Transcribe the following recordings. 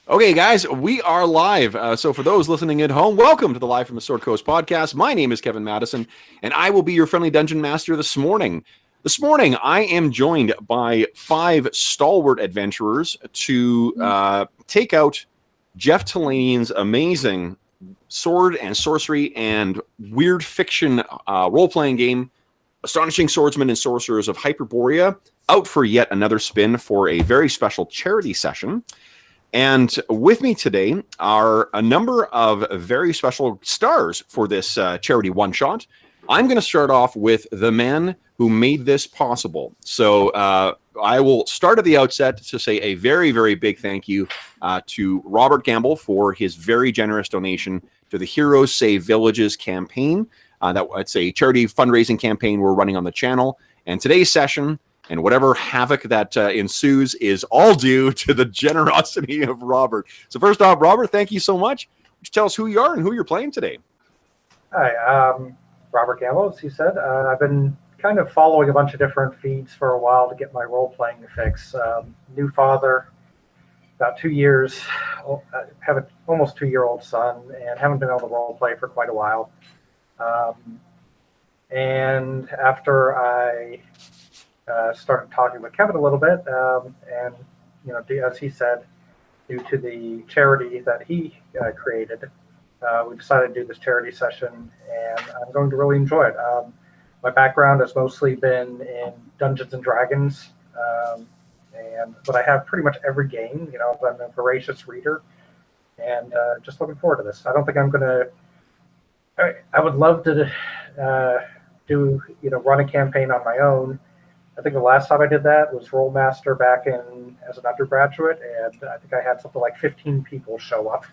Okay, guys, we are live. So for those listening at home, welcome to the Live from the Sword Coast podcast. My name is Kevin Madison, and I will be your friendly dungeon master this morning. This morning, I am joined by 5 stalwart adventurers to take out Jeff Tillanian's amazing sword and sorcery and weird fiction role-playing game, Astonishing Swordsmen and Sorcerers of Hyperborea, out for yet another spin for a very special charity session. And with me today are a number of very special stars for this charity one-shot. I'm going to start off with the man who made this possible. So I will start at the outset to say a very, very big thank you to Robert Gamble for his very generous donation to the Heroes Save Villages campaign. That's a charity fundraising campaign we're running on the channel. And today's session, and whatever havoc that ensues, is all due to the generosity of Robert. So first off, Robert, thank you so much. Would you tell us who you are and who you're playing today? Hi, Robert Gamble, as he said. I've been kind of following a bunch of different feeds for a while to get my role-playing fix. New father, about 2 years, have an almost 2-year-old son, and haven't been able to role-play for quite a while. And after I started talking with Kevin a little bit, and as he said, due to the charity that he created, we decided to do this charity session, and I'm going to really enjoy it. My background has mostly been in Dungeons and Dragons, but I have pretty much every game. I'm a voracious reader, and just looking forward to this. I don't think I'm going to. I would love to run a campaign on my own. I think the last time I did that was Rollmaster back as an undergraduate, and I think I had something like 15 people show up.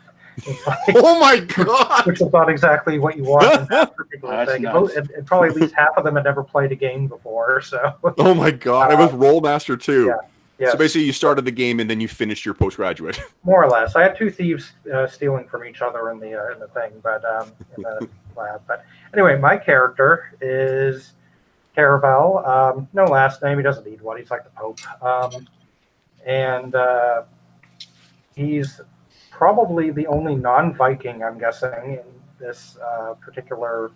Oh my God! Which is not exactly what you want in that particular thing. Nice. And probably at least half of them had never played a game before. So. Oh my God! It was Rollmaster too. Yeah. So basically, you started the game and then you finished your postgraduate. More or less. I had 2 thieves stealing from each other in the thing, but in the lab. But anyway, my character is Caerval. No last name. He doesn't need one. He's like the Pope. And he's probably the only non-Viking, I'm guessing, in this particular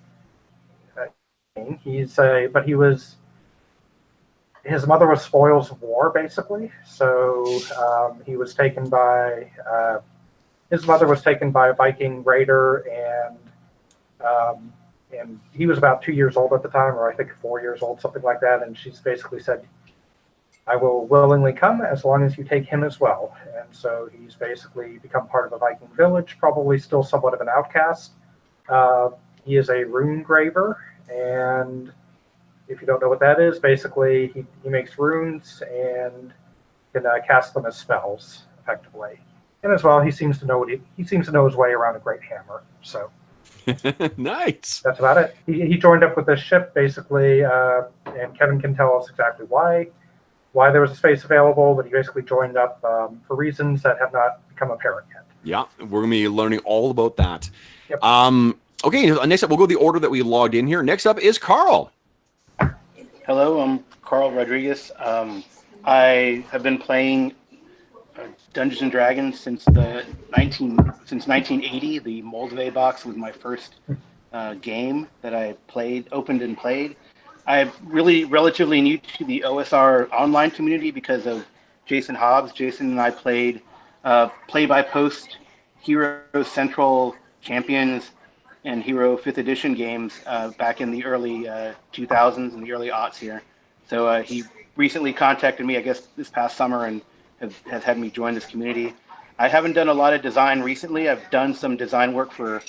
game. His mother was spoils of war, basically. So he was taken by his mother was taken by a Viking raider, and he was about 2 years old at the time, or I think 4 years old, something like that. And she's basically said, I will willingly come as long as you take him as well. And so he's basically become part of a Viking village, probably still somewhat of an outcast. He is a rune graver, and if you don't know what that is, basically he makes runes and can cast them as spells effectively. And as well, he seems to know his way around a great hammer. So. Nice. That's about it. He joined up with this ship basically, and Kevin can tell us exactly why there was a space available, but he basically joined up for reasons that have not become apparent yet. Yeah, we're going to be learning all about that. Yep. Okay, next up, we'll go the order that we logged in here. Next up is Carl. Hello, I'm Carl Rodriguez. I have been playing Dungeons and Dragons since 1980. The Moldave box was my first game that I opened and played. I'm really relatively new to the OSR online community because of Jason Hobbs. Jason and I played play-by-post Hero Central Champions and Hero 5th Edition games back in the early 2000s and the early aughts here. So he recently contacted me, I guess, this past summer and has had me join this community. I haven't done a lot of design recently. I've done some design work for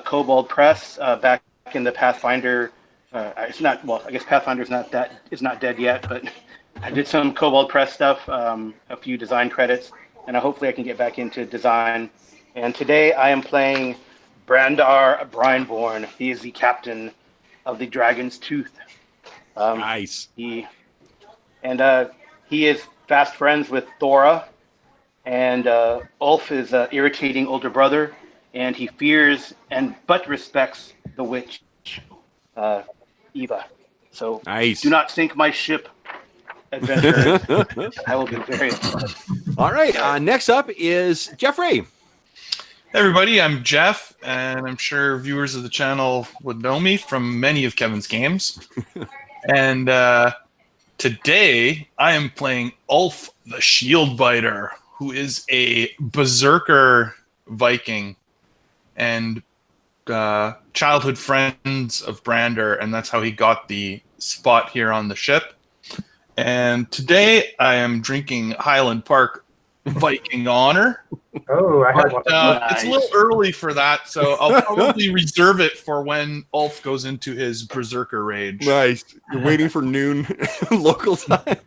Kobold Press back in the Pathfinder. I guess Pathfinder is not dead yet, but I did some Kobold Press stuff, a few design credits, and hopefully I can get back into design. And today I am playing Brandar Brineborn. He is the captain of the Dragon's Tooth. Nice. He is fast friends with Thora, and Ulf is an irritating older brother, and he fears but respects the witch, Eva. So nice. Do not sink my ship. adventurers. I will be very excited. All right. Next up is Jeffrey. Hey everybody, I'm Jeff, and I'm sure viewers of the channel would know me from many of Kevin's games. And today I am playing Ulf the Shield Biter, who is a berserker Viking and childhood friends of Brander, and that's how he got the spot here on the ship. And today I am drinking Highland Park Viking Honor. Oh, I had one. It's a little early for that, so I'll probably reserve it for when Ulf goes into his berserker rage. Nice. You're waiting for noon local time.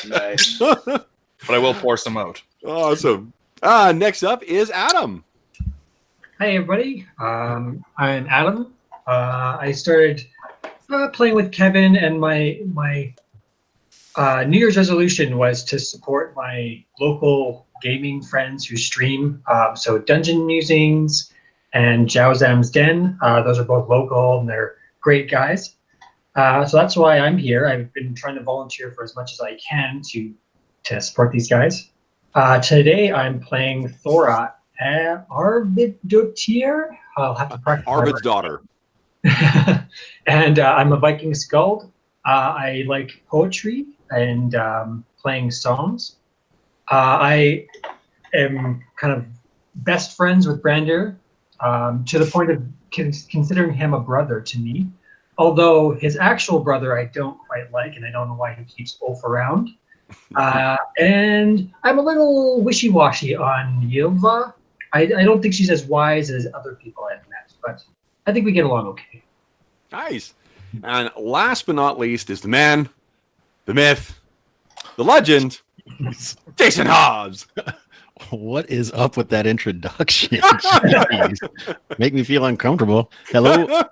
Nice. But I will pour some out. Awesome. Next up is Adam. Hi everybody, I'm Adam. I started playing with Kevin, and my New Year's resolution was to support my local gaming friends who stream. So Dungeon Musings and Jiaozam's Den, those are both local and they're great guys. So that's why I'm here. I've been trying to volunteer for as much as I can to support these guys. Today I'm playing Thora. Arvidottir. I'll have to practice. Arvid's daughter. And I'm a Viking skald. I like poetry and playing songs. I am kind of best friends with Brander to the point of considering him a brother to me. Although his actual brother I don't quite like, and I don't know why he keeps Ulf around. And I'm a little wishy-washy on Ylva. I don't think she's as wise as other people I've met, but I think we get along okay. Nice. And last but not least is the man, the myth, the legend, Jason Hobbs. What is up with that introduction? Jeez. Make me feel uncomfortable. Hello,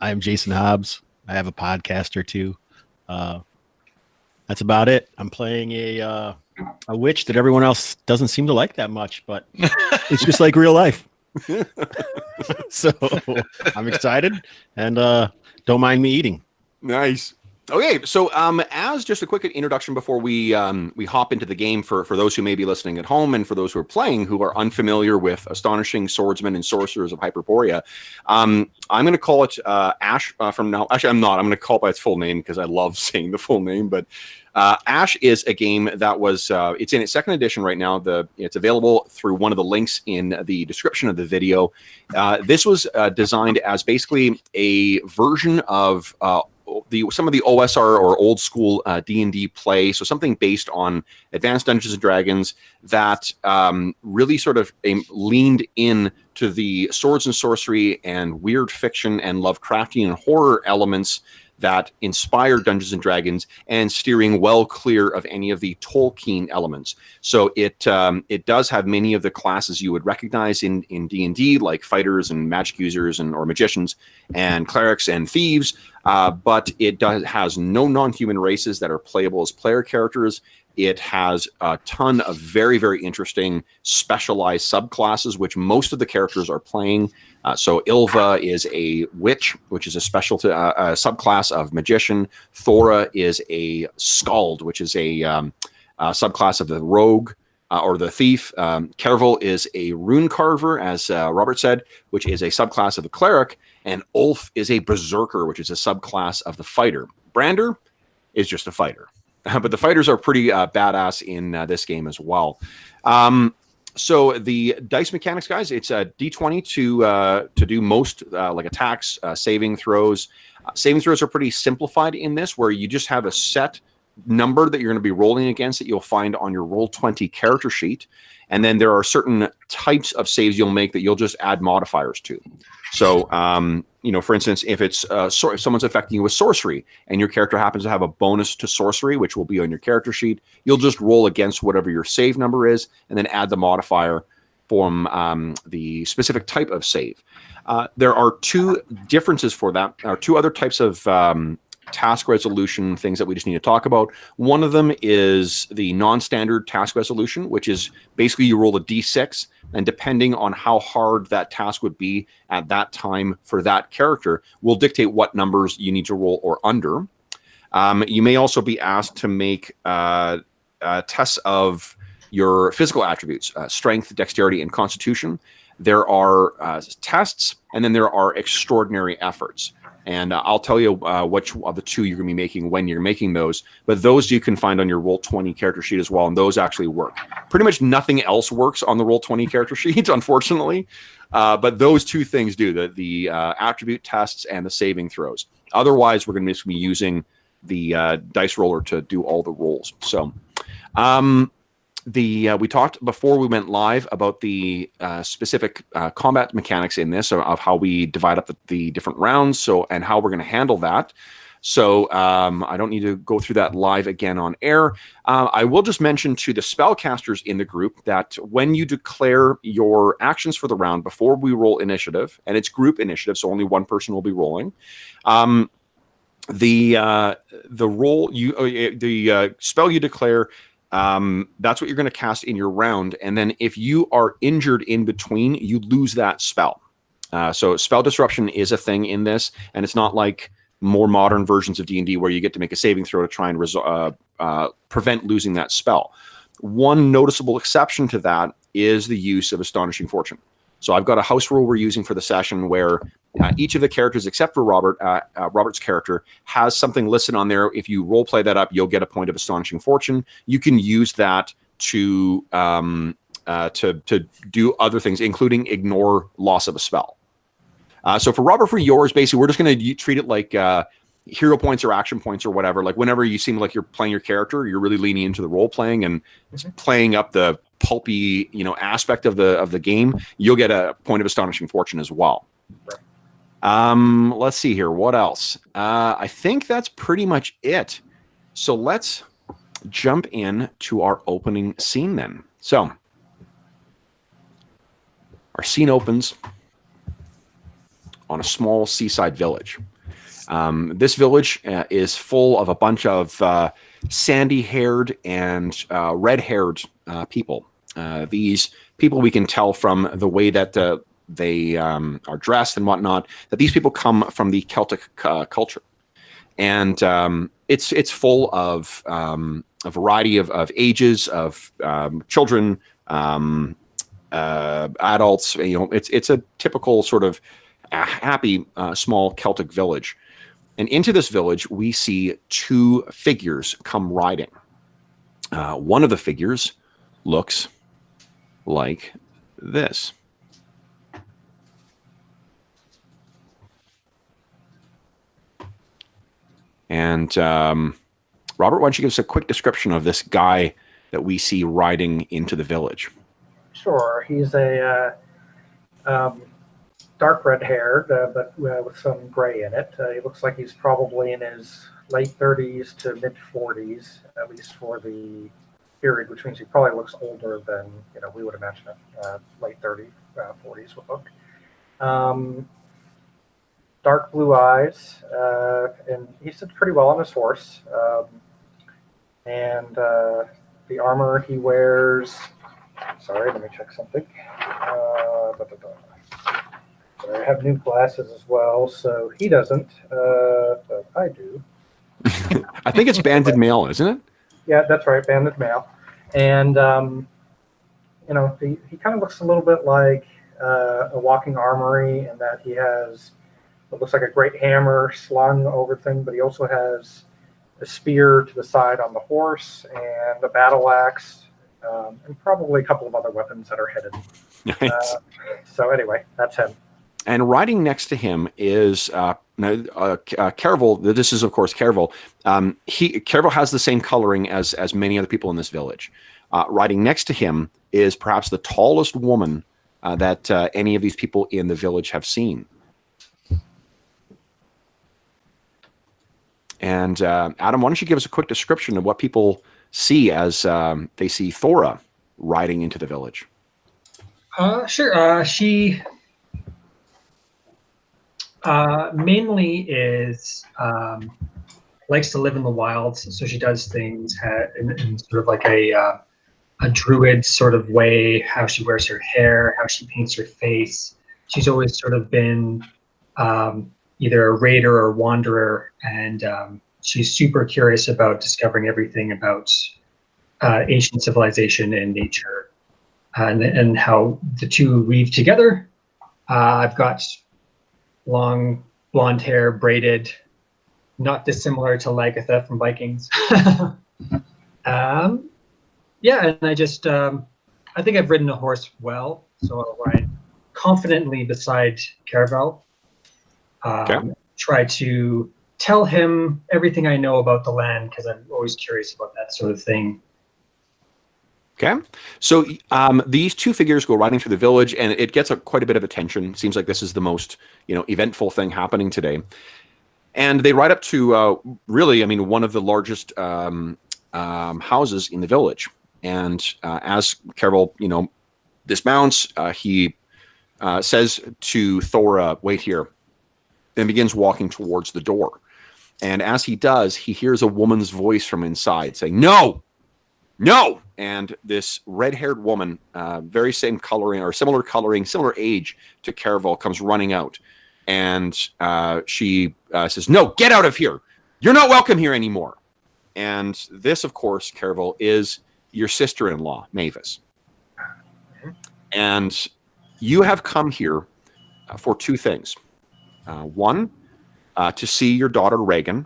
I'm Jason Hobbs. I have a podcast or two. That's about it. I'm playing a witch that everyone else doesn't seem to like that much, but it's just like real life. So I'm excited, and don't mind me eating. Nice. Okay, so as just a quick introduction before we hop into the game for those who may be listening at home and for those who are playing who are unfamiliar with Astonishing Swordsmen and Sorcerers of Hyperborea, I'm going to call it Ash from now. Actually, I'm not. I'm going to call it by its full name because I love saying the full name. But Ash is a game that was it's in its second edition right now. It's available through one of the links in the description of the video. This was designed as basically a version of some of the OSR or old school D&D play, so something based on Advanced Dungeons and Dragons that really sort of leaned in to the swords and sorcery and weird fiction and Lovecraftian and horror elements that inspired Dungeons and Dragons, and steering well clear of any of the Tolkien elements. So it does have many of the classes you would recognize in D&D, like fighters and magic users or magicians and clerics and thieves, but it has no non-human races that are playable as player characters. It has a ton of very, very interesting specialized subclasses, which most of the characters are playing. So Ylva is a witch, which is a subclass of magician. Thora is a skald, which is a subclass of the rogue or the thief. Caerval is a rune carver, as Robert said, which is a subclass of the cleric. And Ulf is a berserker, which is a subclass of the fighter. Brander is just a fighter. But the fighters are pretty badass in this game as well. So the dice mechanics, guys, it's a D20 to do most like attacks, saving throws. Saving throws are pretty simplified in this, where you just have a set number that you're going to be rolling against that you'll find on your Roll20 character sheet. And then there are certain types of saves you'll make that you'll just add modifiers to. So, for instance, if it's if someone's affecting you with sorcery and your character happens to have a bonus to sorcery, which will be on your character sheet, you'll just roll against whatever your save number is and then add the modifier from the specific type of save. There are two differences for that, or two other types of task resolution things that we just need to talk about. One of them is the non-standard task resolution, which is basically you roll a d6, and depending on how hard that task would be at that time for that character will dictate what numbers you need to roll or under. You may also be asked to make tests of your physical attributes, strength, dexterity, and constitution. There are tests, and then there are extraordinary efforts. And I'll tell you which of the two you're going to be making when you're making those. But those you can find on your Roll20 character sheet as well, and those actually work. Pretty much nothing else works on the Roll20 character sheet, unfortunately. But those two things do, the attribute tests and the saving throws. Otherwise, we're going to be using the dice roller to do all the rolls. So we talked before we went live about the specific combat mechanics in this, of how we divide up the different rounds, and how we're going to handle that. So I don't need to go through that live again on air. I will just mention to the spellcasters in the group that when you declare your actions for the round before we roll initiative, and it's group initiative, so only one person will be rolling. The spell you declare, that's what you're going to cast in your round, and then if you are injured in between, you lose that spell. So spell disruption is a thing in this, and it's not like more modern versions of D&D where you get to make a saving throw to try and prevent losing that spell. One noticeable exception to that is the use of Astonishing Fortune. So I've got a house rule we're using for the session where each of the characters, except for Robert's character, has something listed on there. If you role play that up, you'll get a point of Astonishing Fortune. You can use that to do other things, including ignore loss of a spell. So for Robert, for yours, basically, we're just going to treat it like hero points or action points or whatever. Like whenever you seem like you're playing your character, you're really leaning into the role playing and playing up the pulpy, aspect of the game. You'll get a point of Astonishing Fortune as well. Let's see here. What else? I think that's pretty much it. So let's jump in to our opening scene then. So our scene opens on a small seaside village. This village is full of a bunch of sandy-haired and red-haired people. These people, we can tell from the way that they are dressed and whatnot, that these people come from the Celtic culture. And it's full of a variety of ages, of children, adults. It's a typical sort of a happy small Celtic village. And into this village, we see two figures come riding. One of the figures looks like this. And Robert, why don't you give us a quick description of this guy that we see riding into the village? Sure. He's a dark red hair, but with some gray in it. He looks like he's probably in his late 30s to mid 40s, at least for the period, which means he probably looks older than we would imagine late 30s, 40s would look. Dark blue eyes, and he sits pretty well on his horse. And the armor he wears. Sorry, let me check something. I have new glasses as well, so he doesn't, but I do. I think it's banded mail, isn't it? Yeah, that's right, banded mail. And, he kind of looks a little bit like a walking armory in that he has what looks like a great hammer slung over thing, but he also has a spear to the side on the horse and a battle axe, and probably a couple of other weapons that are hidden. Nice. So anyway, that's him. And riding next to him is Caerval. This is, of course, Caerval. Caerval has the same coloring as many other people in this village. Riding next to him is perhaps the tallest woman that any of these people in the village have seen. And Adam, why don't you give us a quick description of what people see as they see Thora riding into the village? Sure. She mainly is likes to live in the wilds, so she does things in sort of like a druid sort of way. How she wears her hair, how she paints her face. She's always sort of been either a raider or wanderer, and she's super curious about discovering everything about ancient civilization and nature, and how the two weave together. I've got long blonde hair, braided, not dissimilar to Lagatha from Vikings. Yeah, and I just, I think I've ridden a horse well, so I'll ride confidently beside Caerval. Try to tell him everything I know about the land, because I'm always curious about that sort of thing. Okay, so these two figures go riding through the village, and it gets quite a bit of attention. Seems like this is the most, eventful thing happening today. And they ride up to really, one of the largest houses in the village. And as Caerval, dismounts, he says to Thora, "Wait here," and begins walking towards the door. And as he does, he hears a woman's voice from inside saying, "No! No!" And this red-haired woman, very same coloring or similar coloring, similar age to Caerval, comes running out. And she says, "No, get out of here. You're not welcome here anymore." And this, of course, Caerval, is your sister-in-law, Mavis. And you have come here for two things. One, to see your daughter, Reagan.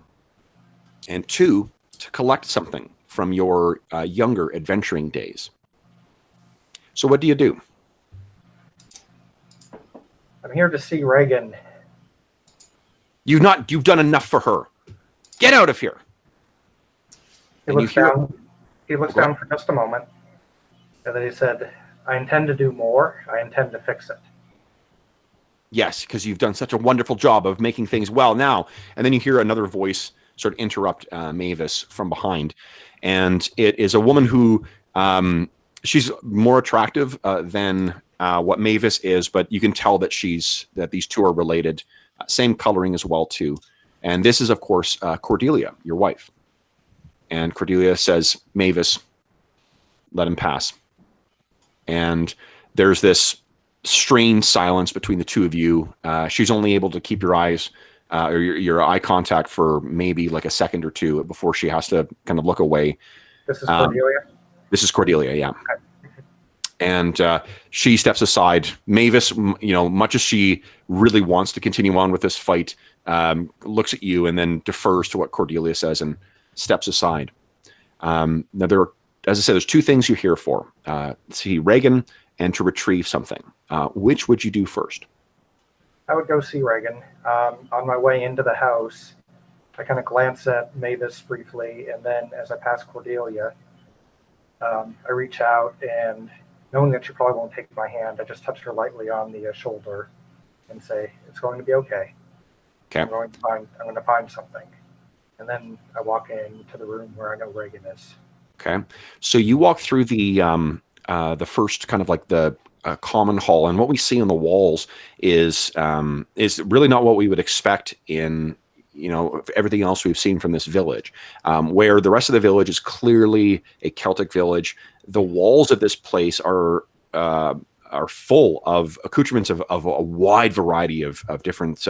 And two, to collect something from your younger adventuring days. So what do you do? I'm here to see Reagan. You've done enough for her. Get out of here. He looks down for just a moment, and then he said, "I intend to do more. I intend to fix it." Yes, because you've done such a wonderful job of making things well now. And then you hear another voice sort of interrupt Mavis from behind. And it is a woman who, she's more attractive than what Mavis is, but you can tell that these two are related. Same coloring as well, too. And this is, of course, Cordelia, your wife. And Cordelia says, "Mavis, let him pass." And there's this strained silence between the two of you. She's only able to keep your eyes or your eye contact for maybe like a second or two before she has to kind of look away. This is Cordelia? This is Cordelia, yeah. Okay. And she steps aside. Mavis, much as she really wants to continue on with this fight, looks at you and then defers to what Cordelia says and steps aside. Now, as I said, there's two things you're here for. See Reagan and to retrieve something. Which would you do first? I would go see Reagan. On my way into the house, I kind of glance at Mavis briefly, and then as I pass Cordelia, I reach out, and knowing that she probably won't take my hand, I just touch her lightly on the shoulder and say, "It's going to be okay. Okay. I'm going to find something." And then I walk into the room where I know Reagan is. Okay. So you walk through the first kind of like the common hall, and what we see on the walls is really not what we would expect in everything else we've seen from this village, where the rest of the village is clearly a Celtic village. The walls of this place are full of accoutrements of a wide variety of different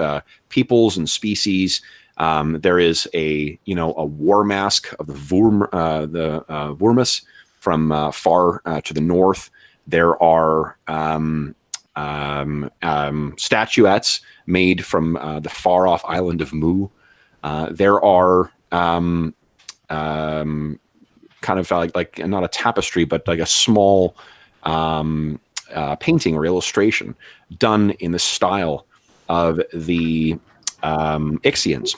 peoples and species. There is a war mask of the Vormus from far to the north. There are statuettes made from the far off island of Mu. There are kind of like not a tapestry, but like a small painting or illustration done in the style of the Ixians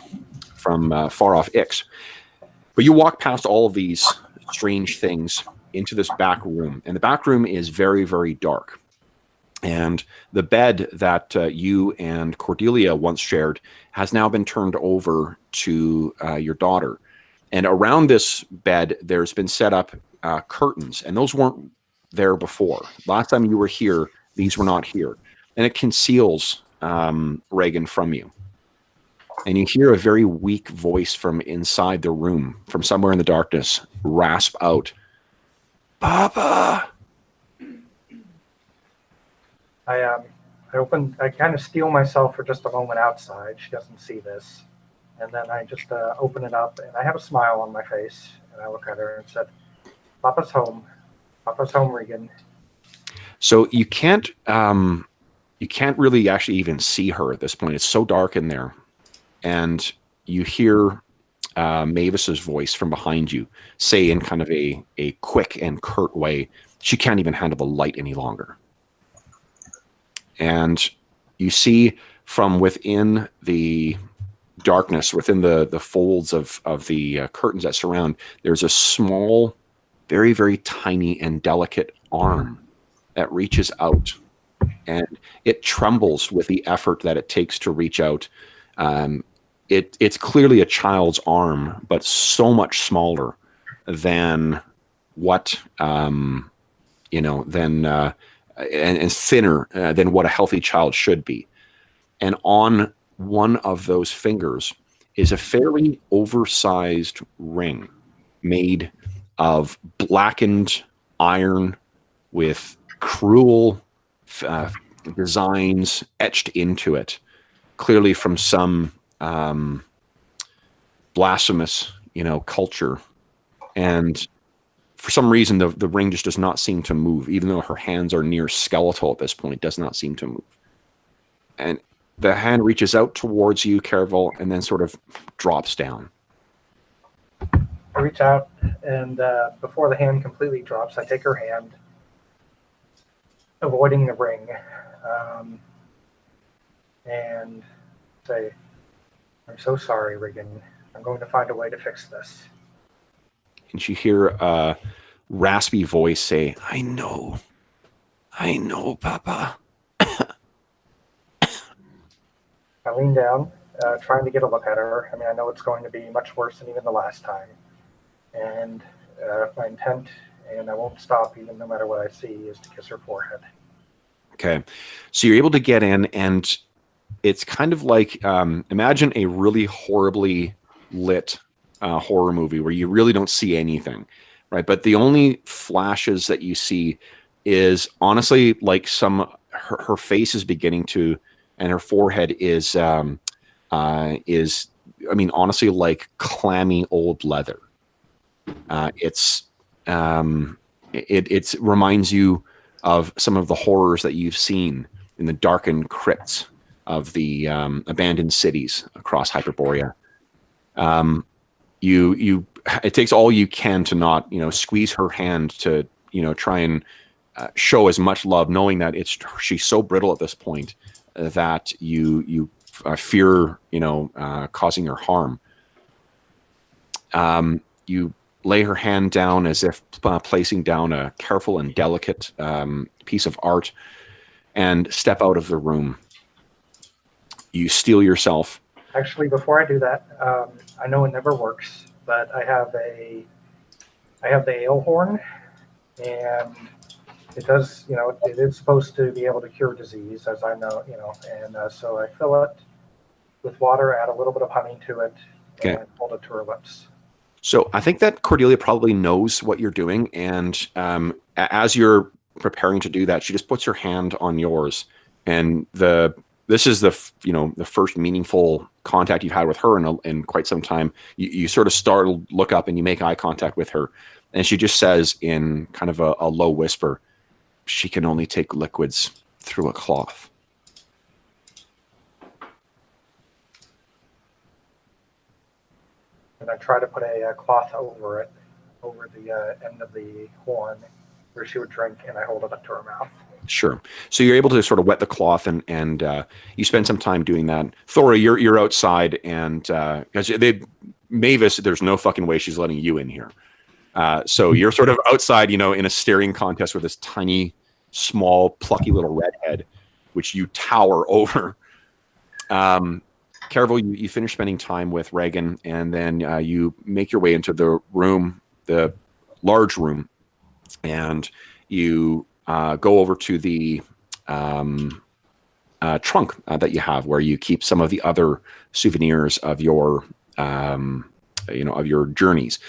from far off Ix. But you walk past all of these strange things into this back room, and the back room is very, very dark. And the bed that you and Cordelia once shared has now been turned over to your daughter. And around this bed, there's been set up curtains, and those weren't there before. Last time you were here, these were not here. And it conceals Reagan from you. And you hear a very weak voice from inside the room, from somewhere in the darkness, rasp out, "Papa!" I kind of steel myself for just a moment outside. She doesn't see this. And then I just open it up, and I have a smile on my face, and I look at her and said, "Papa's home. Papa's home, Regan." So you can't really actually even see her at this point. It's so dark in there, and you hear Mavis's voice from behind you say in kind of a quick and curt way, she can't even handle the light any longer. And you see from within the darkness, within the folds of the curtains that surround, there's a small, very, very tiny and delicate arm that reaches out, and it trembles with the effort that it takes to reach out. It's clearly a child's arm, but so much smaller than what and thinner than what a healthy child should be. And on one of those fingers is a fairly oversized ring made of blackened iron with cruel designs etched into it, clearly from some blasphemous, culture. And for some reason, the ring just does not seem to move, even though her hands are near skeletal at this point. It does not seem to move. And the hand reaches out towards you, Caerval, and then sort of drops down. I reach out, and before the hand completely drops, I take her hand, avoiding the ring, and say, "I'm so sorry, Regan. I'm going to find a way to fix this." And you hear a raspy voice say, I know, Papa." I lean down, trying to get a look at her. I mean, I know it's going to be much worse than even the last time. And my intent, and I won't stop even no matter what I see, is to kiss her forehead. Okay. So you're able to get in, and it's kind of like, imagine a really horribly lit horror movie where you really don't see anything, right? But the only flashes that you see is honestly like her face is beginning to, and her forehead is honestly like clammy old leather. It reminds you of some of the horrors that you've seen in the darkened crypts of the abandoned cities across Hyperborea. It takes all you can to not, squeeze her hand to, try and show as much love, knowing that she's so brittle at this point that you fear, causing her harm. You lay her hand down as if placing down a careful and delicate piece of art, and step out of the room. You steel yourself. Actually, before I do that, I know it never works, but I have the ale horn, and it does, it is supposed to be able to cure disease, as I know, and so I fill it with water, add a little bit of honey to it, and hold it to her lips. So I think that Cordelia probably knows what you're doing, and as you're preparing to do that, she just puts her hand on yours, and this is the first meaningful contact you've had with her in quite some time. You sort of startle, look up, and you make eye contact with her, and she just says in kind of a low whisper, "She can only take liquids through a cloth." And I try to put a cloth over it, over the end of the horn where she would drink, and I hold it up to her mouth. Sure. So you're able to sort of wet the cloth, and you spend some time doing that. Thora, you're outside, and because Mavis, there's no fucking way she's letting you in here. So you're sort of outside, in a staring contest with this tiny, small, plucky little redhead, which you tower over. Caerval, you finish spending time with Regan, and then you make your way into the room, the large room, and you go over to the trunk that you have, where you keep some of the other souvenirs of your, of your journeys.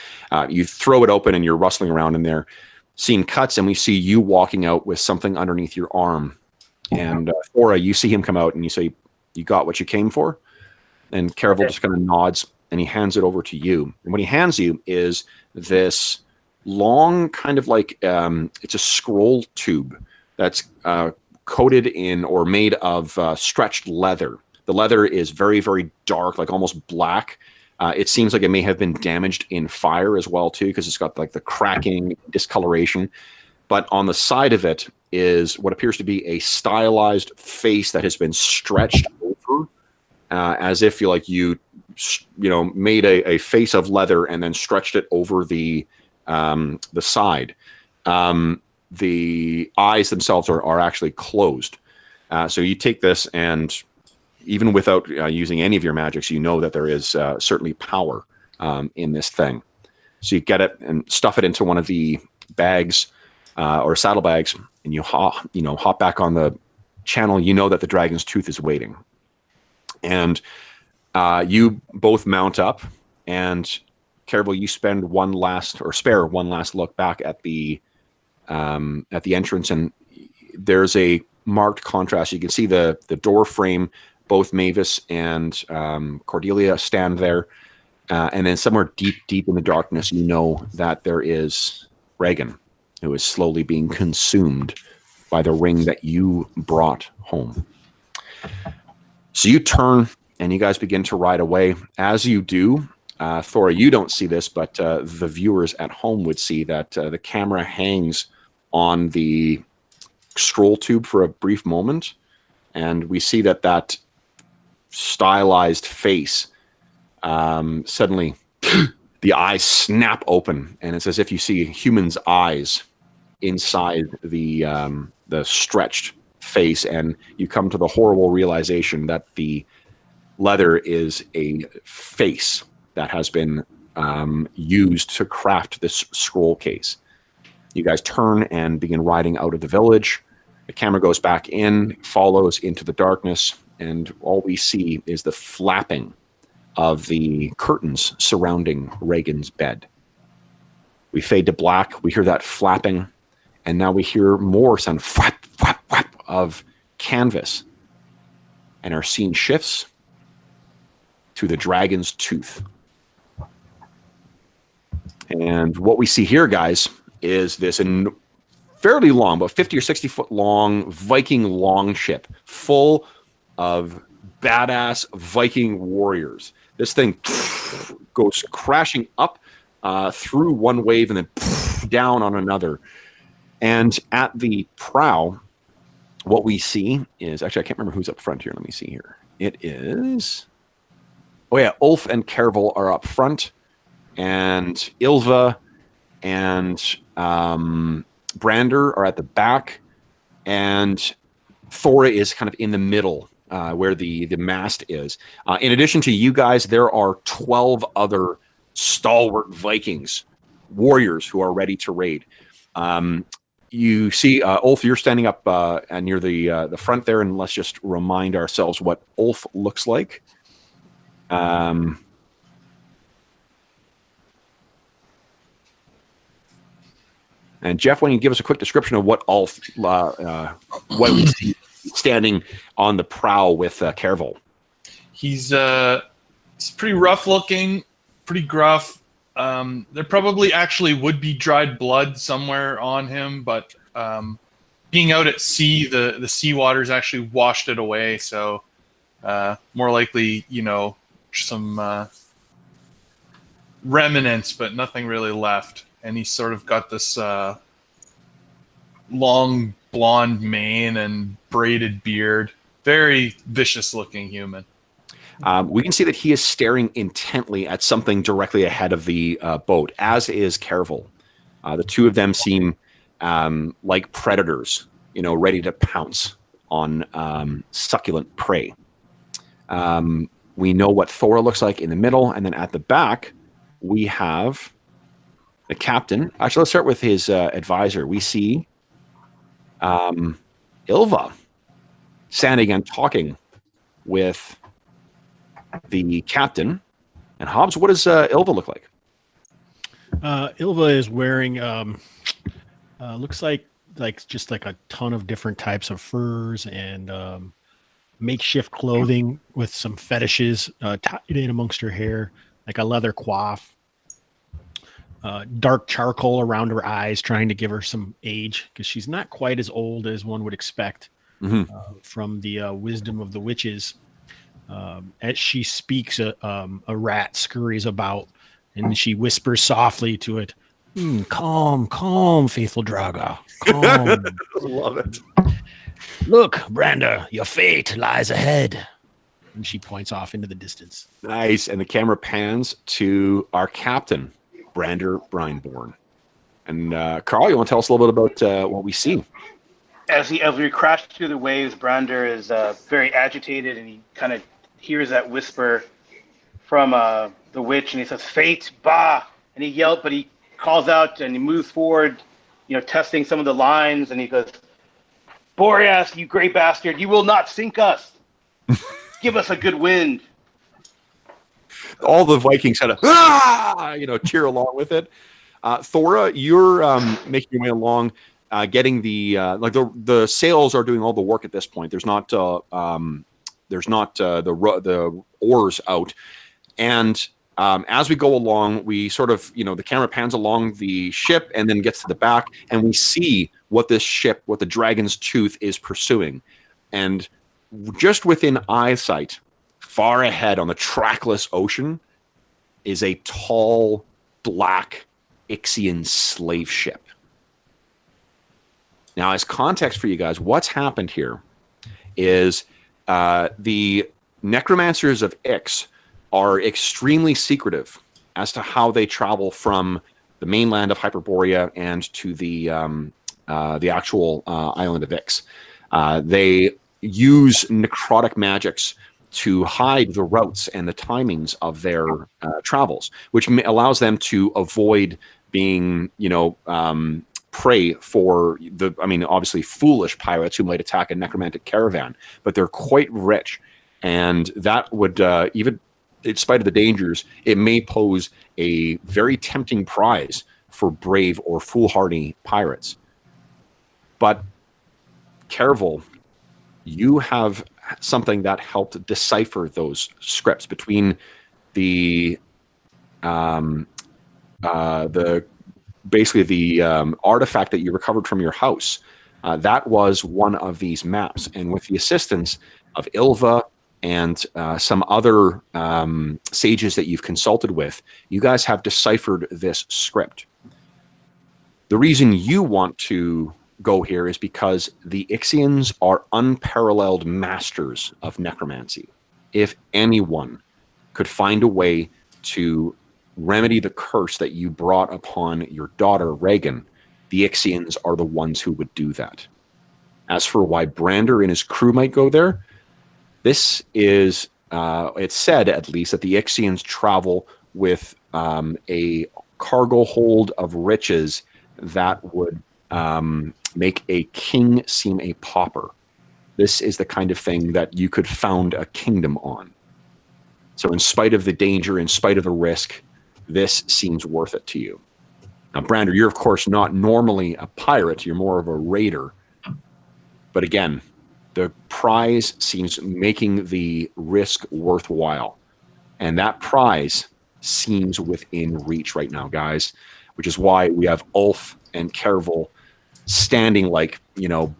You throw it open, and you're rustling around in there, seeing cuts, and we see you walking out with something underneath your arm. And Thora, you see him come out, and you say, "You got what you came for?" And Caerval just kind of nods, and he hands it over to you. And what he hands you is this long kind of like it's a scroll tube that's coated in or made of stretched leather. The leather is very, very dark, like almost black. It seems like it may have been damaged in fire as well too, because it's got like the cracking, discoloration. But on the side of it is what appears to be a stylized face that has been stretched over, as if you made a face of leather and then stretched it over the side. The eyes themselves are actually closed. So you take this, and even without using any of your magics, you know that there is certainly power in this thing. So you get it and stuff it into one of the bags or saddlebags, and you hop back on the channel. You know that the dragon's tooth is waiting, and you both mount up. And Caerval, you spare one last look back at the entrance, and there's a marked contrast. You can see the door frame. Both Mavis and Cordelia stand there, and then somewhere deep in the darkness, you know that there is Reagan, who is slowly being consumed by the ring that you brought home. So you turn, and you guys begin to ride away. As you do, Thora, you don't see this, but the viewers at home would see that the camera hangs on the scroll tube for a brief moment, and we see that stylized face suddenly the eyes snap open, and it's as if you see a human's eyes inside the stretched face, and you come to the horrible realization that the leather is a face that has been used to craft this scroll case. You guys turn and begin riding out of the village. The camera goes back in, follows into the darkness, and all we see is the flapping of the curtains surrounding Reagan's bed. We fade to black. We hear that flapping, and now we hear more sound flap, flap, flap of canvas. And our scene shifts to the dragon's tooth. And what we see here, guys, is this fairly long, about 50 or 60 foot long Viking longship full of badass Viking warriors. This thing goes crashing up through one wave and then down on another. And at the prow, what we see is, actually, I can't remember who's up front here. Let me see here. It is, Ulf and Caerval are up front, and Ilva and Brander are at the back, and Thora is kind of in the middle where the mast is. In addition to you guys, there are 12 other stalwart Vikings, warriors who are ready to raid. You see, Ulf, you're standing up near the front there, and let's just remind ourselves what Ulf looks like. And Jeff, why don't you give us a quick description of what Ulf, what we see standing on the prow with Caerval? He's pretty rough looking, pretty gruff. There probably actually would be dried blood somewhere on him, but being out at sea, the sea waters actually washed it away. So more likely, some remnants, but nothing really left. And he's sort of got this long blonde mane and braided beard. Very vicious looking human. We can see that he is staring intently at something directly ahead of the boat, as is Caerval. The two of them seem like predators, ready to pounce on succulent prey. We know what Thora looks like in the middle, and then at the back, we have the captain. Actually, let's start with his advisor. We see Ilva standing and talking with the captain. And Hobbs, what does Ilva look like? Ilva is wearing looks like just like a ton of different types of furs, and makeshift clothing with some fetishes tied in amongst her hair, like a leather coif. Dark charcoal around her eyes, trying to give her some age, because she's not quite as old as one would expect from the wisdom of the witches. As she speaks, a rat scurries about, and she whispers softly to it, calm, faithful Draga. Calm. Love it. Look, Branda, your fate lies ahead. And she points off into the distance. Nice. And the camera pans to our captain, Brander Brineborn. And Carl, you want to tell us a little bit about what we see? As we crash through the waves, Brander is very agitated, and he kind of hears that whisper from the witch, and he says, "Fate, bah!" And he yells, but he calls out and he moves forward, testing some of the lines, and he goes, "Boreas, you great bastard, you will not sink us. Give us a good wind." All the Vikings kind of, cheer along with it. Thora, you're making your way along, getting the sails are doing all the work at this point. There's not the oars out, and as we go along, we sort of, the camera pans along the ship and then gets to the back, and we see what this ship, what the Dragon's Tooth is pursuing, and just within eyesight, far ahead on the trackless ocean, is a tall, black Ixian slave ship. Now, as context for you guys, what's happened here is the necromancers of Ix are extremely secretive as to how they travel from the mainland of Hyperborea and to the actual island of Ix. They use necrotic magics to hide the routes and the timings of their travels, which allows them to avoid being, prey for obviously foolish pirates who might attack a necromantic caravan, but they're quite rich. And that would, even in spite of the dangers, it may pose a very tempting prize for brave or foolhardy pirates. But Caerval, you have something that helped decipher those scripts between the artifact that you recovered from your house. That was one of these maps, and with the assistance of Ilva and some other sages that you've consulted with, you guys have deciphered this script. The reason you want to go here is because the Ixians are unparalleled masters of necromancy. If anyone could find a way to remedy the curse that you brought upon your daughter, Reagan, the Ixians are the ones who would do that. As for why Brander and his crew might go there, this is, it's said at least, that the Ixians travel with a cargo hold of riches that would make a king seem a pauper. This is the kind of thing that you could found a kingdom on. So in spite of the danger, in spite of the risk, this seems worth it to you. Now, Brander, you're of course not normally a pirate. You're more of a raider. But again, the prize seems making the risk worthwhile. And that prize seems within reach right now, guys, which is why we have Ulf and Caerval standing like,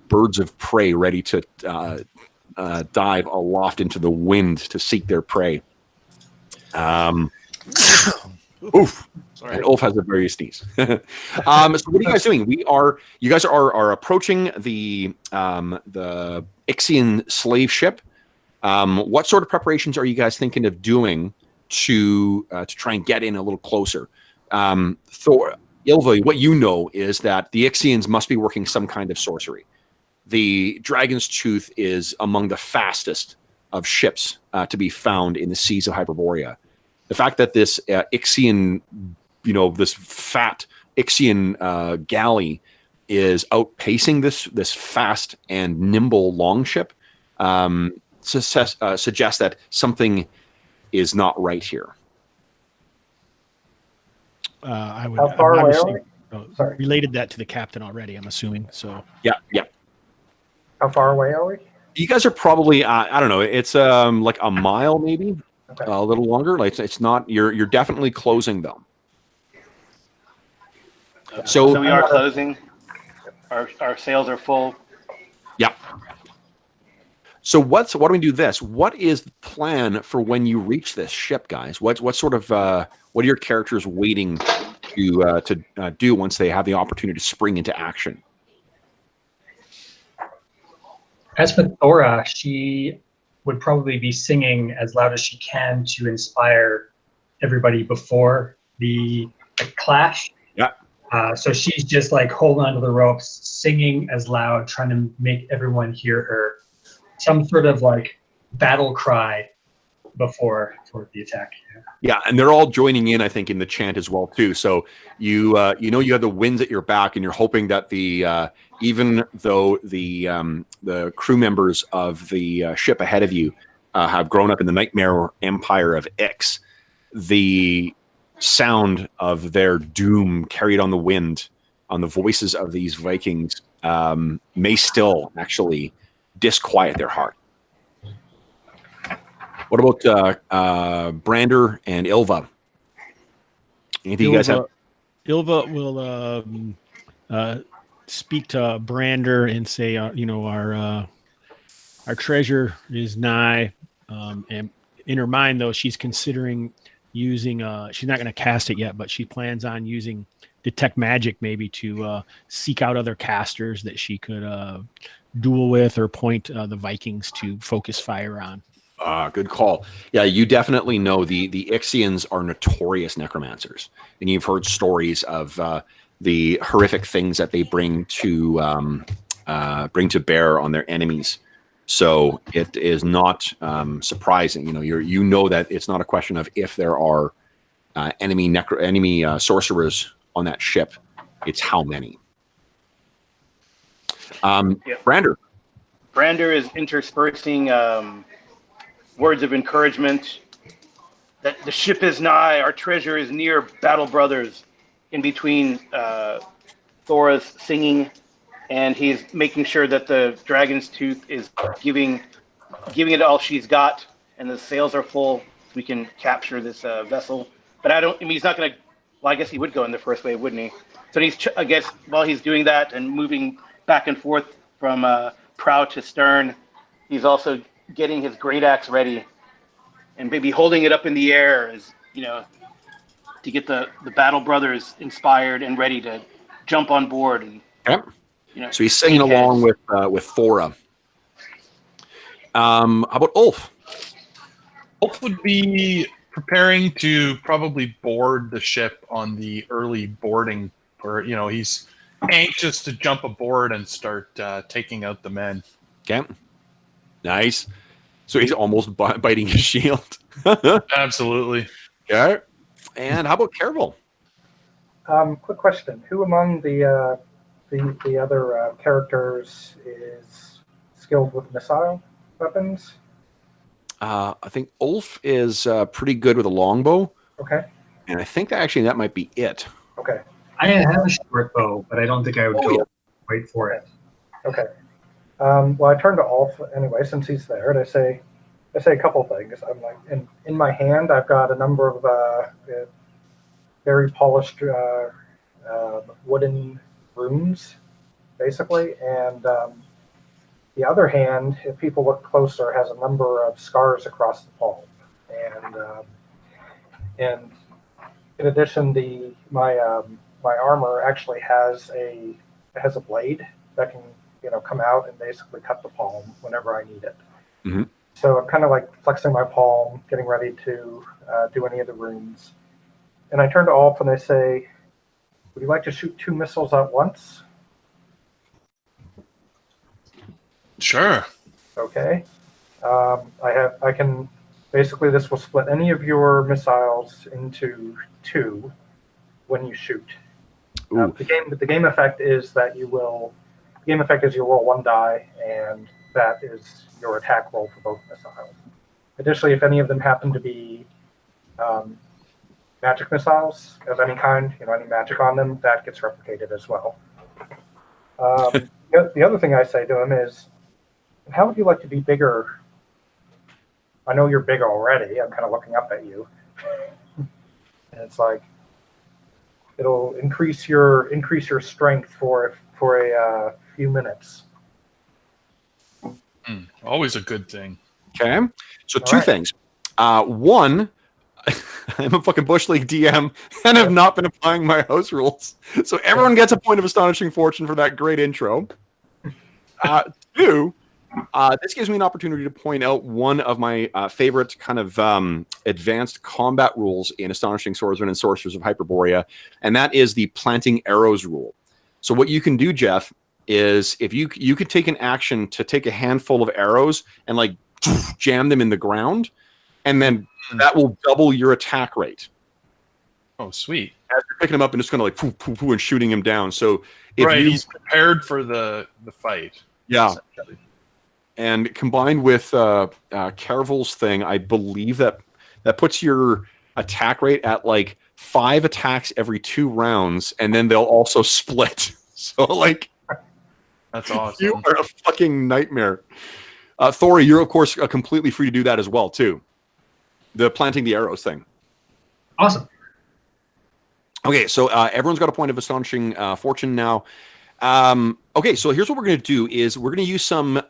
birds of prey ready to dive aloft into the wind to seek their prey. Oof. Sorry. And Ulf has a very sneeze. So what are you guys doing? You guys are approaching the Ixian slave ship. What sort of preparations are you guys thinking of doing to try and get in a little closer? Ilva, what you know is that the Ixians must be working some kind of sorcery. The Dragon's Tooth is among the fastest of ships to be found in the seas of Hyperborea. The fact that this Ixian, this fat Ixian galley is outpacing this fast and nimble longship suggests that something is not right here. I would. How far away are we? Related that to the captain already, I'm assuming. So Yeah. How far away are we? You guys are probably I don't know. It's like a mile, maybe Okay. a little longer. Like it's not. You're definitely closing though. So we are closing. Our sales are full. Yeah. So what do we do this? What is the plan for when you reach this ship, guys? What sort of what are your characters waiting to do once they have the opportunity to spring into action? As for Thora, she would probably be singing as loud as she can to inspire everybody before the clash. Yeah. So she's just like holding onto the ropes, singing as loud, trying to make everyone hear her. Some sort of like battle cry before the attack. Yeah, and they're all joining in, I think, in the chant as well too. So you know you have the winds at your back, and you're hoping that the even though the crew members of the ship ahead of you have grown up in the nightmare empire of Ix, the sound of their doom carried on the wind, on the voices of these Vikings, may still actually disquiet their heart. What about Brander and Ilva? Anything you guys have? Ilva will speak to Brander and say, our treasure is nigh. And in her mind, though, she's considering using. She's not going to cast it yet, but she plans on using detect magic maybe to seek out other casters that she could duel with or point the Vikings to focus fire on. Good call. Yeah, you definitely know the Ixians are notorious necromancers, and you've heard stories of the horrific things that they bring to bear on their enemies. So it is not surprising. You know that it's not a question of if there are enemy sorcerers on that ship; it's how many. Yep. Brander is interspersing words of encouragement that the ship is nigh, our treasure is near, battle brothers, in between Thora's singing, and he's making sure that the dragon's tooth is giving it all she's got, and the sails are full, so we can capture this vessel. But he's not going to, well, I guess he would go in the first wave, wouldn't he? So I guess while he's doing that and moving back and forth from prow to stern, he's also getting his great axe ready and maybe holding it up in the air as to get the battle brothers inspired and ready to jump on board. And so he's singing along with Thora. How about Ulf? Ulf would be preparing to probably board the ship on the early boarding, or he's anxious to jump aboard and start taking out the men. Okay. Nice. So he's almost biting his shield. Absolutely. Yeah. And how about Caerval? Quick question: who among the other characters is skilled with missile weapons? I think Ulf is pretty good with a longbow. Okay. And I think that might be it. Okay. I have a short bow, but I don't think I would go wait for it. Okay. Well, I turn to Ulf anyway, since he's there, and I say a couple things. I'm like, in my hand, I've got a number of very polished wooden runes, basically, and the other hand, if people look closer, has a number of scars across the palm, and in addition, my armor actually has a blade that can come out and basically cut the palm whenever I need it. Mm-hmm. So I'm kind of like flexing my palm, getting ready to do any of the runes. And I turn to Ulf and I say, would you like to shoot 2 missiles at once? Sure. Okay. I can, basically this will split any of your missiles into 2 when you shoot. The game effect is that you roll 1 die, and that is your attack roll for both missiles. Additionally, if any of them happen to be magic missiles of any kind, any magic on them, that gets replicated as well. The other thing I say to him is, how would you like to be bigger? I know you're big already. I'm kind of looking up at you. And it's like it'll increase your strength for a few minutes. Always a good thing. Okay. So two things. One, I'm a fucking Bush League DM and have not been applying my house rules. So everyone gets a point of Astonishing Fortune for that great intro. Two, this gives me an opportunity to point out one of my favorite kind of advanced combat rules in Astonishing Swordsmen and Sorcerers of Hyperborea, and that is the planting arrows rule. So what you can do, Jeff, is if you could take an action to take a handful of arrows and like jam them in the ground, and then that will double your attack rate. Oh, sweet. As you're picking him up and just kind of like poo, poo, poo, and shooting him down. So if he's prepared for the fight. Yeah. And combined with Caerval's thing, I believe that puts your attack rate at like 5 attacks every 2 rounds, and then they'll also split. So like, that's awesome. You are a fucking nightmare. Thori, you're of course completely free to do that as well too. The planting the arrows thing. Awesome. Okay, so everyone's got a point of Astonishing Fortune now. Okay, so here's what we're going to do is we're going to use some what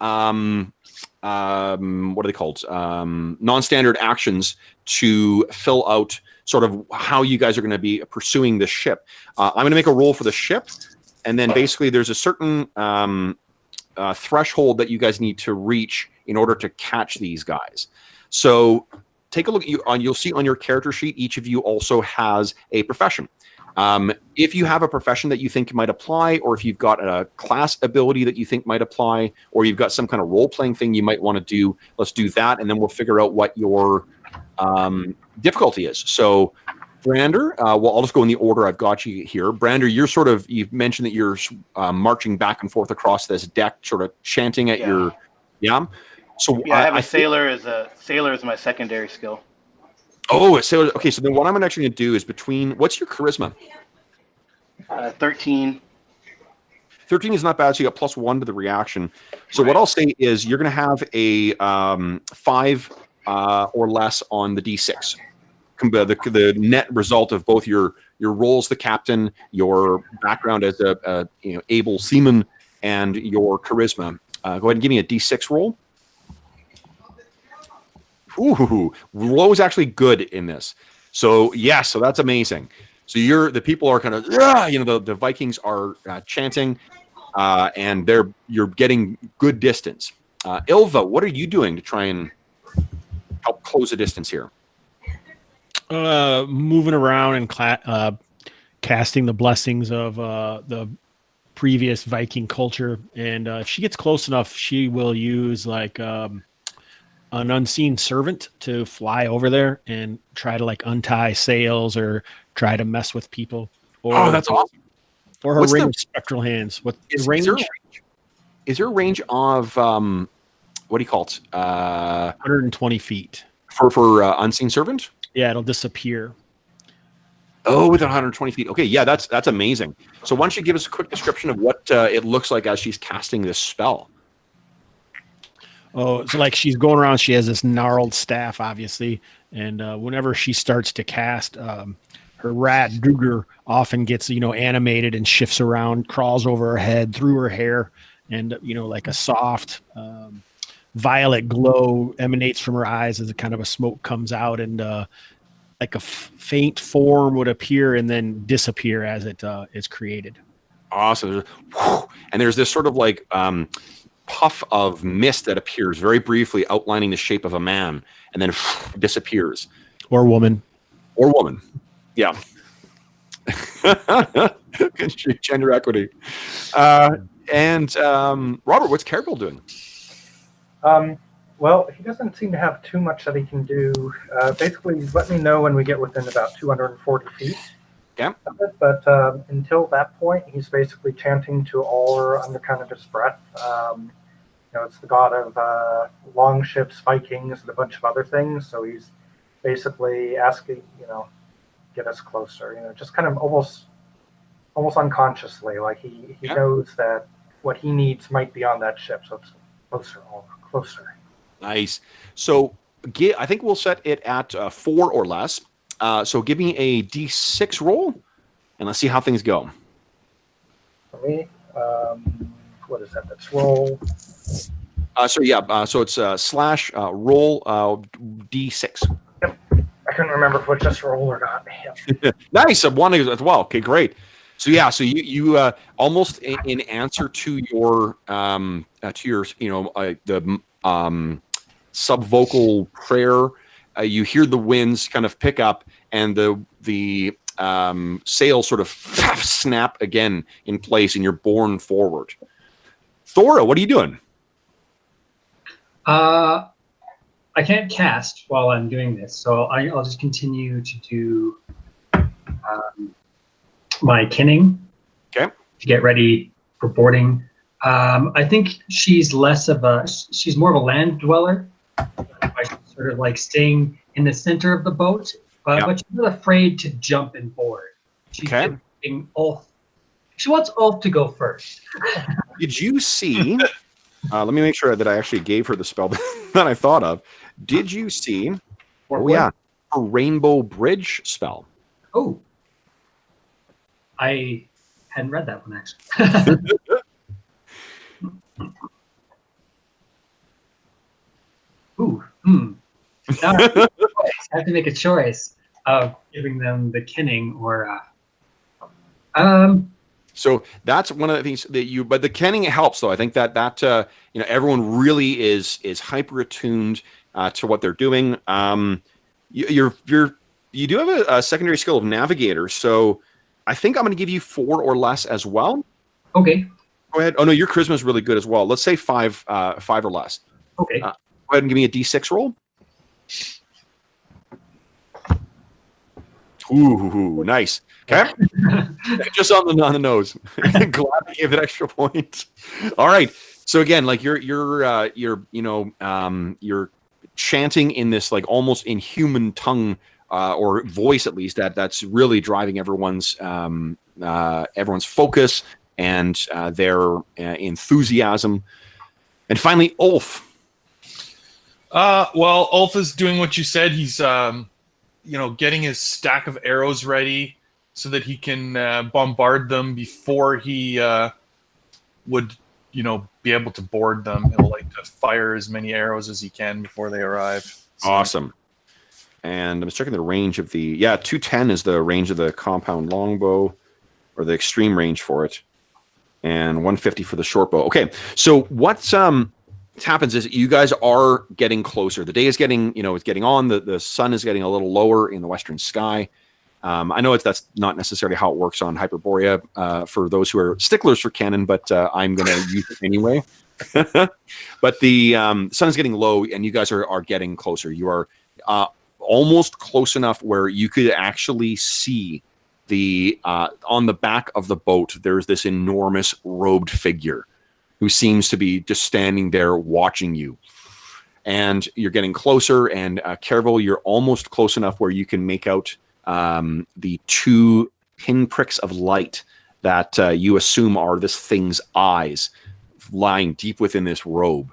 are they called? Non-standard actions to fill out sort of how you guys are going to be pursuing this ship. I'm going to make a roll for the ship, and then basically there's a certain threshold that you guys need to reach in order to catch these guys. So take a look at you'll see on your character sheet, each of you also has a profession. If you have a profession that you think might apply, or if you've got a class ability that you think might apply, or you've got some kind of role-playing thing you might want to do, let's do that, and then we'll figure out what your difficulty is. So, Brander, well, I'll just go in the order I've got you here. Brander, you've mentioned that you're marching back and forth across this deck, sort of chanting at your... Yeah? So I have a sailor as my secondary skill. Oh, so okay. So then, what I'm actually going to do is what's your charisma? 13. 13 is not bad. So you got +1 to the reaction. So what I'll say is you're going to have a 5 or less on the D6. The net result of both your role as the captain, your background as a able seaman, and your charisma. Go ahead and give me a D6 roll. Ooh, Roll is actually good in this. So so that's amazing. So the people are kind of the Vikings are chanting, and you're getting good distance. Ilva, what are you doing to try and help close the distance here? Moving around and casting the blessings of the previous Viking culture, and if she gets close enough, she will use like an unseen servant to fly over there and try to like untie sails or try to mess with people. Or, that's awesome. Or her ring of spectral hands. What is range? Is there a range of what do you call it? 120 feet for unseen servant. Yeah, it'll disappear. Oh, with 120 feet. Okay, yeah, that's amazing. So why don't you give us a quick description of what it looks like as she's casting this spell? Oh, so like she's going around, she has this gnarled staff, obviously, and whenever she starts to cast, her rat Duger often gets, animated and shifts around, crawls over her head, through her hair, and, like a soft violet glow emanates from her eyes as a kind of a smoke comes out, and like a faint form would appear and then disappear as it is created. Awesome. And there's this sort of like puff of mist that appears very briefly, outlining the shape of a man, and then disappears. Or woman. Yeah. Gender equity. And Robert, what's Caerval doing? Well, he doesn't seem to have too much that he can do. Basically, let me know when we get within about 240 feet. Yeah. But until that point, he's basically chanting to all under kind of his breath. It's the god of long ships, Vikings, and a bunch of other things. So he's basically asking, get us closer. Just kind of almost unconsciously, like he knows that what he needs might be on that ship. So it's Closer, closer. Nice. So I think we'll set it at 4 or less. So give me a D6 roll, and let's see how things go. For me, what is that? That's roll. So it's slash roll D6. Yep. I couldn't remember if it was just roll or not. Yep. Nice. I'm wanting as well. Okay, great. So yeah, so you almost in answer to your the subvocal prayer, you hear the winds kind of pick up, and the sails sort of snap again in place, and you're borne forward. Thora, what are you doing? I can't cast while I'm doing this, so I'll just continue to do my kinning. Okay. To get ready for boarding. I think she's more of a land dweller. She's sort of like staying in the center of the boat, but she's not afraid to jump and board. She's Ulf. She wants Ulf to go first. Did you see? Let me make sure that I actually gave her the spell that I thought of. Did you see? A Rainbow Bridge spell. Oh, I hadn't read that one actually. Ooh, Now I have to make a choice of giving them the kinning or. So that's one of the things that but the kenning helps though. I think that everyone really is hyper attuned to what they're doing. You do have a secondary skill of navigator, so I think I'm going to give you 4 or less as well. Okay. Go ahead. Oh no, your charisma is really good as well. Let's say 5 or less. Okay. Go ahead and give me a D6 roll. Ooh, nice. Okay, just on the nose. Glad I gave it extra points. All right. So again, like you're chanting in this like almost inhuman tongue or voice, at least that's really driving everyone's focus and their enthusiasm. And finally, Ulf. Well, Ulf is doing what you said. He's getting his stack of arrows ready so that he can bombard them before he would, be able to board them. He'll like to fire as many arrows as he can before they arrive. So. Awesome. And I'm just checking the range of 210 is the range of the compound longbow, or the extreme range for it, and 150 for the short bow. Okay, so what happens is you guys are getting closer. The day is getting, it's getting on. The sun is getting a little lower in the western sky. I know that's not necessarily how it works on Hyperborea for those who are sticklers for canon, but I'm going to use it anyway. But the sun is getting low, and you guys are getting closer. You are almost close enough where you could actually see on the back of the boat, there's this enormous robed figure who seems to be just standing there watching you. And you're getting closer, and Caerval, you're almost close enough where you can make out the 2 pinpricks of light that you assume are this thing's eyes lying deep within this robe.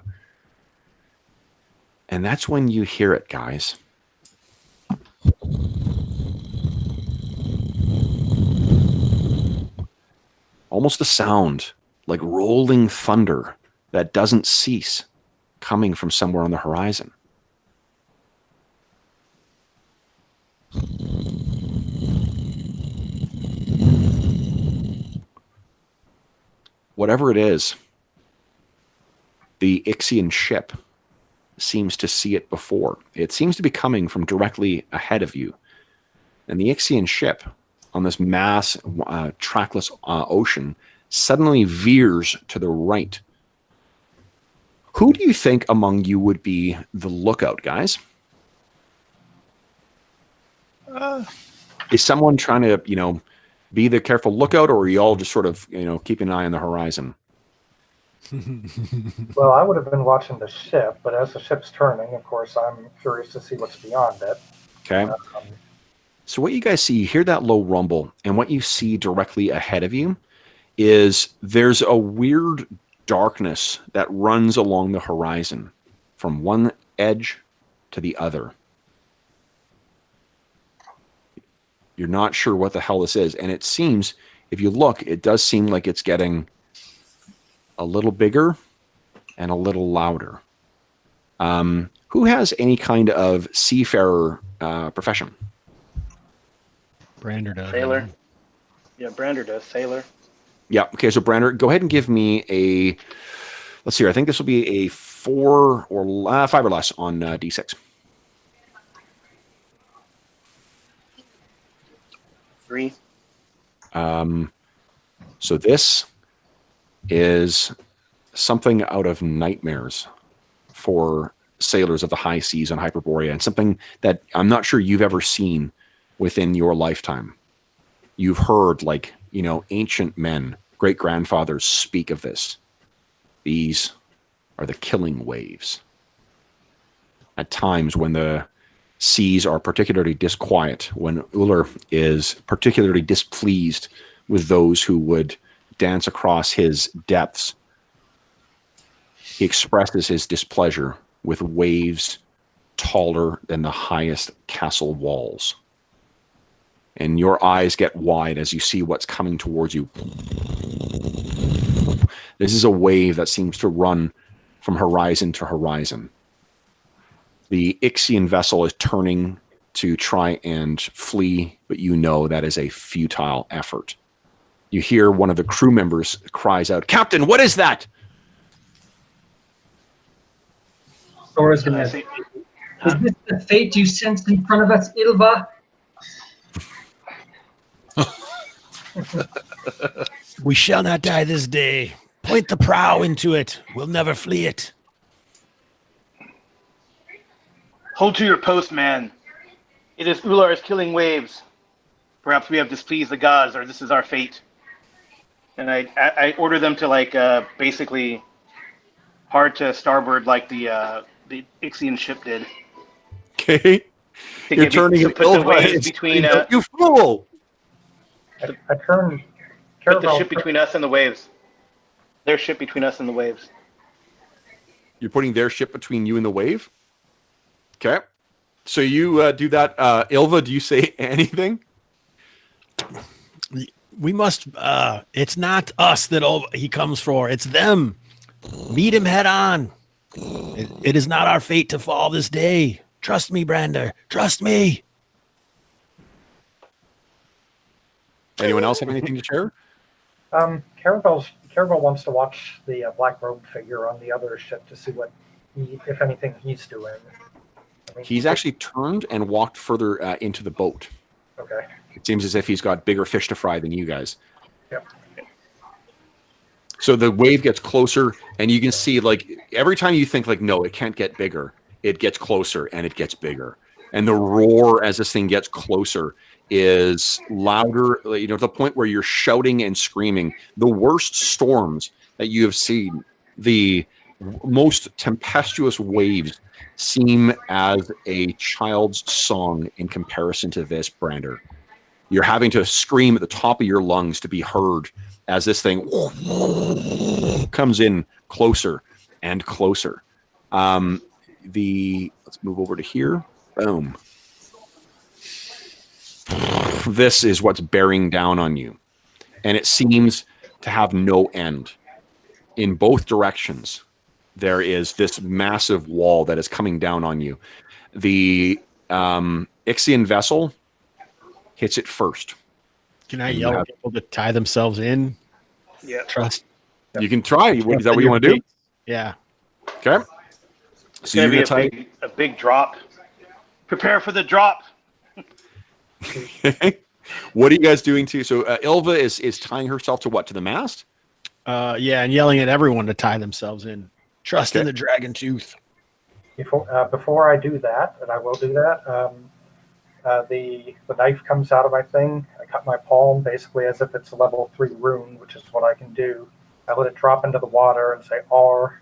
And that's when you hear it, guys. Almost a sound like rolling thunder that doesn't cease, coming from somewhere on the horizon. Whatever it is, the Ixian ship seems to see it before. It seems to be coming from directly ahead of you. And the Ixian ship, on this mass, trackless ocean, suddenly veers to the right. Who do you think among you would be the lookout, guys? Is someone trying to, be the careful lookout, or are you all just sort of, keeping an eye on the horizon? Well, I would have been watching the ship, but as the ship's turning, of course, I'm curious to see what's beyond it. Okay. So what you guys see, you hear that low rumble, and what you see directly ahead of you is there's a weird darkness that runs along the horizon from one edge to the other. You're not sure what the hell this is. And it seems, if you look, it does seem like it's getting a little bigger and a little louder. Who has any kind of seafarer profession? Brander does. Sailor. Yeah, Brander does. Sailor. Yeah. Okay. So Brander, go ahead and give me a. Let's see. I think this will be a 4 or 5 or less on D6. 3. So this is something out of nightmares for sailors of the high seas on Hyperborea, and something that I'm not sure you've ever seen within your lifetime. You've heard, like, ancient men, great grandfathers speak of this. These are the killing waves. At times when the seas are particularly disquiet, when Uller is particularly displeased with those who would dance across his depths, he expresses his displeasure with waves taller than the highest castle walls. And your eyes get wide as you see what's coming towards you. This is a wave that seems to run from horizon to horizon. The Ixian vessel is turning to try and flee, but you know that is a futile effort. You hear one of the crew members cries out, "Captain, what is that?" Swordsman, is this the fate you sensed in front of us, Ilva? We shall not die this day. Point the prow into it. We'll never flee it. Hold to your post, man. It is Ular's killing waves. Perhaps we have displeased the gods, or this is our fate. And I order them to basically hard to starboard like the Ixian ship did. Okay. You're turning to put the waves between you fool. I turn put the ship between us and the waves. Their ship between us and the waves. You're putting their ship between you and the wave? Okay. So you do that. Ilva, do you say anything? We must, it's not us that he comes for. It's them. Meet him head on. It is not our fate to fall this day. Trust me, Brander. Trust me. Anyone else have anything to share? Caerval wants to watch the black robe figure on the other ship to see what, if anything, he's doing. He's actually turned and walked further into the boat. Okay. It seems as if he's got bigger fish to fry than you guys. Yep. So the wave gets closer, and you can see, every time you think, no, it can't get bigger, it gets closer, and it gets bigger. And the roar as this thing gets closer is louder, to the point where you're shouting and screaming. The worst storms that you have seen, the most tempestuous waves, seem as a child's song in comparison to this, Brander. You're having to scream at the top of your lungs to be heard as this thing comes in closer and closer. Let's move over to here. Boom. This is what's bearing down on you. And it seems to have no end. In both directions, there is this massive wall that is coming down on you. The Ixian vessel hits it first. Can I yell at people to tie themselves in? Yeah. Trust. You can try. Is that what you want to do? Yeah. Okay. So you're going to a big drop. Prepare for the drop. What are you guys doing to? So Ilva is tying herself to what? To the mast? Yeah, and yelling at everyone to tie themselves in. Trust in the dragon tooth. Before I do that, and I will do that, the knife comes out of my thing. I cut my palm basically as if it's a level 3 rune, which is what I can do. I let it drop into the water and say R.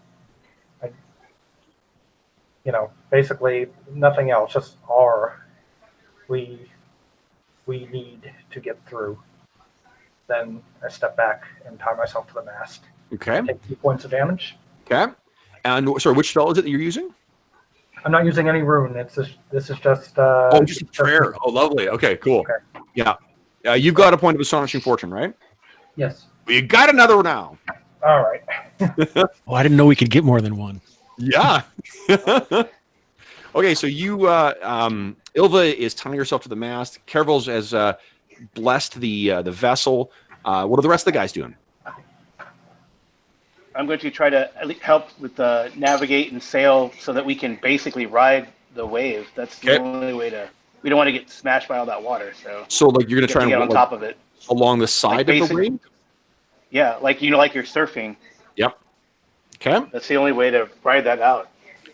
Basically nothing else, just R. We need to get through. Then I step back and tie myself to the mast. Okay. Take 2 points of damage. Okay. And sorry, which spell is it that you're using? I'm not using any rune. This is just. Just a prayer. Oh, lovely. Okay, cool. Okay. Yeah. You've got a point of Astonishing Fortune, right? Yes. Well, you got another now. All right. Oh, I didn't know we could get more than one. Yeah. Okay, so you, Ilva is tying herself to the mast. Caerval has blessed the vessel. What are the rest of the guys doing? I'm going to try to at least help with the navigate and sail so that we can basically ride the wave. That's the only way to. We don't want to get smashed by all that water. So like you're going to try and get on top of it along the side of the wave. Yeah, like like you're surfing. Yep. Okay. That's the only way to ride that out.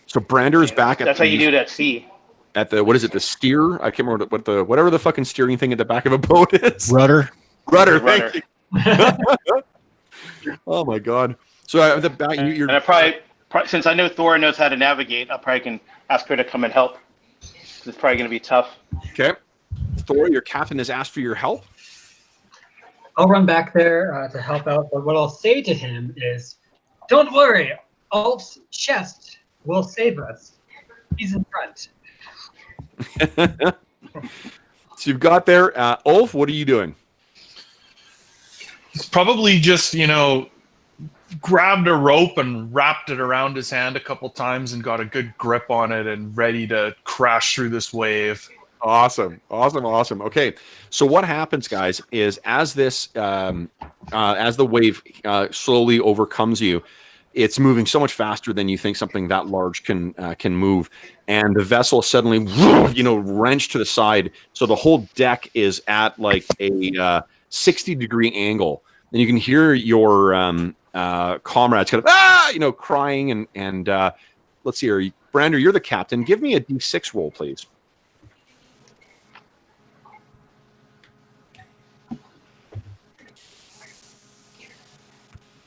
So Brander is back. That's how you do it at sea. At the what is it? The steer? I can't remember whatever the fucking steering thing at the back of a boat is. Rudder. Thank you. Oh my god. So at the back, you're. And I probably since I know Thora knows how to navigate, I probably can ask her to come and help. It's probably going to be tough. Okay. Thor, your captain has asked for your help. I'll run back there to help out, but what I'll say to him is, "Don't worry, Ulf's chest will save us. He's in front." So you've got there. Ulf, what are you doing? He's probably just, grabbed a rope and wrapped it around his hand a couple times and got a good grip on it and ready to crash through this wave. Awesome. Okay, so what happens, guys, is as this, as the wave slowly overcomes you, it's moving so much faster than you think something that large can move, and the vessel suddenly, wrenched to the side, so the whole deck is at like a 60-degree angle, and you can hear your comrades kind of crying and let's see here, Brander, you're the captain. Give me a D6 roll, please.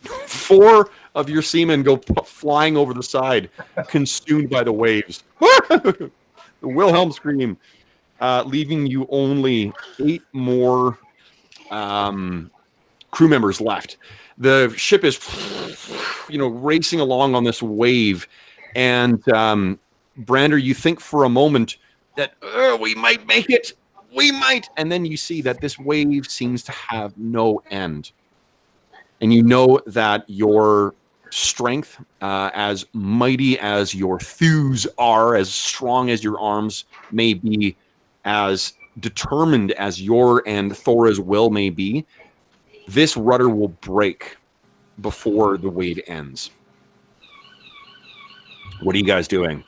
4 of your seamen go flying over the side, consumed by the waves. The Wilhelm scream, leaving you only 8 more crew members left. The ship is, racing along on this wave, and Brander, you think for a moment that we might make it. We might, and then you see that this wave seems to have no end. And you know that your strength, as mighty as your thews are, as strong as your arms may be, as determined as your and Thora's will may be, this rudder will break before the wave ends. What are you guys doing?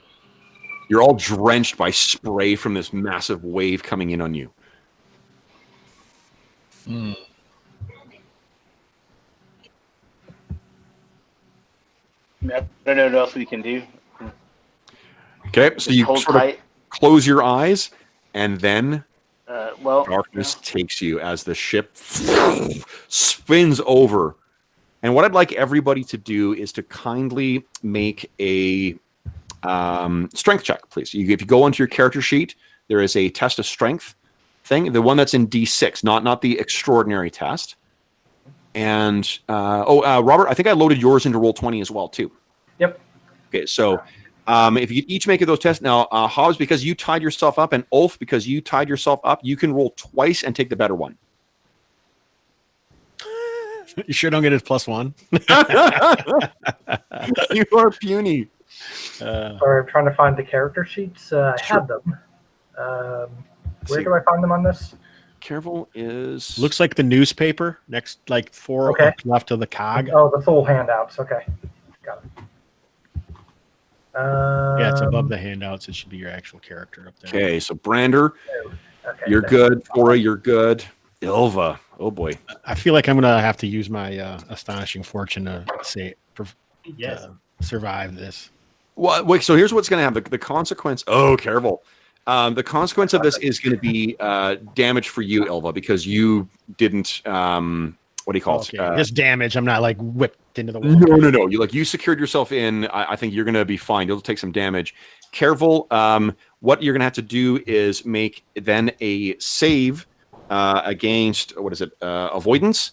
You're all drenched by spray from this massive wave coming in on you. I don't know what else we can do. Okay, so you sort of close your eyes, and then darkness takes you as the ship spins over. And what I'd like everybody to do is to kindly make a strength check, please. If you go onto your character sheet, there is a test of strength thing, the one that's in D6, not the extraordinary test. And Robert, I think I loaded yours into Roll20 as well too. Yep. Okay, so if you each make those tests now, Hobbs, because you tied yourself up, and Ulf, because you tied yourself up, you can roll twice and take the better one. You sure don't get it +1? You are puny. Sorry, I'm trying to find the character sheets. I had them. Where do I find them on this? Caerval is... Looks like the newspaper next, like 4 left of the cog. Oh, the full handouts. Okay. Got it. Yeah, it's above the handouts. It should be your actual character up there. Okay, so Brander, you're thanks. good. Thora, you're good. Ilva, oh boy. I feel like I'm going to have to use my Astonishing Fortune to survive this. Well, wait, so here's what's going to happen. The consequence... Oh, Caerval. The consequence of this is going to be damage for you, Ilva, because you didn't. What do you call it? Just damage. I'm not like whipped into the wall. No. You secured yourself in. I think you're going to be fine. You'll take some damage. Caerval, what you're going to have to do is make then a save against avoidance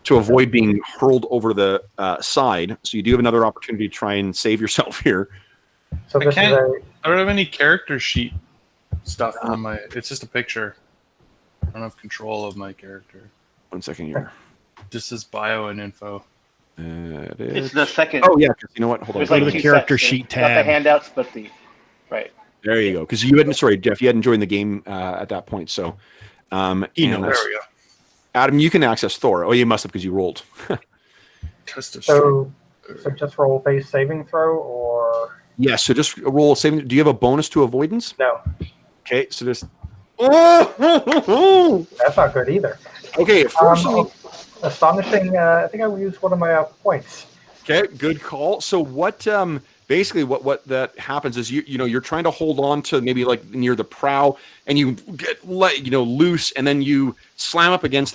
to avoid being hurled over the side. So you do have another opportunity to try and save yourself here. So this is I a don't have any character sheet stuff on my. It's just a picture. I don't have control of my character. 1 second here. Just says bio and info. It's the second. Oh yeah, 'cause you know what? Hold on. There's Go like to the two character sets. sheet Not the tab. handouts, but the right. There you go. Because you hadn't. Sorry, Jeff. You hadn't joined the game at that point. So, He and knows. There we go. Adam, you can access Thor. Oh, you must have because you rolled. Test of so just roll base saving throw or Yes. So just roll saving. Do you have a bonus to avoidance? no? Okay. So just. Okay. That's not good either. Fortunately. Astonishing. I think I will use one of my points. Okay, good call. So what basically what that happens is you know you're trying to hold on to maybe like near the prow and you get loose and then you slam up against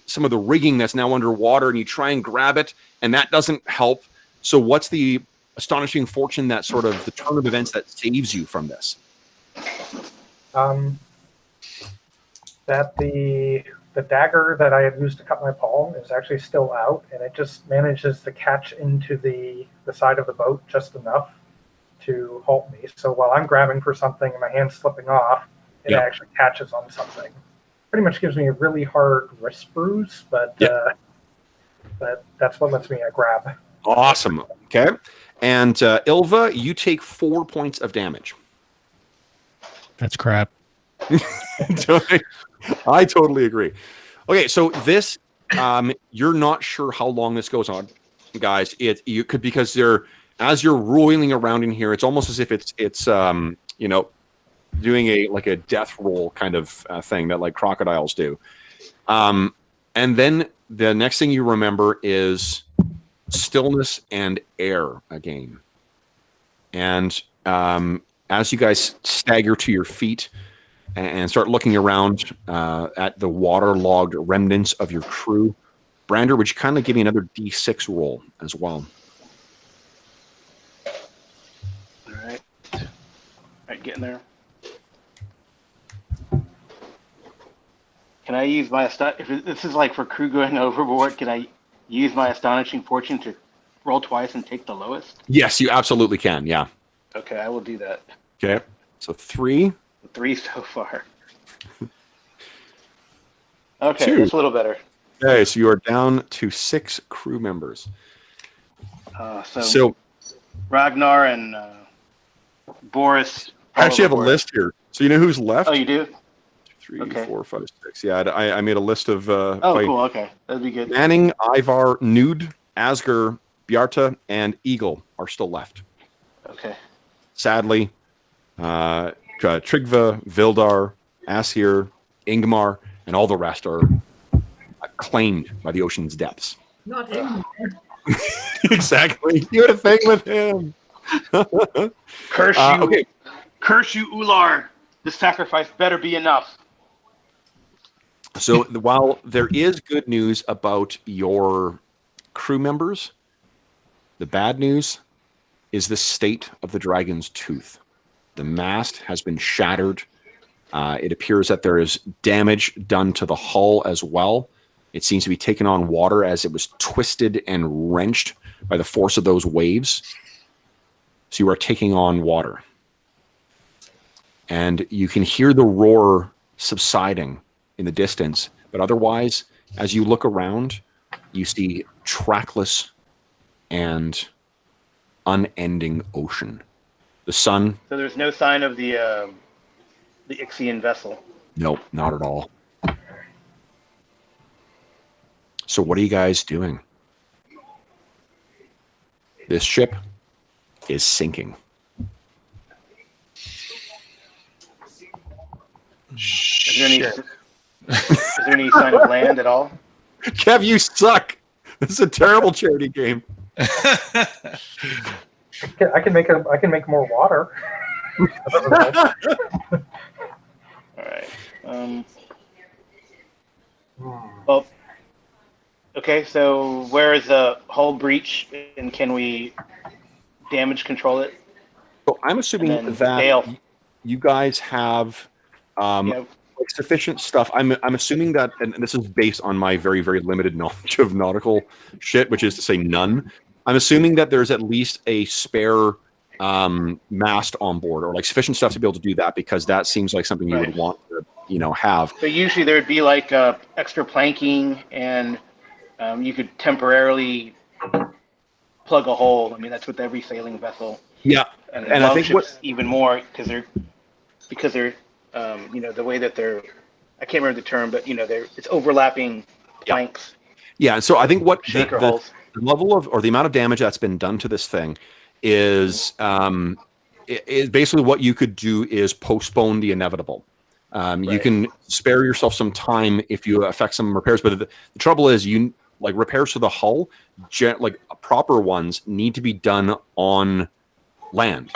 some of the rigging that's now underwater and you try and grab it and that doesn't help. So what's the astonishing fortune that sort of the turn of events that saves you from this? That the dagger that I had used to cut my palm is actually still out, and it just manages to catch into the side of the boat just enough to halt me. So while I'm grabbing for something and my hand's slipping off, it actually catches on something. Pretty much gives me a really hard wrist bruise, but that's what lets me grab. Awesome. Okay. And Ilva, you take 4 points of damage. That's crap. I totally agree. Okay, so this you're not sure how long this goes on, guys. You could because as you're roiling around in here, it's almost as if it's doing a death roll kind of thing that like crocodiles do. And then the next thing you remember is stillness and air again. And as you guys stagger to your feet and start looking around at the waterlogged remnants of your crew, Brander, would you kind of give me another D6 roll as well? All right, getting there. Can I use my if this is like for crew going overboard? Can I use my astonishing fortune to roll twice and take the lowest? Yes, you absolutely can. Yeah. Okay, I will do that. Okay. So 3. 3 so far. Okay, 2. that's a little better. Okay, so you are down to 6 crew members. So Ragnar and Boris. I actually have a list here. So you know who's left? Oh, you do? 3, Okay. 4, 5, 6. Yeah, I made a list of. Oh, cool. Okay, that'd be good. Manning, Ivar, Nud, Asger, Bjarta, and Eagle are still left. Okay. Sadly, Tryggva, Vildar, Asir, Ingmar, and all the rest are claimed by the ocean's depths. Not anymore. Exactly. You had a thing with him. Curse you. Okay. Curse you, Ular. The sacrifice better be enough. So while there is good news about your crew members, the bad news is the state of the Dragon's Tooth. The mast has been shattered. It appears that there is damage done to the hull as well. It seems to be taking on water as it was twisted and wrenched by the force of those waves. So you are taking on water. And you can hear the roar subsiding in the distance. But otherwise, as you look around, you see trackless and unending ocean. The sun. So there's no sign of the Ixian vessel. Nope, not at all. So what are you guys doing? This ship is sinking. Is there any sign of land at all? Kev, you suck. This is a terrible charity game. I can make more water. All right. Well, okay. So where is the hull breach, and can we damage control it? So I'm assuming And then that Dale. you guys have Yeah. like sufficient stuff. I'm assuming that, and this is based on my very, very limited knowledge of nautical shit, which is to say none. I'm assuming that there's at least a spare mast on board, or like sufficient stuff to be able to do that, because that seems like something you would want to, have. But usually there'd be like extra planking, and you could temporarily plug a hole. I mean, that's with every sailing vessel. Yeah, and I think even more because they're the way that they're, I can't remember the term, but it's overlapping planks. Yeah, so I think what shaker the holes. level of, or the amount of damage that's been done to this thing is basically what you could do is postpone the inevitable. You can spare yourself some time if you affect some repairs, but the trouble is repairs to the hull, proper ones need to be done on land.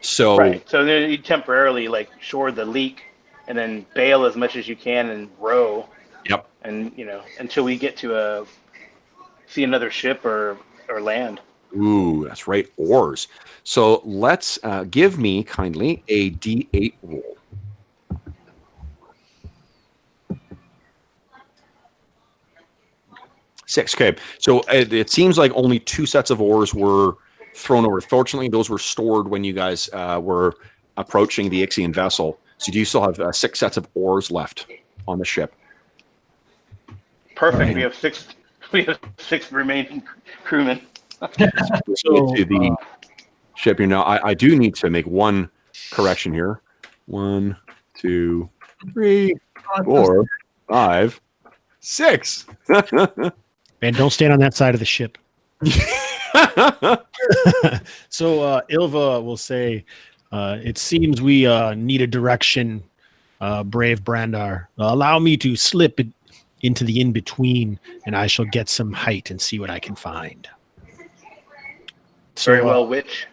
So so then you temporarily shore the leak and then bail as much as you can and row. Yep. And until we get to see another ship or land. Ooh, that's right, oars. So let's give me kindly a D8 roll. Six. Okay, so it seems like only 2 sets of oars were thrown over. Fortunately, those were stored when you guys were approaching the Ixian vessel. So you still have 6 sets of oars left on the ship. Perfect. We have 6. We have 6 remaining crewmen. So to the ship here now. I do need to make one correction here. 1, 2, 3, 4, 5, 6. Man, don't stand on that side of the ship. So Ilva will say, it seems we need a direction, brave Brandar. Allow me to slip into the in-between, and I shall get some height and see what I can find. Very well, Witch.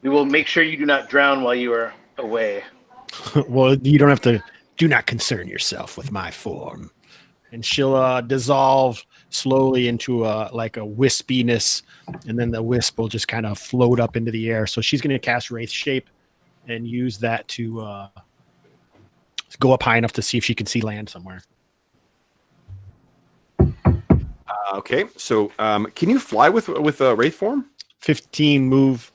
We will make sure you do not drown while you are away. Well, you don't have to. Do not concern yourself with my form. And she'll dissolve slowly into a wispiness, and then the wisp will just kind of float up into the air. So she's going to cast Wraith Shape and use that to go up high enough to see if she can see land somewhere. Okay, so can you fly with Wraith form? 15 move.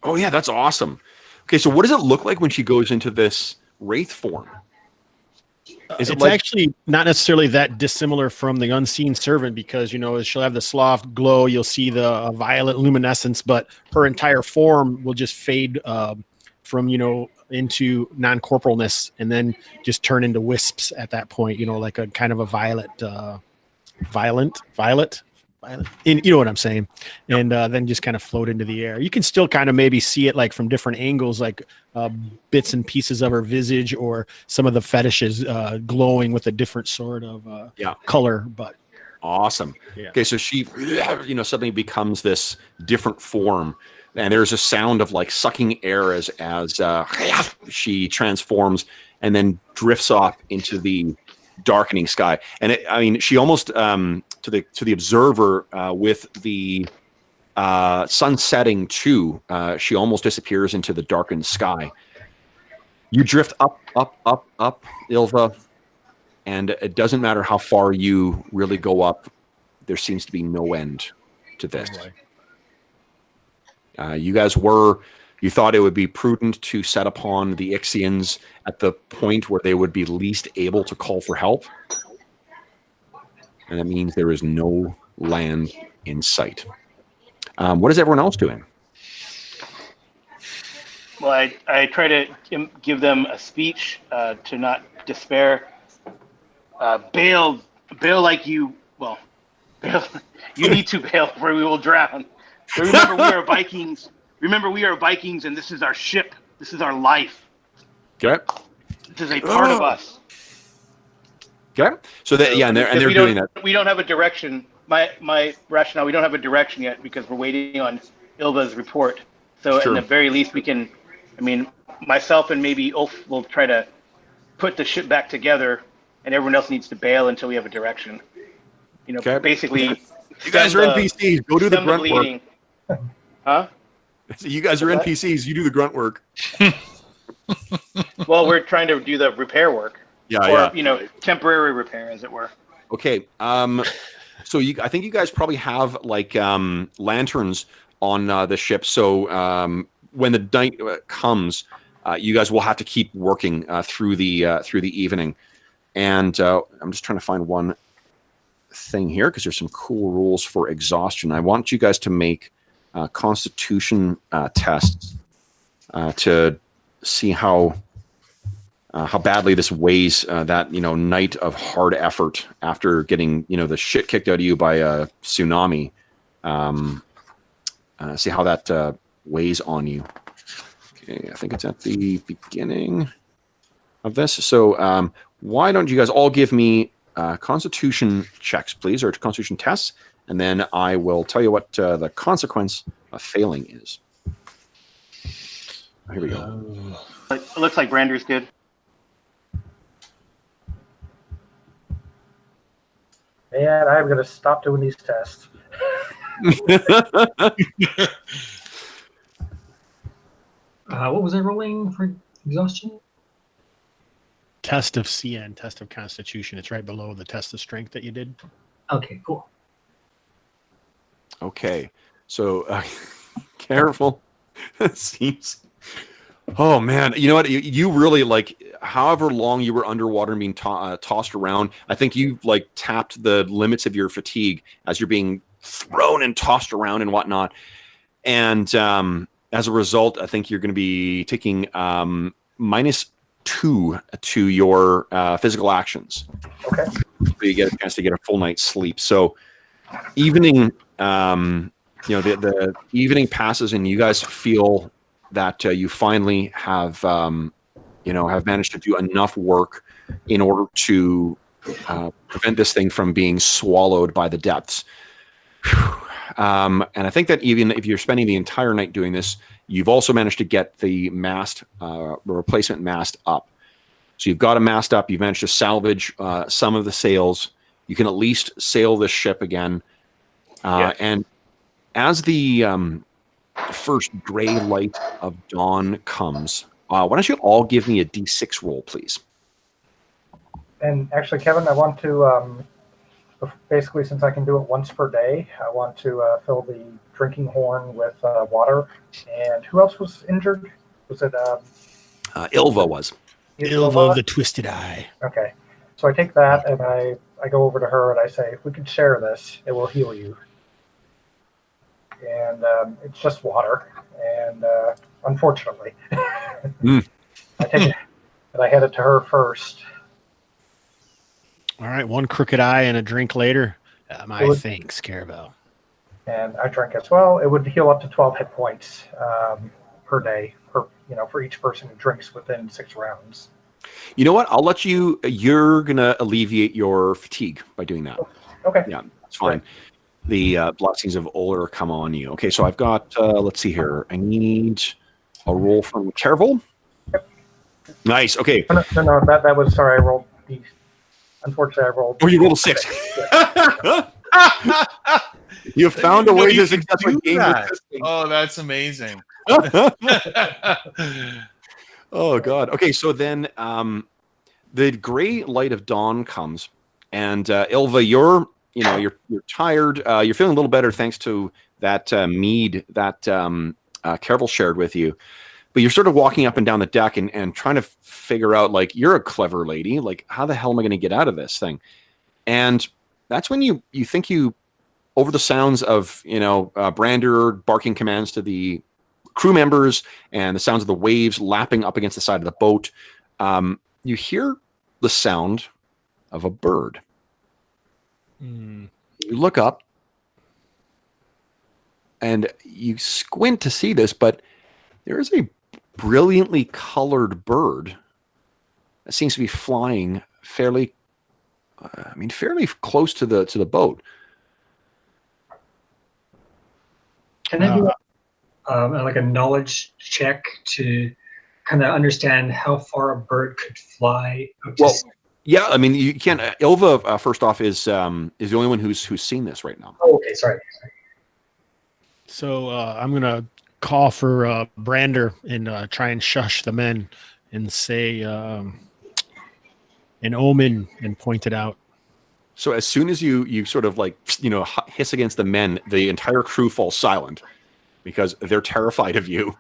Oh yeah, that's awesome. Okay, so what does it look like when she goes into this Wraith form? It's actually not necessarily that dissimilar from the Unseen Servant, because she'll have the soft glow, you'll see the violet luminescence, but her entire form will just fade from into non-corporalness, and then just turn into wisps at that point. Like a kind of a violet, you know what I'm saying, and then just kind of float into the air. You can still kind of maybe see it from different angles, bits and pieces of her visage, or some of the fetishes glowing with a different sort of color. But awesome. Yeah. Okay, so she suddenly becomes this different form, and there's a sound of sucking air as she transforms and then drifts off into the darkening sky. And she almost to the observer, with the sun setting too, she almost disappears into the darkened sky. You drift up, Ilva, and it doesn't matter how far you really go up, there seems to be no end to this. You thought it would be prudent to set upon the Ixians at the point where they would be least able to call for help. And that means there is no land in sight. What is everyone else doing? Well, I try to give them a speech to not despair. Bail like you. Well, bail. You need to bail, or we will drown. But remember, we are Vikings. Remember, we are Vikings, and this is our ship. This is our life. Okay. This is a part of us. Okay. So that and they're doing that. We don't have a direction. My rationale: we don't have a direction yet because we're waiting on Ilva's report. So Sure. at the very least, we can. Myself and maybe Ulf will try to put the ship back together, and everyone else needs to bail until we have a direction. Okay. Basically. You guys are NPCs. Go do the grunt work. Huh? You guys are NPCs. You do the grunt work. Well, we're trying to do the repair work. Yeah, Or, temporary repair, as it were. Okay. So I think you guys probably have like lanterns on the ship. So when the night comes, you guys will have to keep working through the evening. And I'm just trying to find one thing here because there's some cool rules for exhaustion. I want you guys to make Constitution tests to see how badly this weighs that night of hard effort after getting the shit kicked out of you by a tsunami. See how that weighs on you. Okay, I think it's at the beginning of this. So why don't you guys all give me Constitution checks, please, or Constitution tests, and then I will tell you what the consequence of failing is. Here we go. It looks like Brander's good. Man, I'm going to stop doing these tests. What was I rolling for exhaustion? Test of CN, test of Constitution. It's right below the test of strength that you did. Okay, cool. Okay, so careful. It seems. Oh man, you know what? You really like. However long you were underwater and being tossed around, I think you like tapped the limits of your fatigue as you're being thrown and tossed around and whatnot. And as a result, I think you're going to be taking -2 to your physical actions. Okay. So you get a chance to get a full night's sleep. So evening, the evening passes, and you guys feel that you finally have managed to do enough work in order to prevent this thing from being swallowed by the depths. And I think that even if you're spending the entire night doing this, you've also managed to get the mast, the replacement mast up. So you've got a mast up. You've managed to salvage some of the sails. You can at least sail this ship again. And as the first gray light of dawn comes, why don't you all give me a D6 roll, please? And actually, Kevin, I want to, basically, since I can do it once per day, I want to fill the drinking horn with water. And who else was injured? Was it... Ilva was. Ilva of the Twisted Eye. Okay. So I take that, and I go over to her, and I say, if we could share this, it will heal you. And it's just water. And unfortunately, I take it, and I hand it to her first. All right, one crooked eye and a drink later. My thanks, Caerval. And I drink as well. It would heal up to 12 hit points per day, for each person who drinks within 6 rounds. You know what? I'll let you. You're gonna alleviate your fatigue by doing that. Okay. Yeah, that's fine. The blessings of Oler come on you. Okay, so I've got. Let's see here. I need a roll from Caerval. Yep. Nice. Okay. No. That was sorry. I rolled the. Unfortunately, I rolled. Oh, you rolled a 6. You found a way to successfully game this thing. Oh, that's amazing. Oh God. Okay, so then the gray light of dawn comes, and Ilva, you're tired. You're feeling a little better thanks to that mead that Caerval shared with you. But you're sort of walking up and down the deck and trying to figure out, like, you're a clever lady. Like, how the hell am I going to get out of this thing? And that's when you think you, over the sounds of, Brander barking commands to the crew members and the sounds of the waves lapping up against the side of the boat, you hear the sound of a bird. You look up and you squint to see this, but there is a brilliantly colored bird that seems to be flying fairly close to the boat. Can I do like a knowledge check to kind of understand how far a bird could fly? Yeah, I mean, you can't. Ilva, first off, is the only one who's seen this right now. Oh, okay, sorry. So I'm gonna call for Brander and try and shush the men and say an omen and point it out. So as soon as you sort of like, hiss against the men, the entire crew falls silent because they're terrified of you.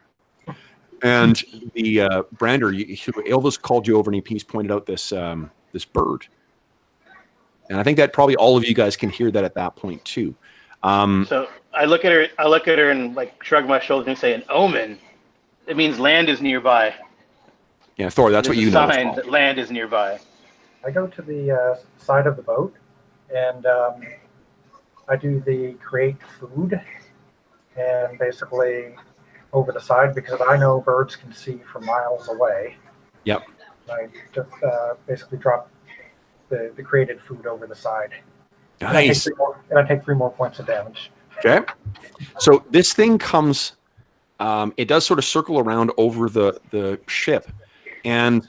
And the Brander, Ilva's called you over and he's pointed out this this bird. And I think that probably all of you guys can hear that at that point too. So I look at her and like shrug my shoulders and say, "An omen. It means land is nearby." Yeah, Thor, that's what you know. Sign that land is nearby. I go to the side of the boat, and I do the create food, and basically over the side, because I know birds can see from miles away. Yep. I just basically drop the created food over the side. Nice. And I take 3 more points of damage. Okay. So this thing comes, it does sort of circle around over the ship. And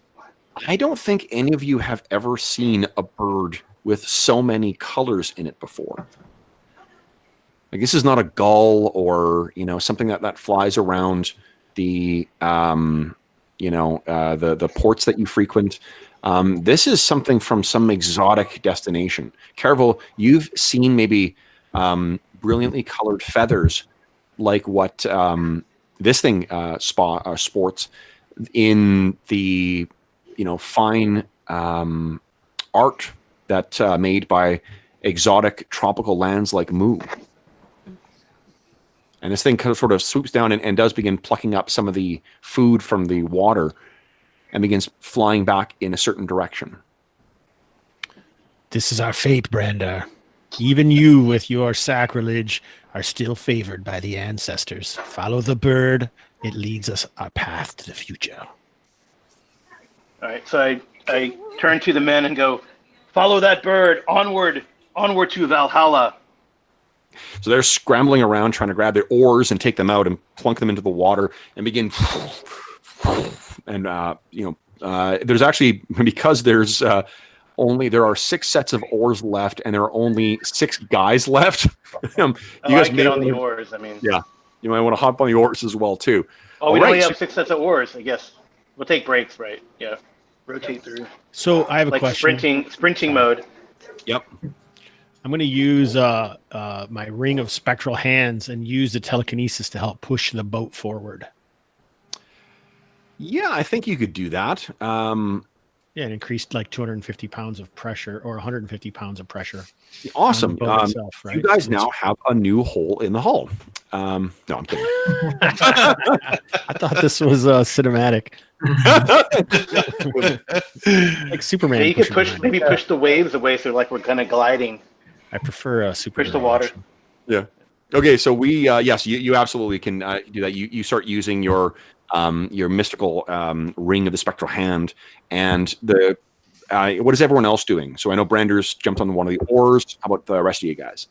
I don't think any of you have ever seen a bird with so many colors in it before. Like, this is not a gull or, something that flies around the, the ports that you frequent. This is something from some exotic destination. Caerval, you've seen maybe brilliantly colored feathers like what this thing sports in the fine art that made by exotic tropical lands like Mu. And this thing kind of sort of swoops down and does begin plucking up some of the food from the water and begins flying back in a certain direction. This is our fate, Brander. Even you, with your sacrilege, are still favored by the ancestors. Follow the bird. It leads us our path to the future. All right, so I turn to the men and go, "Follow that bird, onward to Valhalla." So they're scrambling around trying to grab their oars and take them out and plunk them into the water and begin. And there's actually, because there's there are 6 sets of oars left and there are only 6 guys left. You guys get on the oars. Yeah, you might want to hop on the oars as well too. Oh, we only have 6 sets of oars. I guess we'll take breaks, right? Yeah, rotate through. So I have a question. Sprinting mode. Yep. I'm going to use my ring of spectral hands and use the telekinesis to help push the boat forward. Yeah, I think you could do that. Yeah, it increased like 250 pounds of pressure or 150 pounds of pressure. Awesome. Itself, right? You guys now have a new hole in the hull. No, I'm kidding. I thought this was cinematic. Like Superman. Yeah, you could push the waves away so like we're kind of gliding. I prefer Superman. Push the water. Yeah. Okay, so we yes, you absolutely can do that. You start using your mystical ring of the spectral hand, and the what is everyone else doing? So I know Brander's jumped on one of the oars. How about the rest of you guys?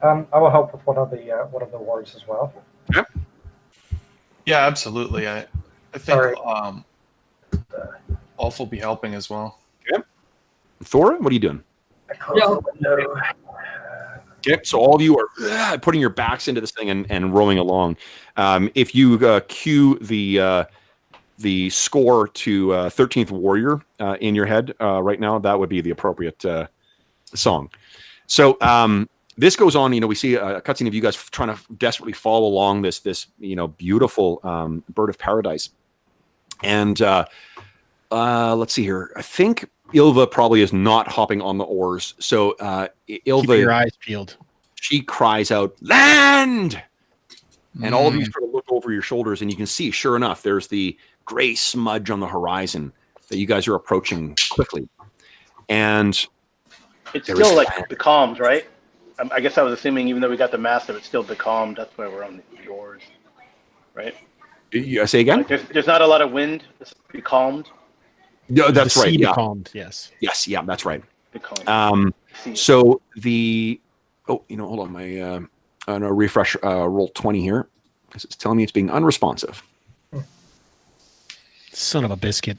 I will help with one of the oars as well. Yep. Yeah, absolutely. I think Ulf will be helping as well. Okay. Thor, what are you doing? Yeah. Okay, so all of you are putting your backs into this thing and rowing along. If you cue the score to 13th Warrior in your head right now, that would be the appropriate song. So this goes on. We see a cutscene of you guys trying to desperately follow along this beautiful bird of paradise. And let's see here. I think Ilva probably is not hopping on the oars. So Ilva, keep your eyes peeled. She cries out, "Land!" And all of you sort of look over your shoulders, and you can see, sure enough, there's the gray smudge on the horizon that you guys are approaching quickly. And it's still like becalmed, right? I guess I was assuming, even though we got the master, it's still becalmed. That's why we're on the oars, right? You say again? Like there's not a lot of wind. It's becalmed. No, that's right. Yeah. Becalmed, yes. Yes. Yeah, that's right. Becalmed. So the hold on, my refresh roll 20 here because it's telling me it's being unresponsive. Son of a biscuit.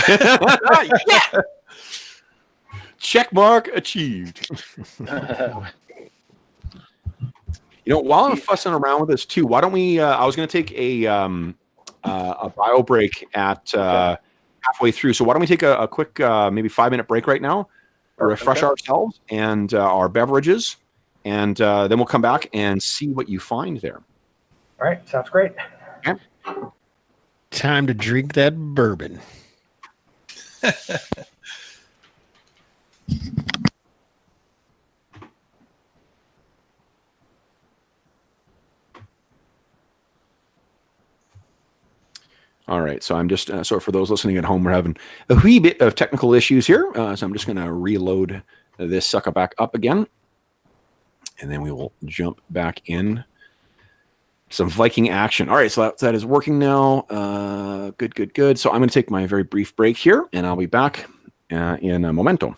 Yeah. Check mark achieved. While I'm fussing around with this too, why don't we? I was going to take a bio break at halfway through. So why don't we take a quick, maybe 5-minute break right now, refresh ourselves and our beverages, and then we'll come back and see what you find there. All right, sounds great. Okay. Time to drink that bourbon. All right, so I'm just, so for those listening at home, we're having a wee bit of technical issues here, so I'm just going to reload this sucker back up again, and then we will jump back in. Some Viking action. All right, so that is working now. Good. So I'm going to take my very brief break here, and I'll be back in a momento.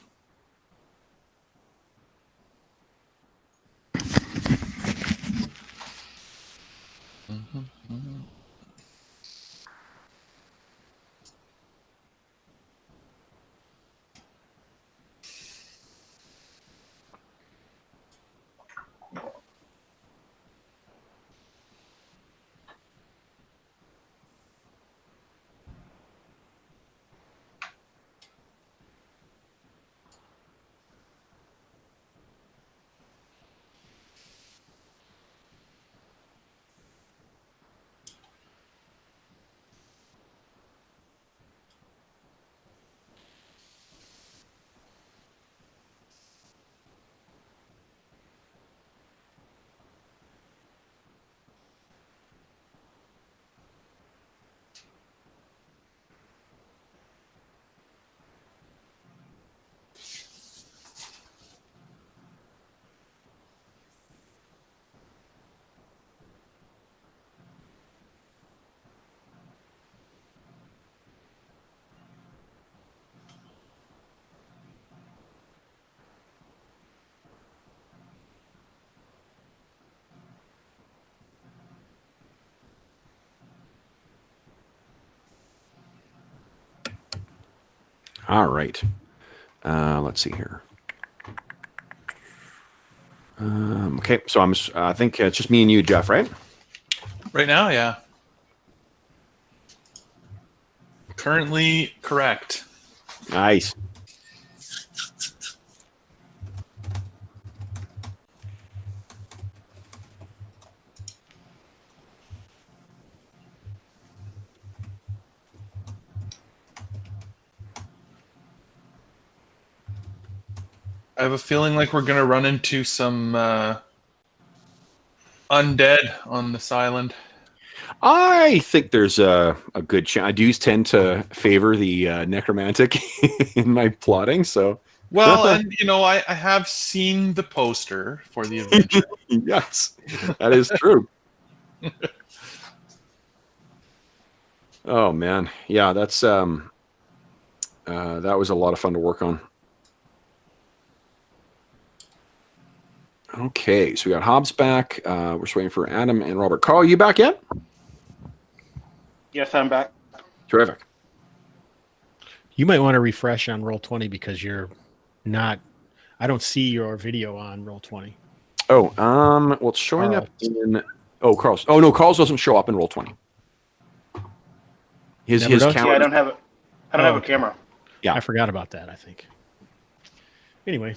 All right. Let's see here. Okay, so I think it's just me and you, Jeff, right? Right now, yeah. Currently correct. Nice. I have a feeling like we're going to run into some undead on this island. I think there's a good chance. I do tend to favor the necromantic in my plotting, so. Well, and I have seen the poster for the adventure. Yes, that is true. Oh man, yeah, that's that was a lot of fun to work on. Okay, so we got Hobbs back. We're just waiting for Adam and Robert. Carl, you back yet? Yes, I'm back. Terrific. You might want to refresh on Roll20 because you're not. I don't see your video on Roll20. Oh, well, it's showing up in. Oh, Carl's. Oh no, Carl's doesn't show up in Roll20. His camera. Yeah, I don't have a camera. Yeah, I forgot about that. I think. Anyway.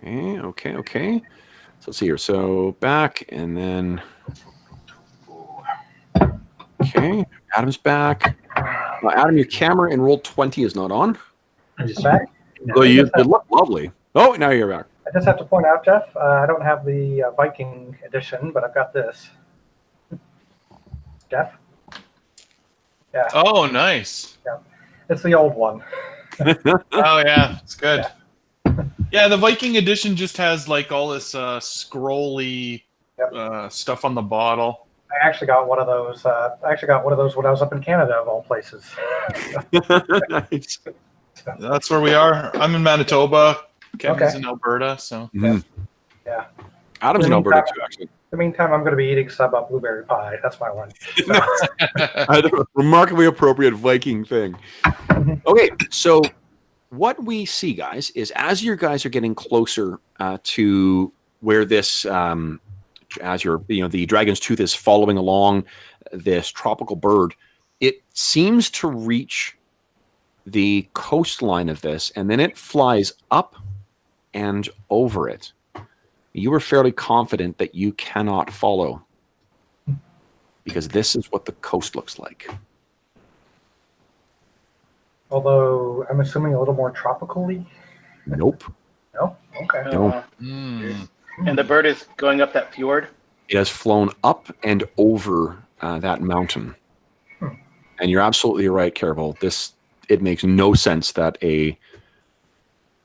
Okay. So let's see here. So back and then. Okay, Adam's back. Adam, your camera in Roll20 is not on. I'm just back. Oh, you look lovely. Oh, now you're back. I just have to point out, Jeff, I don't have the Viking edition, but I've got this. Jeff? Yeah. Oh, nice. Yeah. It's the old one. Oh, yeah. It's good. Yeah, the Viking edition just has like all this scrolly stuff on the bottle. I actually got one of those. When I was up in Canada, of all places. Nice. That's where we are. I'm in Manitoba. Kevin's in Alberta, so. Mm-hmm. Yeah. Adam's in Alberta too, actually. In the meantime, I'm going to be eating some blueberry pie. That's my one. So. Remarkably appropriate Viking thing. Okay, so what we see, guys, is as your guys are getting closer to where this as the dragon's tooth is following along this tropical bird, it seems to reach the coastline of this, and then it flies up and over it. You were fairly confident that you cannot follow, because this is what the coast looks like. Although I'm assuming a little more tropically. Nope. No? Okay. No. And the bird is going up that fjord? It has flown up and over that mountain. And you're absolutely right, Caerval. It makes no sense that a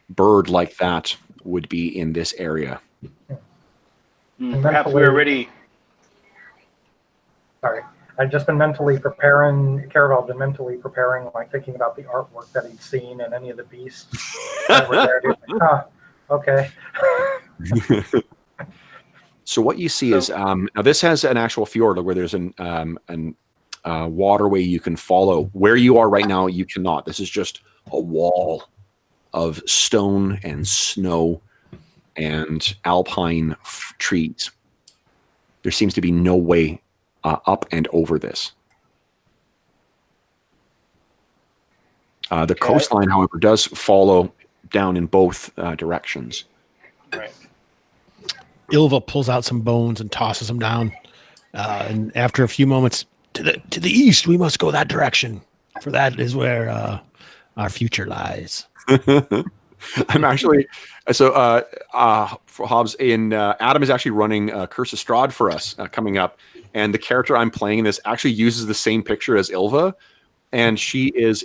bird like that would be in this area. Perhaps we're already... Sorry. I've just been mentally preparing, Caerval had been mentally preparing, like thinking about the artwork that he'd seen and any of the beasts that were there. Okay. So what you see is, now this has an actual fjord where there's an waterway you can follow. Where you are right now, you cannot. This is just a wall of stone and snow and alpine trees. There seems to be no way up and over this. The coastline, however, does follow down in both directions. Right. Ilva pulls out some bones and tosses them down. And after a few moments, to the east, we must go that direction. For that is where our future lies. I'm actually for Hobbs and Adam is actually running Curse of Strahd for us coming up, and the character I'm playing in this actually uses the same picture as Ilva, and she is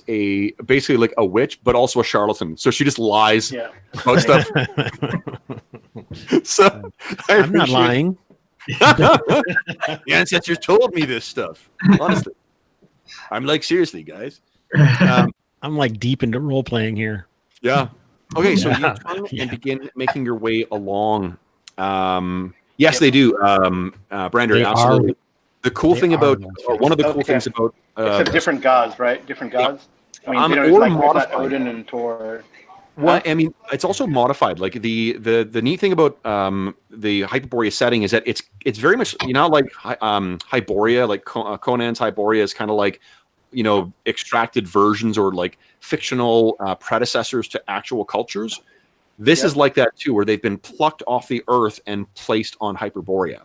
basically like a witch, but also a charlatan. So she just lies about stuff. So I'm not lying. The ancestors told me this stuff. Honestly, I'm like, seriously, guys. I'm like deep into role playing here. Yeah. Okay, so you turn and begin making your way along. Yes, they do, Brander. They absolutely. The cool thing about one of the cool Okay. things about Except different gods, right? Different gods? I mean, they or don't, like, modified. it's not Odin and Thor. Well, I mean, it's also modified. Like the neat thing about the Hyperborea setting is that it's very much, like Hyborea, like Conan's Hyborea is kind of like, extracted versions or like fictional predecessors to actual cultures. This is like that too, where they've been plucked off the earth and placed on Hyperborea.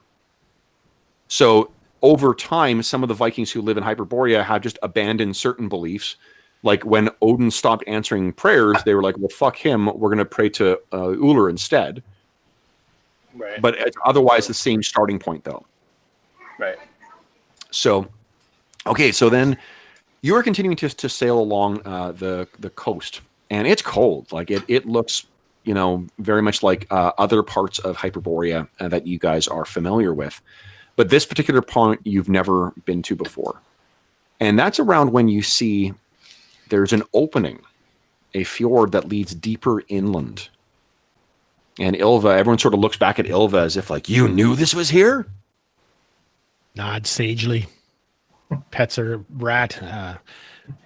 So over time, some of the Vikings who live in Hyperborea have just abandoned certain beliefs. Like when Odin stopped answering prayers, they were like, well, fuck him. We're going to pray to Uller instead. Right. But it's otherwise the same starting point, though. Right. So, okay, so then you are continuing to sail along the coast, and it's cold. Like it looks, very much like other parts of Hyperborea that you guys are familiar with. But this particular point you've never been to before. And that's around when you see there's an opening, a fjord that leads deeper inland. And Ilva, everyone sort of looks back at Ilva as if like, you knew this was here? Nod sagely. Pets are rat.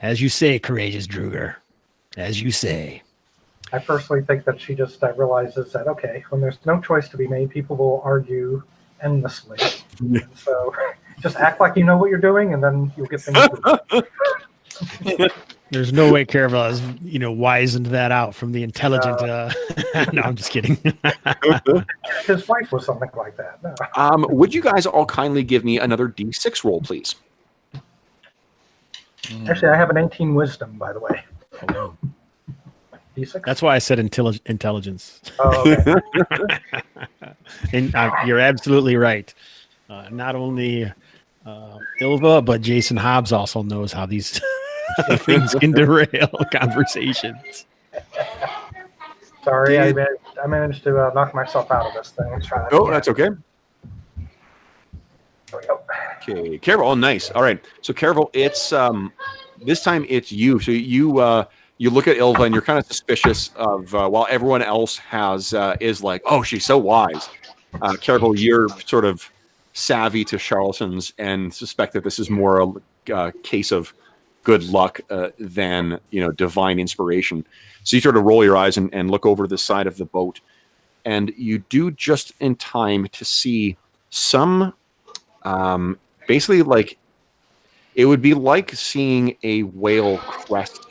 As you say, courageous Druger. As you say. I personally think that she just realizes that, okay, when there's no choice to be made, people will argue endlessly. So just act like you know what you're doing, and then you'll get things moving. There's no way Caerval has, wizened that out from the intelligent. No, I'm just kidding. His wife was something like that. No. Would you guys all kindly give me another D6 roll, please? Actually, I have an 18 wisdom, by the way. Oh, D6? that's why I said intelligence. Oh, okay. And you're absolutely right. Not only Ilva, but Jason Hobbs also knows how these things can derail conversations. Sorry, I managed to knock myself out of this thing. Let's try that again. That's okay. There we go. Okay, Caerval. Oh, nice. All right. So, Caerval, it's this time it's you. So you look at Ilva and you're kind of suspicious of while everyone else is like, oh, she's so wise. Caerval, you're sort of savvy to charlatans and suspect that this is more a case of good luck than divine inspiration. So you sort of roll your eyes and look over the side of the boat, and you do just in time to see some basically like it would be like seeing a whale crest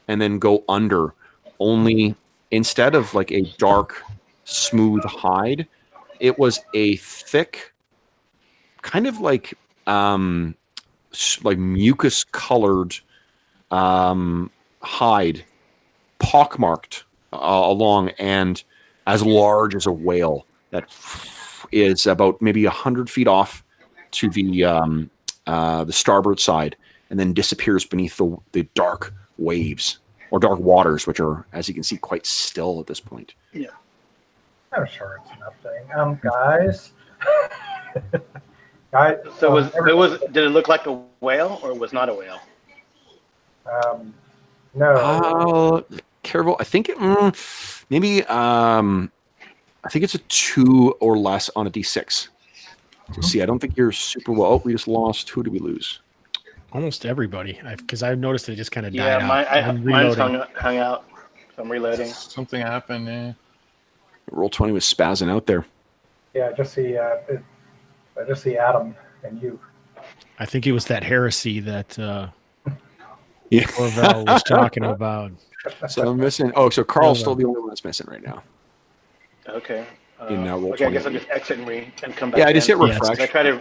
and then go under, only instead of like a dark, smooth hide, it was a thick, kind of like mucus colored hide, pockmarked along and as large as a whale that is about maybe 100 feet off to the starboard side and then disappears beneath the dark waves or dark waters, which are, as you can see, quite still at this point. Yeah. I'm sure it's nothing. Guys. Guys. So did it look like a whale or was not a whale? No. Caerval, I think maybe I think it's a 2 or less on a d6. So see, I don't think you're super well. Oh, we just lost. Who did we lose? Almost everybody, because I've noticed it just kind of died Yeah, out. mine's hung out. So I'm reloading. Something happened. Yeah. Roll 20 was spazzing out there. Yeah, I just see Adam and you. I think it was that heresy that Yeah. Caerval was talking about. So I'm missing. Oh, so Carl's still the only one that's missing right now. Okay. Roll okay, I 20. guess I'll just exit and come back. Yeah, I just hit in. refresh. I try to.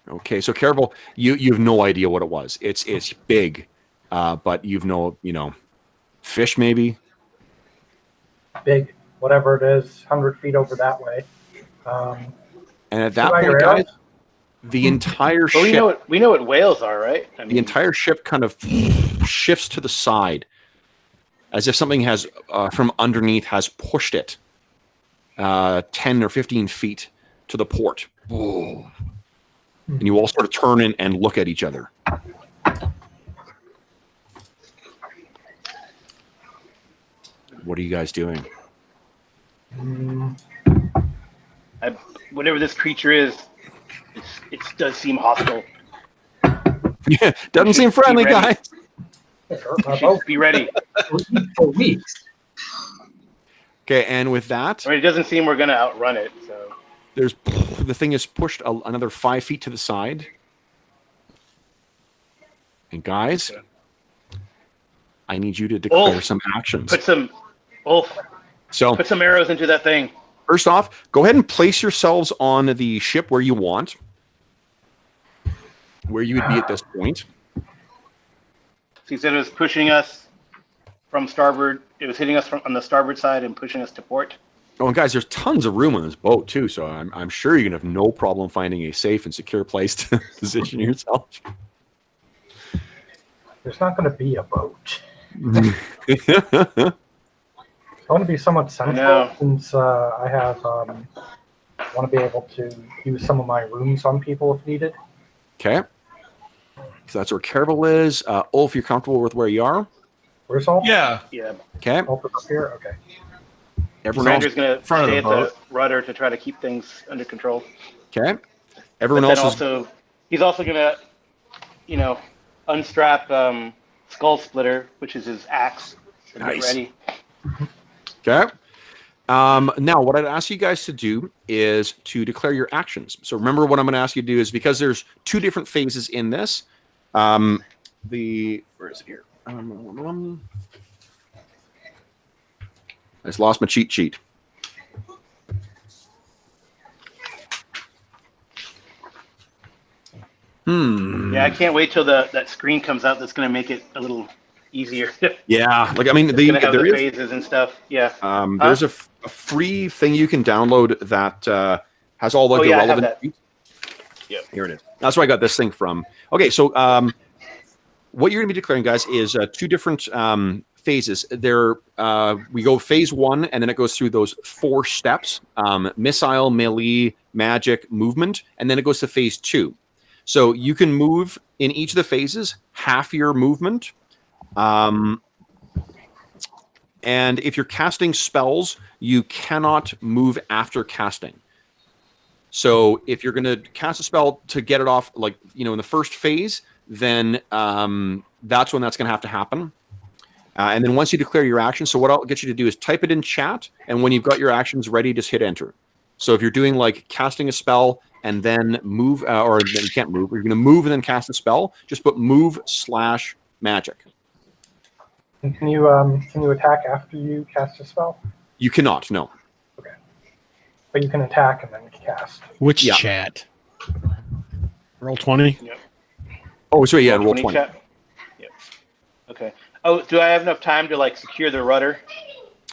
Okay, so Caerval, you have no idea what it was. It's big, but fish maybe. Big, whatever it is, 100 feet over that way. And at that About point, your guys, arrows? the entire Well, ship, we know what whales are, right? I mean, the entire ship kind of shifts to the side, as if something has from underneath has pushed it 10 or 15 feet to the port. Whoa. And you all sort of turn in and look at each other. What are you guys doing? whatever this creature is, it does seem hostile. Yeah, doesn't seem friendly, guys. Be ready. For weeks. Okay, and with that, I mean, it doesn't seem we're going to outrun it. So the thing is pushed another 5 feet to the side. And guys, I need you to declare some actions. Put some arrows into that thing. First off, go ahead and place yourselves on the ship where you want, where you would be at this point. So you said it was pushing us from starboard. It was hitting us on the starboard side and pushing us to port. Oh, and guys, there's tons of room on this boat too, so I'm sure you're gonna have no problem finding a safe and secure place to position yourself. There's not going to be a boat. I want to be somewhat central since I have want to be able to use some of my rooms on people if needed. Okay. So that's where Caerval is. Ulf, you're comfortable with where you are? Where's all? Yeah. Yeah. Okay. Ulf is up here? Okay. Everyone else. Sandra's going to front of stay the at boat. the rudder to try to keep things under control. Okay. Everyone But else then is. he's also going to, unstrap Skull Splitter, which is his axe. And Nice. Get ready. Okay. Now, what I'd ask you guys to do is to declare your actions. So remember, what I'm going to ask you to do is, because there's two different phases in this. Where is it here? I just lost my cheat sheet. Yeah, I can't wait till that screen comes out. That's going to make it a little easier. Yeah, like I mean, It's gonna have there the is phases and stuff. Yeah. there's a free thing you can download that has all the I have relevant. that. Yeah, here it is. That's where I got this thing from. Okay, so what you're going to be declaring, guys, is two different phases. We go phase 1, and then it goes through those 4 steps: missile, melee, magic, movement, and then it goes to phase 2. So you can move in each of the phases half your movement. And if you're casting spells, you cannot move after casting. So if you're going to cast a spell to get it off, in the first phase, then that's when that's going to happen. And then once you declare your action, so what I'll get you to do is type it in chat, and when you've got your actions ready, just hit enter. So if you're doing like casting a spell and then move, or then you can't move, you're going to move and then cast a spell, just put move/magic. And can you attack after you cast a spell? You cannot, no. Okay. But you can attack and then cast. Which Yeah. chat? Roll 20. Yep. Oh, sorry, yeah, roll 20. Chat? Yep. Okay. Oh, do I have enough time to like secure the rudder?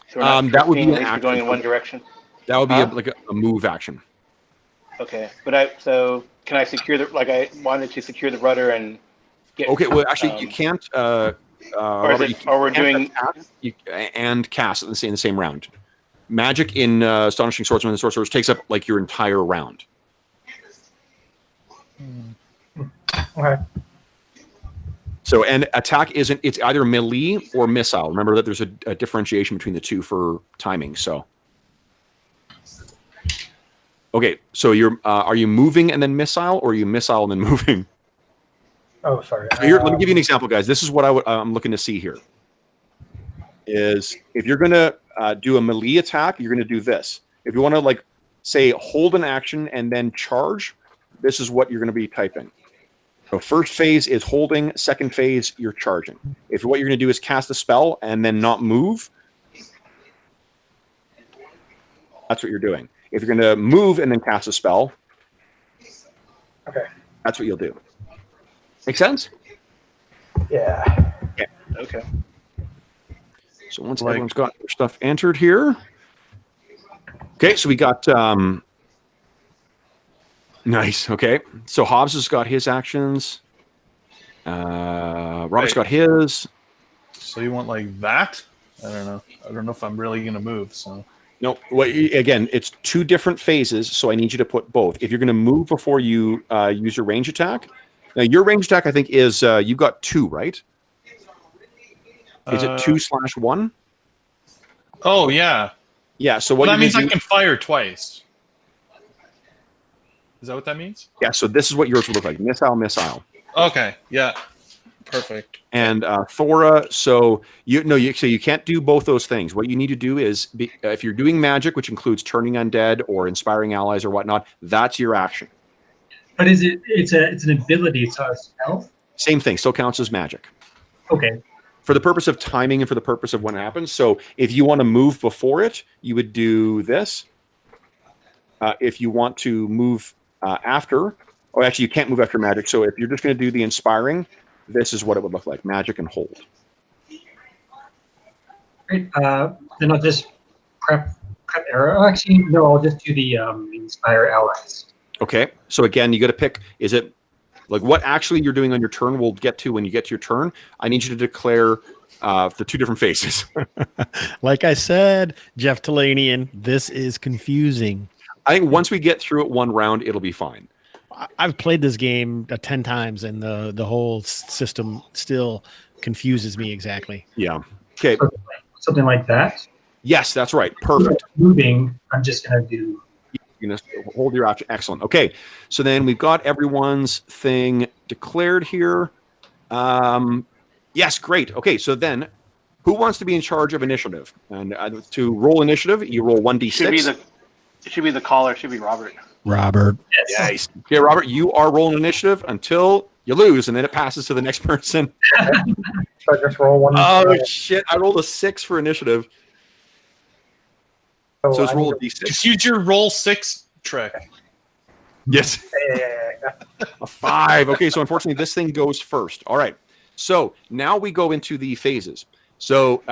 So we're not That would be an drifting, action. going in one direction. That would be Huh? like a move action. Okay, but so can I secure the I wanted to secure the rudder and get. Okay, well, actually, you can't. Or Robert, is it, or we're doing. and cast in the same round. Magic in Astonishing Swordsmen and Sorcerers takes up like your entire round. Okay. So, and attack isn't, it's either melee or missile. Remember that there's a differentiation between the two for timing. So, okay, so are you moving and then missile, or are you missile and then moving? Oh, sorry. So here, let me give you an example, guys. This is what I'm looking to see here. Is if you're going to do a melee attack, you're going to do this. If you want to, like, say, hold an action and then charge, this is what you're going to be typing. So first phase is holding, second phase, you're charging. If what you're going to do is cast a spell and then not move, that's what you're doing. If you're going to move and then cast a spell, Okay. that's what you'll do. Make sense? Yeah. Okay. So once everyone's got their stuff entered here. Okay, so we got nice. Okay. So Hobbs has got his actions. Robert's got his. So you want like that? I don't know. I don't know if I'm really gonna move. So No, well, again, it's two different phases, so I need you to put both. If you're going to move before you use your range attack, now your range attack, I think, is you've got 2, right? Is it 2/1? Oh yeah. Yeah. So what Well, that means do, I can fire twice. Is that what that means? Yeah. So this is what yours would look like: missile. Okay. Yeah. Perfect. And Thora. So you can't do both those things. What you need to do is, if you're doing magic, which includes turning undead or inspiring allies or whatnot, that's your action. But it's an ability, it's not a spell? Same thing. Still counts as magic. Okay. For the purpose of timing and for the purpose of when it happens. So if you want to move before it, you would do this. If you want to move after, or actually you can't move after magic. So if you're just going to do the inspiring, this is what it would look like: magic and hold. Great. Then I'll just prep arrow. Actually, no, I'll just do the inspire allies. Okay. So again, you got to pick, is it like what actually you're doing on your turn we'll get to when you get to your turn. I need you to declare the 2 different phases. Like I said, Jeff Talanian, this is confusing. I think once we get through it one round, it'll be fine. I've played this game 10 times, and the whole system still confuses me exactly. Yeah. Okay. Something like that. Yes, that's right. Perfect. Moving, I'm just going to do. You're going to hold your action. Excellent. Okay. So then we've got everyone's thing declared here. Yes, great. Okay. So then who wants to be in charge of initiative? And to roll initiative, you roll 1d6. It should be the caller. It should be Robert. Robert. Yes. Okay, Robert, you are rolling initiative until you lose, and then it passes to the next person. So just roll one. Oh, shit. I rolled a 6 for initiative. So it's I roll a need d6. Just use your roll 6 trick. Yes. Yeah. A 5. Okay, so unfortunately, this thing goes first. All right. So now we go into the phases. So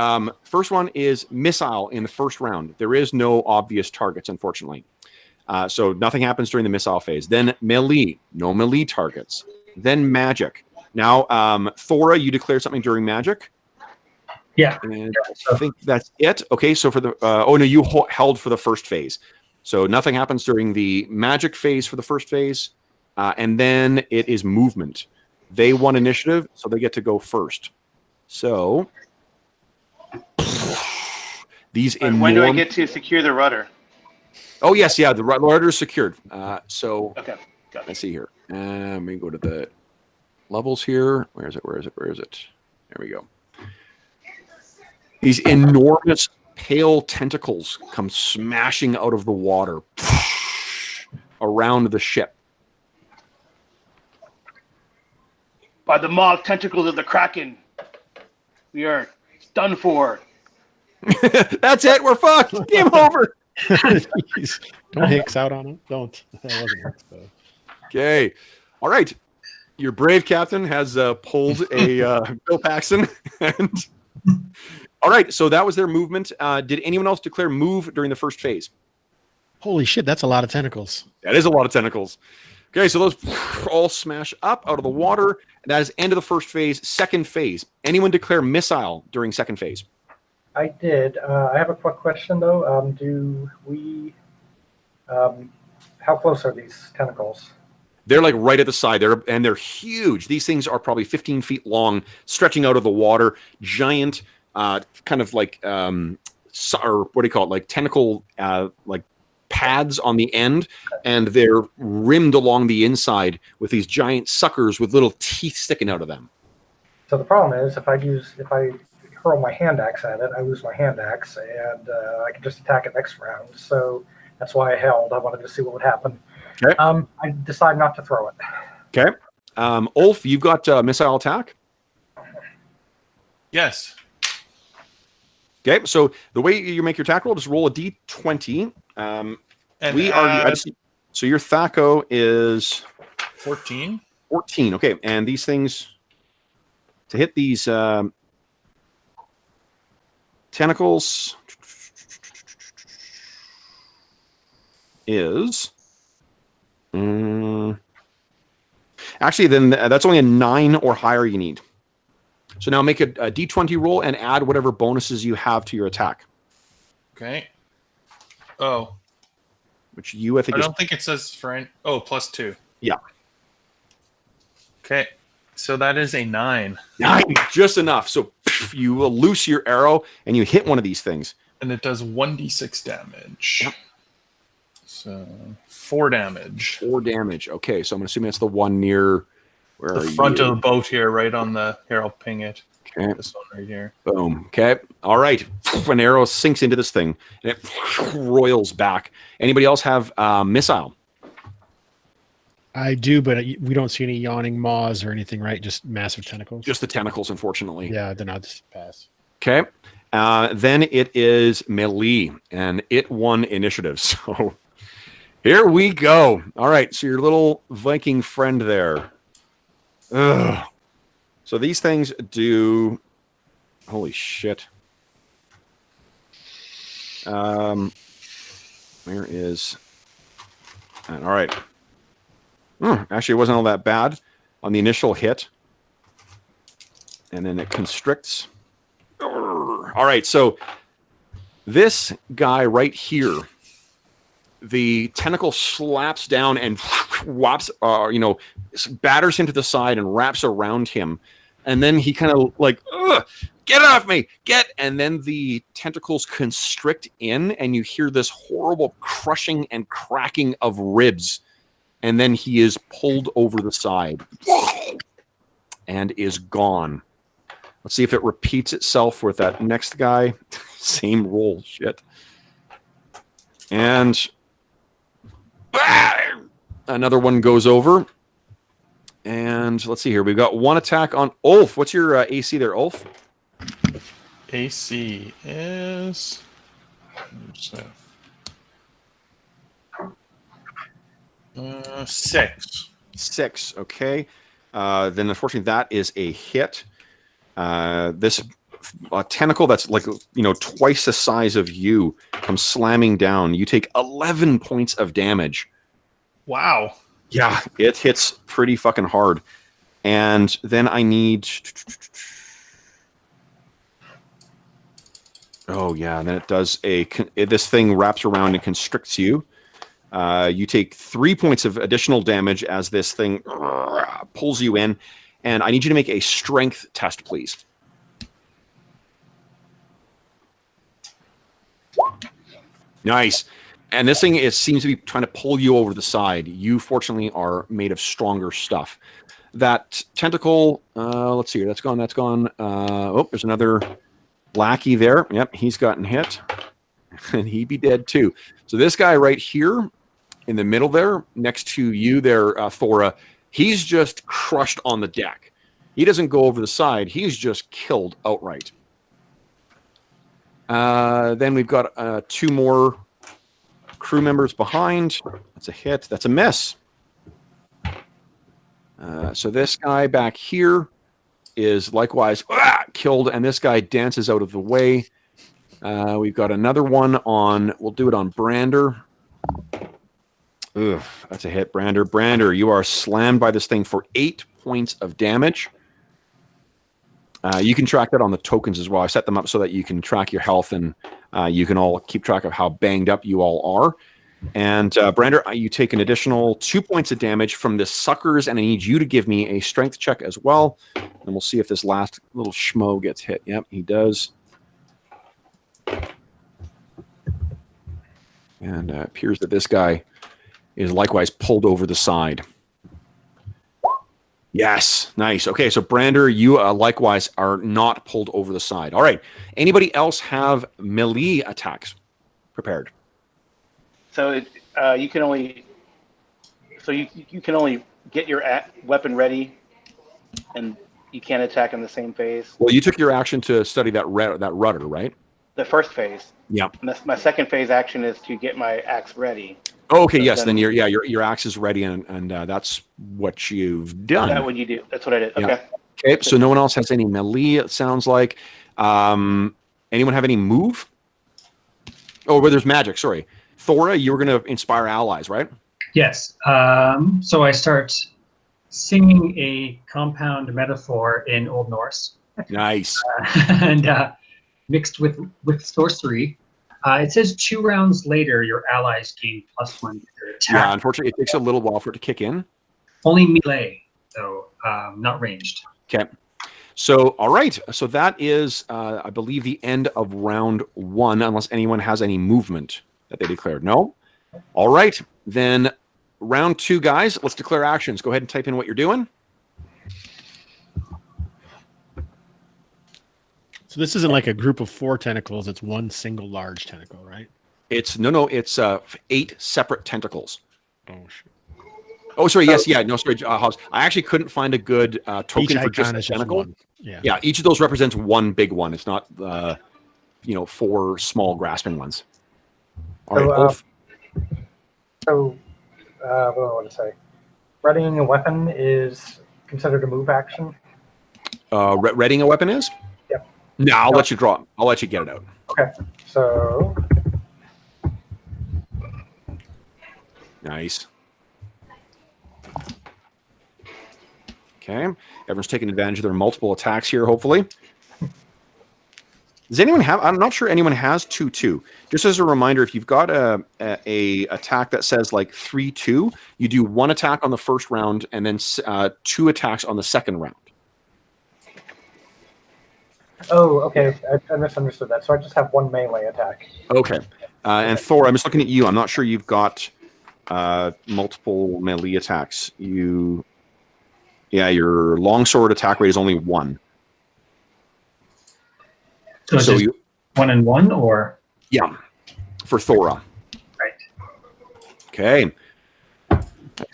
first one is missile in the first round. There is no obvious targets, unfortunately. So nothing happens during the missile phase. Then melee, no melee targets. Then magic. Now, Thora, you declared something during magic. Yeah. And I think that's it. Okay, so for the you held for the first phase. So nothing happens during the magic phase for the first phase, and then it is movement. They won initiative, so they get to go first. So these When do I get to secure the rudder? Oh yes, yeah, the rudder is secured. So Okay, got it. let's see here. Let me go to the levels here. Where is it? There we go. These enormous pale tentacles come smashing out of the water around the ship. By the mauled tentacles of the Kraken, we are done for. That's it. We're fucked. Game over. Jeez. Don't Hicks out on him. Don't. That wasn't Hicks, though. Okay. All right. Your brave captain has pulled a Bill Paxton. And all right. So that was their movement. Did anyone else declare move during the first phase? Holy shit, that's a lot of tentacles. That is a lot of tentacles. Okay, so those all smash up out of the water. That is end of the first phase. Second phase. Anyone declare missile during second phase? I did. I have a quick question, though. Do we... how close are these tentacles? They're like right at the side. They're huge. These things are probably 15 feet long, stretching out of the water. Giant, kind of like, or what do you call it? Like tentacle, like pads on the end, and they're rimmed along the inside with these giant suckers with little teeth sticking out of them. So the problem is, if I hurl my hand axe at it, I lose my hand axe, and I can just attack it next round. So that's why I held. I wanted to see what would happen. Okay. I decide not to throw it. Okay. Ulf, you've got missile attack. Yes. Okay. So the way you make your attack roll, just roll a d20. So your THAC0 is 14. 14. Okay. And these things, to hit these tentacles is... actually, then that's only a 9 or higher you need. So now make a d20 roll and add whatever bonuses you have to your attack. Okay. Oh. Which I don't think it says for any... Oh, +2. Yeah. Okay. So that is a 9. 9, just enough. So you will loose your arrow and you hit one of these things. And it does 1d6 damage. Yep. So 4 damage. 4 damage. Okay, so I'm assuming that's the one near the front of the boat here, right on the... Here, I'll ping it. Okay. This one right here. Boom. Okay. All right. An arrow sinks into this thing and it roils back. Anybody else have missile? I do, but we don't see any yawning maws or anything, right? Just massive tentacles. Just the tentacles, unfortunately. Yeah, then I'll just pass. Okay. Then it is melee, and it won initiative. So here we go. All right. So your little Viking friend there. Ugh. So these things do... Holy shit. Where is... All right. Actually, it wasn't all that bad on the initial hit. And then it constricts. All right, so this guy right here, the tentacle slaps down and whops, batters him to the side and wraps around him. And then he kind of like, get off me, and then the tentacles constrict in, and you hear this horrible crushing and cracking of ribs. And then he is pulled over the side and is gone. Let's see if it repeats itself with that next guy. Same roll, shit. And another one goes over. And let's see here. We've got one attack on Ulf. What's your AC there, Ulf? AC is... 6. 6, okay. Then unfortunately that is a hit. This tentacle that's like, twice the size of you comes slamming down. You take 11 points of damage. Wow. Yeah, it hits pretty fucking hard. And then I need... Oh, yeah, then it does this thing wraps around and constricts you. You take 3 points of additional damage as this thing pulls you in. And I need you to make a strength test, please. Nice. And this thing seems to be trying to pull you over the side. You, fortunately, are made of stronger stuff. That tentacle, let's see here. That's gone. There's another Lackey there. Yep, he's gotten hit. And he'd be dead too. So this guy right here in the middle there, next to you there, Thora, he's just crushed on the deck. He doesn't go over the side. He's just killed outright. Then we've got 2 more crew members behind. That's a hit. That's a miss. So this guy back here is likewise killed, and this guy dances out of the way. We've got another one on, we'll do it on Brander. Ugh, that's a hit, Brander. Brander, you are slammed by this thing for 8 points of damage. You can track that on the tokens as well. I set them up so that you can track your health, and you can all keep track of how banged up you all are. And Brander, you take an additional 2 points of damage from the suckers, and I need you to give me a strength check as well. And we'll see if this last little schmo gets hit. Yep, he does. And it appears that this guy is likewise pulled over the side. Yes, nice. Okay, so Brander, you likewise are not pulled over the side. All right. Anybody else have melee attacks prepared? So you can only get your weapon ready, and you can't attack in the same phase. Well, you took your action to study that rudder, right? The first phase. Yeah. And my second phase action is to get my axe ready. Oh, okay. So yes. Then your axe is ready, and that's what you've done. That's what you do. That's what I did. Yeah. Okay. Okay. So no one else has any melee. It sounds like. Anyone have any move? Oh, well, there's magic. Sorry, Thora, you were going to inspire allies, right? Yes. So I start singing a compound metaphor in Old Norse. Nice. And mixed with sorcery. It says 2 rounds later, your allies gain +1 to their attack. Yeah, unfortunately, it takes a little while for it to kick in. Only melee, though, not ranged. Okay. So, all right. So that is, I believe, the end of round 1, unless anyone has any movement that they declared. No? All right. Then round 2, guys. Let's declare actions. Go ahead and type in what you're doing. So this isn't like a group of 4 tentacles. It's one single large tentacle, right? It's 8 separate tentacles. Oh, shit. Oh, sorry. Yes. Yeah. No, sorry. Hobbs. I actually couldn't find a good token Each for just icon a is just tentacle. one. Yeah. Yeah. Each of those represents one big one. It's not, 4 small grasping ones. All right. Ulf. So, what do I want to say? Readying a weapon is considered a move action. Readying a weapon is? Yep. No, I'll let you draw. I'll let you get it out. Okay. So. Nice. Okay. Everyone's taking advantage of their multiple attacks here, hopefully. Does anyone have... I'm not sure anyone has 2-2. Just as a reminder, if you've got a attack that says like 3-2, you do 1 attack on the first round and then 2 attacks on the second round. Oh, okay. I misunderstood that. So I just have 1 melee attack. Okay. And Thor, I'm just looking at you. I'm not sure you've got multiple melee attacks. Your longsword attack rate is only 1. So you 1 and 1, or? Yeah, for Thora. Right. Okay.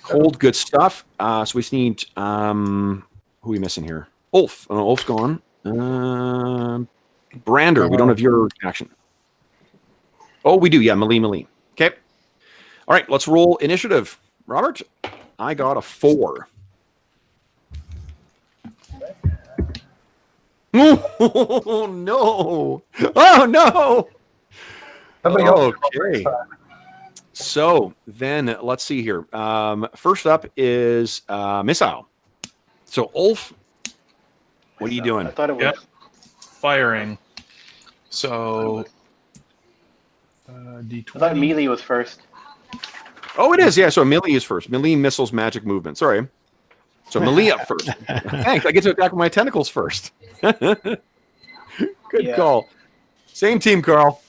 Cold, good stuff. So we just need who are we missing here? Ulf. Oh, Ulf's gone. Brander, we don't have your action. Oh, we do. Yeah, melee. Okay. All right, let's roll initiative. Robert, I got a 4. Oh no! Oh no! Okay. So then let's see here. First up is missile. So Ulf, what are you doing? I thought it was firing. So D20. I thought melee was first. Oh, it is. Yeah. So melee is first. Melee, missiles, magic movement. Sorry. So melee up first. Thanks. I get to attack with my tentacles first. Good call. Same team, Carl.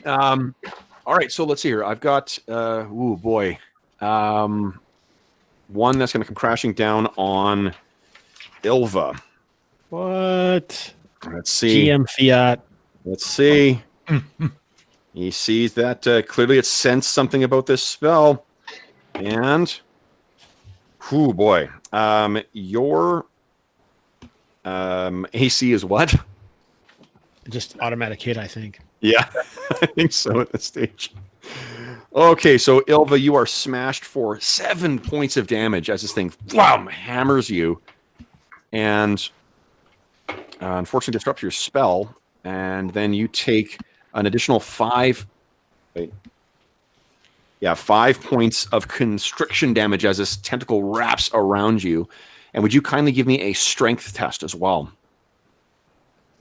All right. So let's see here. I've got one that's going to come crashing down on Ilva. What? Let's see. GM Fiat. Let's see. He sees that clearly it sensed something about this spell. And, oh boy, your AC is what? Just automatic hit, I think. Yeah, I think so at this stage. Okay, so Ilva, you are smashed for 7 points of damage as this thing hammers you. And unfortunately disrupts your spell. And then you take an additional 5 points of constriction damage as this tentacle wraps around you. And would you kindly give me a strength test as well?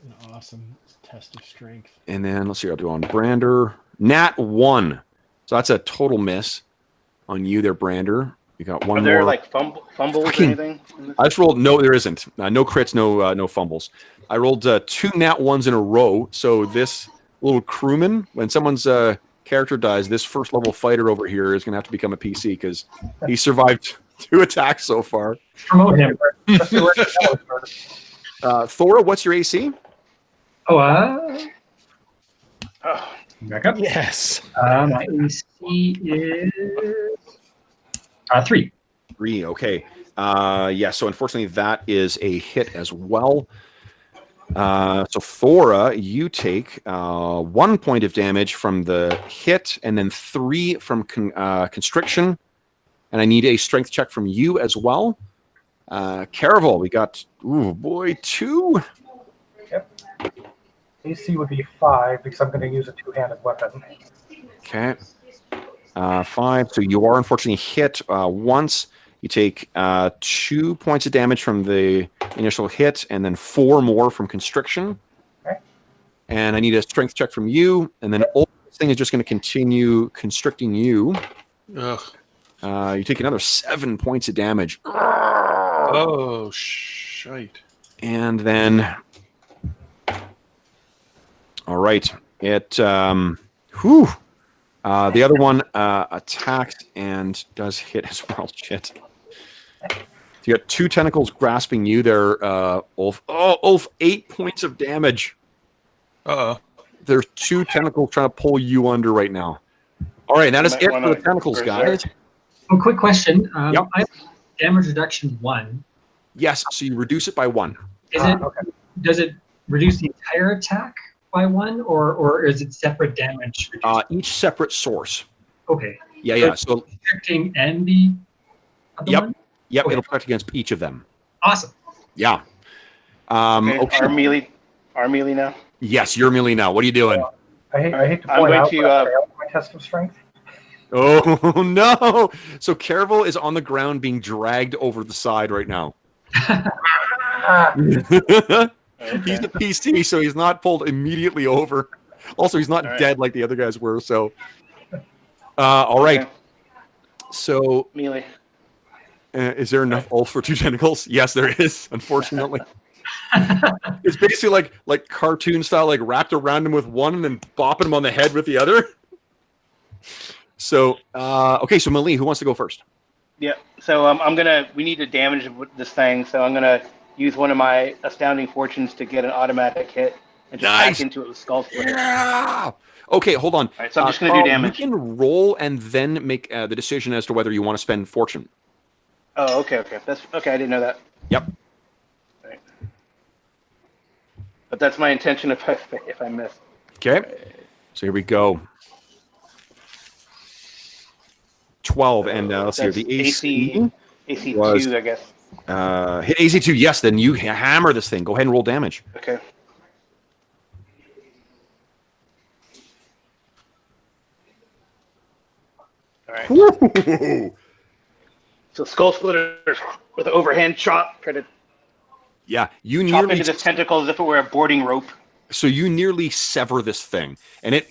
An awesome test of strength. And then let's see, I'll do on Brander. Nat 1. So that's a total miss on you there, Brander. You got one Are more. there like fumbles or anything? I just rolled. No, there isn't. No crits, no fumbles. I rolled 2 nat 1s in a row. So this little crewman, when someone's character dies, this first level fighter over here is going to have to become a PC because he survived 2 attacks so far. Promote him. Thora, what's your AC? Oh, Oh, back up. Yes. My AC is 3. 3. Okay. Yeah. So unfortunately, that is a hit as well. So Thora, you take 1 point of damage from the hit, and then 3 from constriction. And I need a strength check from you as well. Caerval, we got 2. Yep. AC would be 5 because I'm going to use a two-handed weapon. Okay. 5. So you are unfortunately hit once. You take 2 points of damage from the initial hit, and then 4 more from constriction. Okay. And I need a strength check from you, and then this thing is just going to continue constricting you. Ugh. You take another 7 points of damage. Oh, shite. And then, all right, the other one attacks and does hit as well. Shit. So you got 2 tentacles grasping you there, Ulf. Oh, Ulf, 8 points of damage. Uh-oh. There's 2 tentacles trying to pull you under right now. All right, that is it for the tentacles, guys. Oh, quick question. Yep. I have damage reduction 1. Yes, so you reduce it by 1. Okay. Does it reduce the entire attack by 1, or is it separate damage? Each separate source. Okay. Yeah. So Restricting and the other Yep. one? Yep, Okay. it'll protect against each of them. Awesome. Yeah. okay. Our melee now. Yes, you're melee now. What are you doing? I hate to I'm point going out, to, but I failed my test of strength. Oh, no. So Caerval is on the ground being dragged over the side right now. Ah, Okay. He's a PC, so he's not pulled immediately over. Also, he's not All right. dead like the other guys were. So, all right. Okay. So, Melee. is there enough Ulf for 2 tentacles? Yes, there is. Unfortunately, it's basically like cartoon style, like wrapped around him with one and then bopping him on the head with the other. So, okay. So, Melee, who wants to go first? Yeah. So we need to damage this thing. So I'm gonna use one of my astounding fortunes to get an automatic hit and just Nice. hack into it with Skull Splitter. Yeah. Okay, hold on. All right. So I'm just gonna do damage. You can roll and then make the decision as to whether you want to spend fortune. Oh, okay. That's okay. I didn't know that. Yep. Right. But that's my intention if I miss. Okay. So here we go. 12, and let's see here. That's The AC AC was- 2, I guess. hit AC 2. Yes, then you hammer this thing. Go ahead and roll damage. Okay. All right. Woo! So Skull Splitter with an overhand chop, try to Yeah, you chop nearly into this tentacle as if it were a boarding rope. so you nearly sever this thing, and it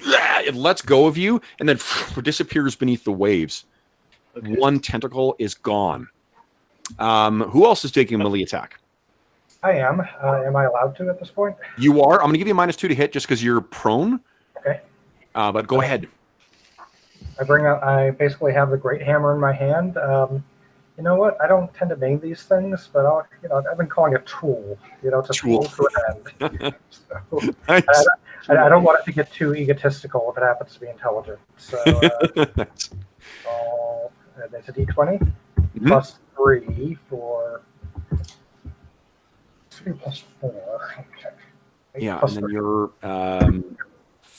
lets go of you, and then disappears beneath the waves. Okay. One tentacle is gone. Who else is taking a melee attack? I am. Am I allowed to at this point? You are. I'm going to give you a -2 to hit just because you're prone. Okay. But go ahead. I basically have the great hammer in my hand. You know what? I don't tend to name these things, but I've been calling it tool. It's a tool Tool. to an end. So, Nice. I don't want it to get too egotistical if it happens to be intelligent. So, it's a D20 plus 3 for 3 plus 4. Okay. Yeah, Plus and then 3.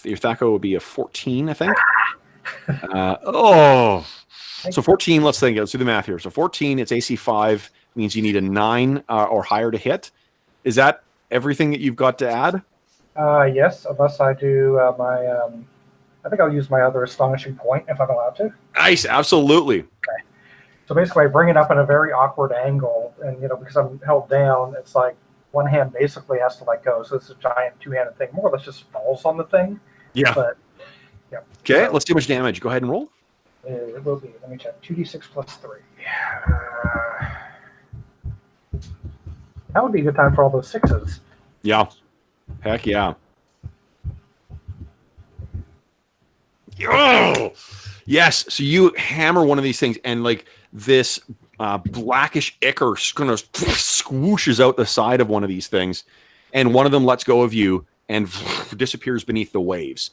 your Thaco would be a 14, I think. So 14. Let's do the math here. So 14, it's AC 5, means you need a 9 or higher to hit. Is that everything that you've got to add? Yes, unless I do my. I think I'll use my other astonishing point if I'm allowed to. Nice, absolutely. Okay. So basically, I bring it up in a very awkward angle, and because I'm held down, it's like one hand basically has to let go. So it's a giant two-handed thing. More or less just falls on the thing. Yeah. But yeah. Okay, so, let's see how much damage. Go ahead and roll. It will be. Let me check. 2d6 plus 3. That would be a good time for all those 6s. Yeah. Heck yeah. Oh! Yes. So you hammer one of these things, and like this blackish ichor kind of swooshes out the side of one of these things, and one of them lets go of you and disappears beneath the waves.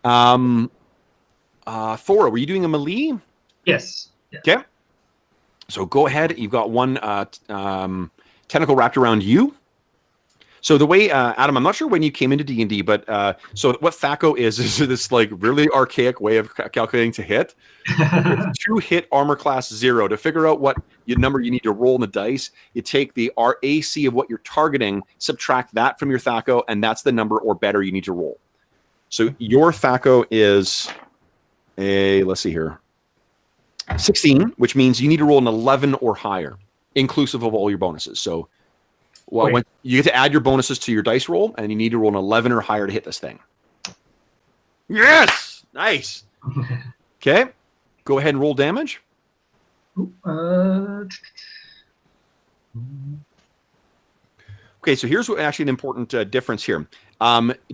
Thora, were you doing a melee? Yes. Okay. So go ahead. You've got one tentacle wrapped around you. So the way, Adam, I'm not sure when you came into D&D, but so what Thaco is this like really archaic way of calculating to hit. It's 2 hit armor class 0. To figure out what number you need to roll in the dice, you take the AC of what you're targeting, subtract that from your Thaco, and that's the number or better you need to roll. So your Thaco is let's see here, 16, which means you need to roll an 11 or higher, inclusive of all your bonuses. So when you get to add your bonuses to your dice roll, and you need to roll an 11 or higher to hit this thing. Yes! Nice. Okay. Go ahead and roll damage. Okay, so here's actually an important difference here.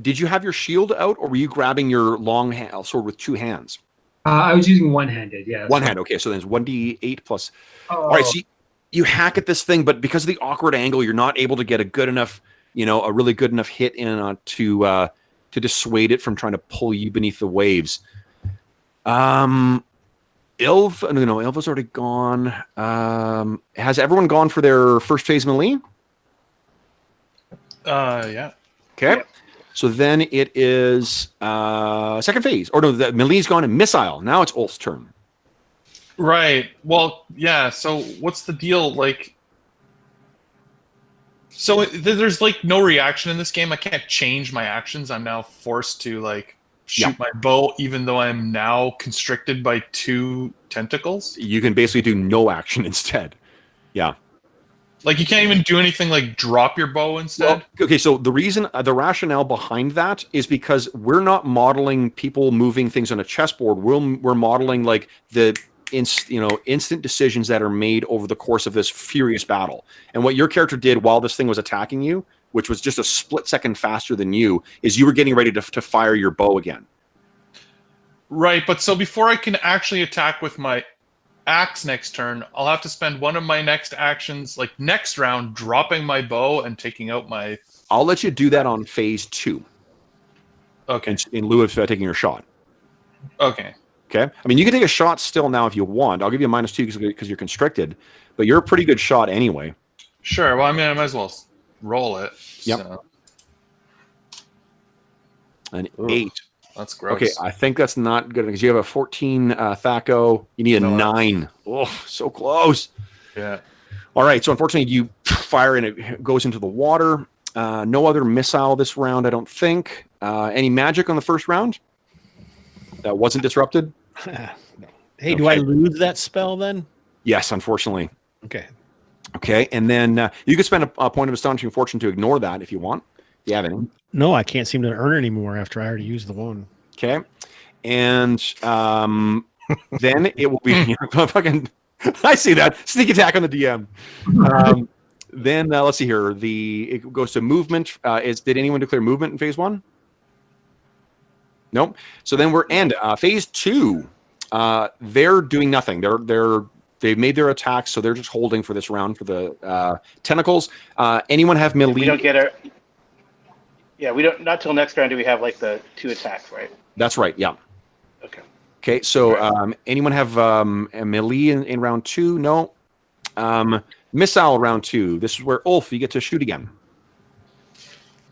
Did you have your shield out, or were you grabbing your long sword with 2 hands? I was using one-handed, yeah. One hand, okay. So then it's 1d8 plus... Oh. All right, so you hack at this thing, but because of the awkward angle, you're not able to get a good enough, a really good enough hit in to dissuade it from trying to pull you beneath the waves. Ilva's already gone. Has everyone gone for their first phase melee? Yeah. Okay. Yep. So then it is second phase. Or no, the melee's gone and missile. Now it's Ulf's turn. Right. Well, yeah. So what's the deal? Like, so there's like no reaction in this game. I can't change my actions. I'm now forced to like shoot my bow, even though I'm now constricted by 2 tentacles. You can basically do no action instead. Yeah. Like you can't even do anything like drop your bow instead. Well, okay, so the reason, the rationale behind that is because we're not modeling people moving things on a chessboard. We're modeling like the instant decisions that are made over the course of this furious battle. And what your character did while this thing was attacking you, which was just a split second faster than you, is you were getting ready to fire your bow again. Right, but so before I can actually attack with my axe next turn, I'll have to spend one of my next actions, like next round, dropping my bow and taking out my... I'll let you do that on phase 2. Okay. In lieu of taking your shot. Okay. Okay? I mean, you can take a shot still now if you want. I'll give you a -2 because you're constricted, but you're a pretty good shot anyway. Sure. Well, I mean, I might as well roll it. Yep. So. An Ugh. 8. That's gross. Okay, I think that's not good because you have a 14 Thaco. You need a 9. Oh, so close. Yeah. All right, so unfortunately you fire and it goes into the water. No other missile this round, I don't think. Any magic on the first round? That wasn't disrupted? Hey, do I lose that spell then? Yes, unfortunately. Okay. Okay, and then you can spend a point of Astonishing Fortune to ignore that if you want. If you have any. No, I can't seem to earn anymore after I already used the one. Okay, and then it will be fucking... I see that. Sneak attack on the DM. Then let's see here. It goes to movement. Did anyone declare movement in phase 1? Nope. So then we're phase 2. They're doing nothing. They've made their attacks, so they're just holding for this round for the tentacles. Anyone have melee? We don't get our... Yeah, we don't. Not till next round do we have like the 2 attacks, right? That's right. Yeah. Okay. Okay. So anyone have a melee in round 2? No. Missile round 2. This is where Ulf, you get to shoot again.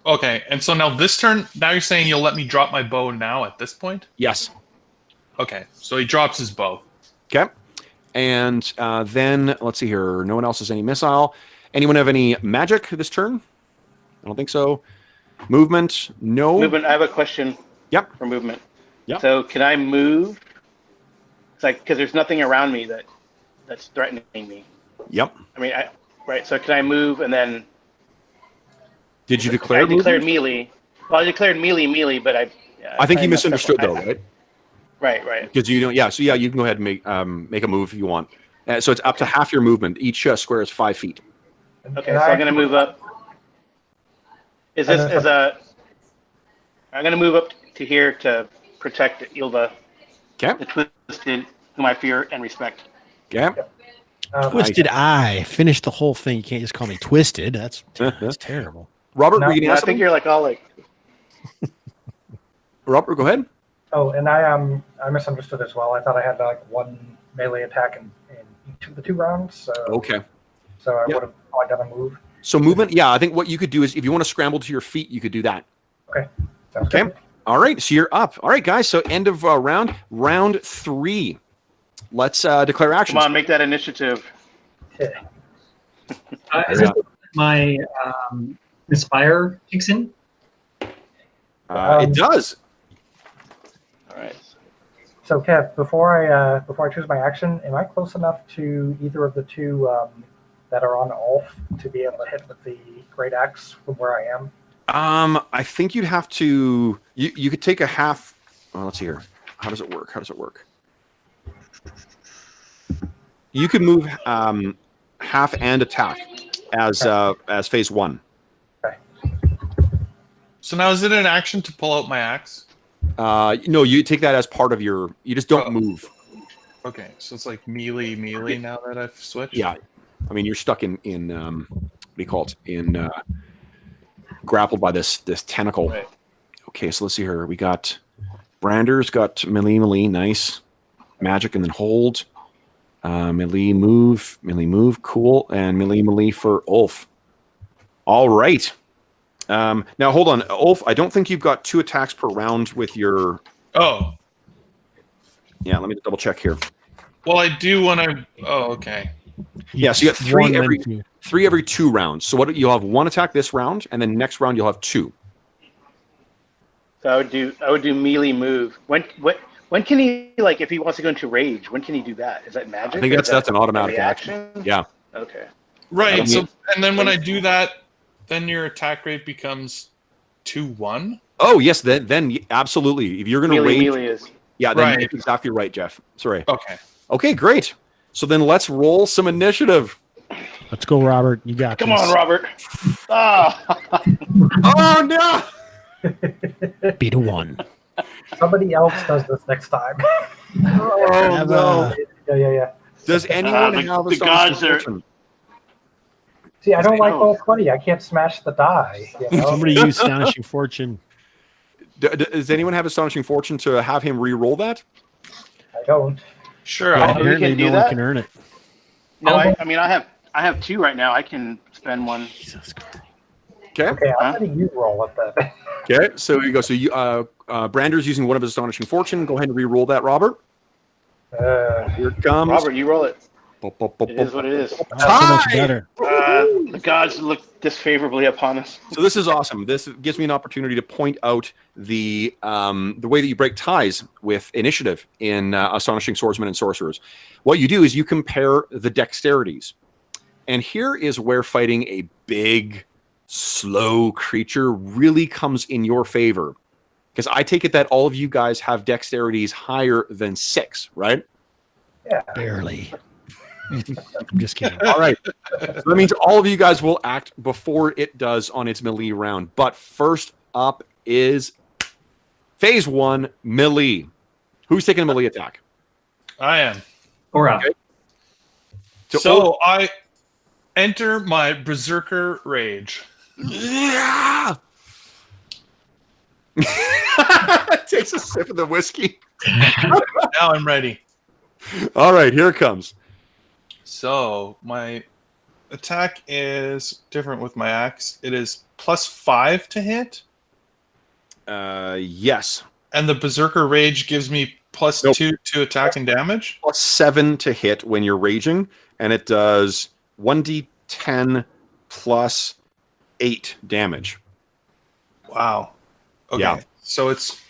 Okay, and so now this turn, now you're saying you'll let me drop my bow now at this point? Yes. Okay, so he drops his bow. Okay. And then let's see here. No one else has any missile. Anyone have any magic this turn? I don't think so. Movement? No. Movement. I have a question. Yep. For movement. Yep. So can I move? It's like because there's nothing around me that's threatening me. Yep. I mean, right. So can I move and then? Did you declare? I declared melee. Well, I declared melee, but I think you misunderstood though, right? Right. Because you don't. Yeah. So yeah, you can go ahead and make a move if you want. So it's up to half your movement. Each square is 5 feet. Okay, so I'm going to move up. Is this as a? I'm going to move up to here to protect Ilva, Okay. the twisted, whom I fear and respect. Okay. Twisted Eye. Finish the whole thing. You can't just call me Twisted. That's terrible. Robert, No, were you gonna I ask think something? you're like all like. Robert, go ahead. Oh, and I misunderstood as well. I thought I had like 1 melee attack in each of the 2 rounds. So Okay. So I Yep. would have probably done a move. So movement, yeah, I think what you could do is if you want to scramble to your feet, you could do that. Okay. Sounds Okay. good. All right, so you're up. All right, guys. So end of round 3. Let's declare actions. Come on, make that initiative. Is this my Inspire kicks in? It does. All right. So Kev, before I choose my action, am I close enough to either of the 2 that are on Ulf to be able to hit with the great axe from where I am? I think you'd have to. You could take a half. Oh, let's see here. How does it work? You could move half and attack as phase 1. So now is it an action to pull out my axe? No, you take that as part of your. You just don't move. Okay, so it's like melee now that I've switched? Yeah, I mean you're stuck in what do you call it? In grappled by this tentacle. Right. Okay, so let's see here. We got Brander's got melee, nice. Magic and then hold. Melee move, cool, and melee for Ulf. All right. Now hold on, Ulf. I don't think you've got 2 attacks per round with your. Oh. Yeah, let me double check here. Well, I do when I. Oh, okay. Yeah, so you got 3 every 2 rounds. So what you'll have 1 attack this round, and then next round you'll have 2. So I would do melee move. When can he, like, if he wants to go into rage? When can he do that? Is that magic? I think that's an automatic action. Yeah. Okay. Right. So and then when I do that, then your attack rate becomes 2-1. Oh yes, then absolutely. If you're going to rage, melee is. yeah, then Right. that's exactly right, Jeff. Sorry. Okay. Okay, great. So then let's roll some initiative. Let's go, Robert. You got Come this. on, Robert. Ah. Oh no! Beat a 1. Somebody else does this next time. Oh no! Yeah. Does anyone have a the gods are- fortune? See, I don't like roll 20. I can't smash the die. You know? Somebody use Astonishing Fortune. Does anyone have astonishing fortune to have him re-roll that? I don't. Sure. Yeah. I'll, Apparently, do no that? one can earn it. No, I mean I have 2 right now. I can spend 1. Jesus Christ. Okay. Okay, I'm letting you roll it then. Okay. So you go. So you, Brander's using one of his astonishing fortune. Go ahead and re-roll that, Robert. Here it comes. Robert, you roll it. Bop, bop, bop, It is what it is. Not so much better. The gods look disfavorably upon us. So this is awesome. This gives me an opportunity to point out the way that you break ties with initiative in Astonishing Swordsmen and Sorcerers. What you do is you compare the dexterities. And here is where fighting a big, slow creature really comes in your favor. Because I take it that all of you guys have dexterities higher than 6, right? Yeah. Barely. I'm just kidding. All right. So that means all of you guys will act before it does on its melee round. But first up is phase 1, melee. Who's taking a melee attack? I am. Aura. Okay. So I enter my Berserker Rage. Yeah! Takes a sip of the whiskey. Now I'm ready. All right, here it comes. So my attack is different with my axe. It is +5 to hit, Yes. and the Berserker Rage gives me +2 to attack and damage. +7 to hit when you're raging, and it does 1d10 plus 8 damage. Wow. Okay. Yeah. So it's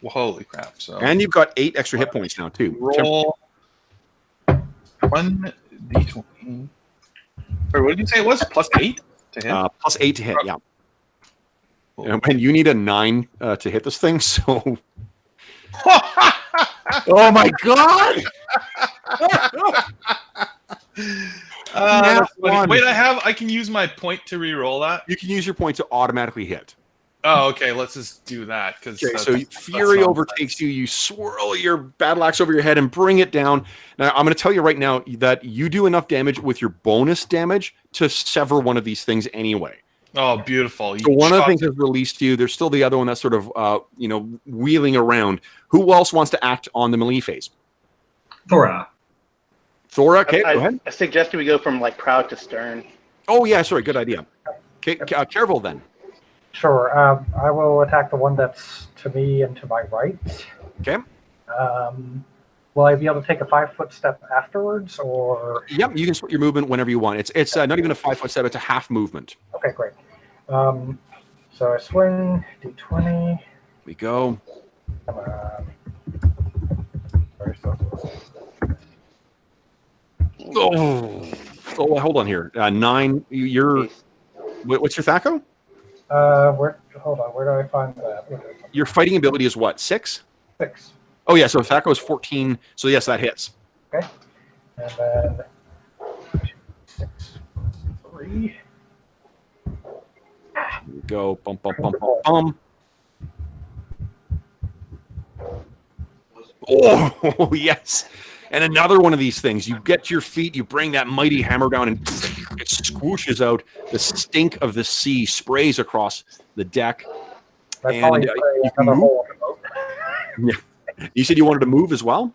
holy crap. So And you've got 8 extra hit points now, too. roll 1d20. Or what did you say it was? +8 to hit? +8 to hit, yeah. And you need a 9 to hit this thing, so... Oh my god! That's funny. Wait, I can use my point to re-roll that? You can use your point to automatically hit. Oh, okay. Let's just do that. Okay, so Fury overtakes you. You swirl your battle axe over your head and bring it down. Now, I'm going to tell you right now that you do enough damage with your bonus damage to sever one of these things anyway. Oh, beautiful. So one of the things has released you. There's still the other one that's sort of, wheeling around. Who else wants to act on the melee phase? Thora. Thora, okay, go ahead. I suggested we go from like proud to stern. Oh, yeah, sorry, good idea. Okay, Caerval then. Sure. I will attack the one that's to me and to my right. Okay. Will I be able to take a 5-foot step afterwards, or? Yep, you can split your movement whenever you want. It's not even a 5-foot step; it's a half movement. Okay, great. So I swing d20. We go. Come on. Sorry, so. Oh, hold on here. 9. You're. What's your THAC0? Hold on. Where do I find that? Your fighting ability is what? 6? 6. Oh yeah, so THAC0 is 14. So yes, that hits. Okay. And then 2, 6, 3. Here we go. Bump, bump, bump, bump, bump. Oh yes. And another one of these things. You get to your feet, you bring that mighty hammer down, and it swooshes out. The stink of the sea sprays across the deck. That's And, probably you can another move? hole in the boat. Yeah. You said you wanted to move as well?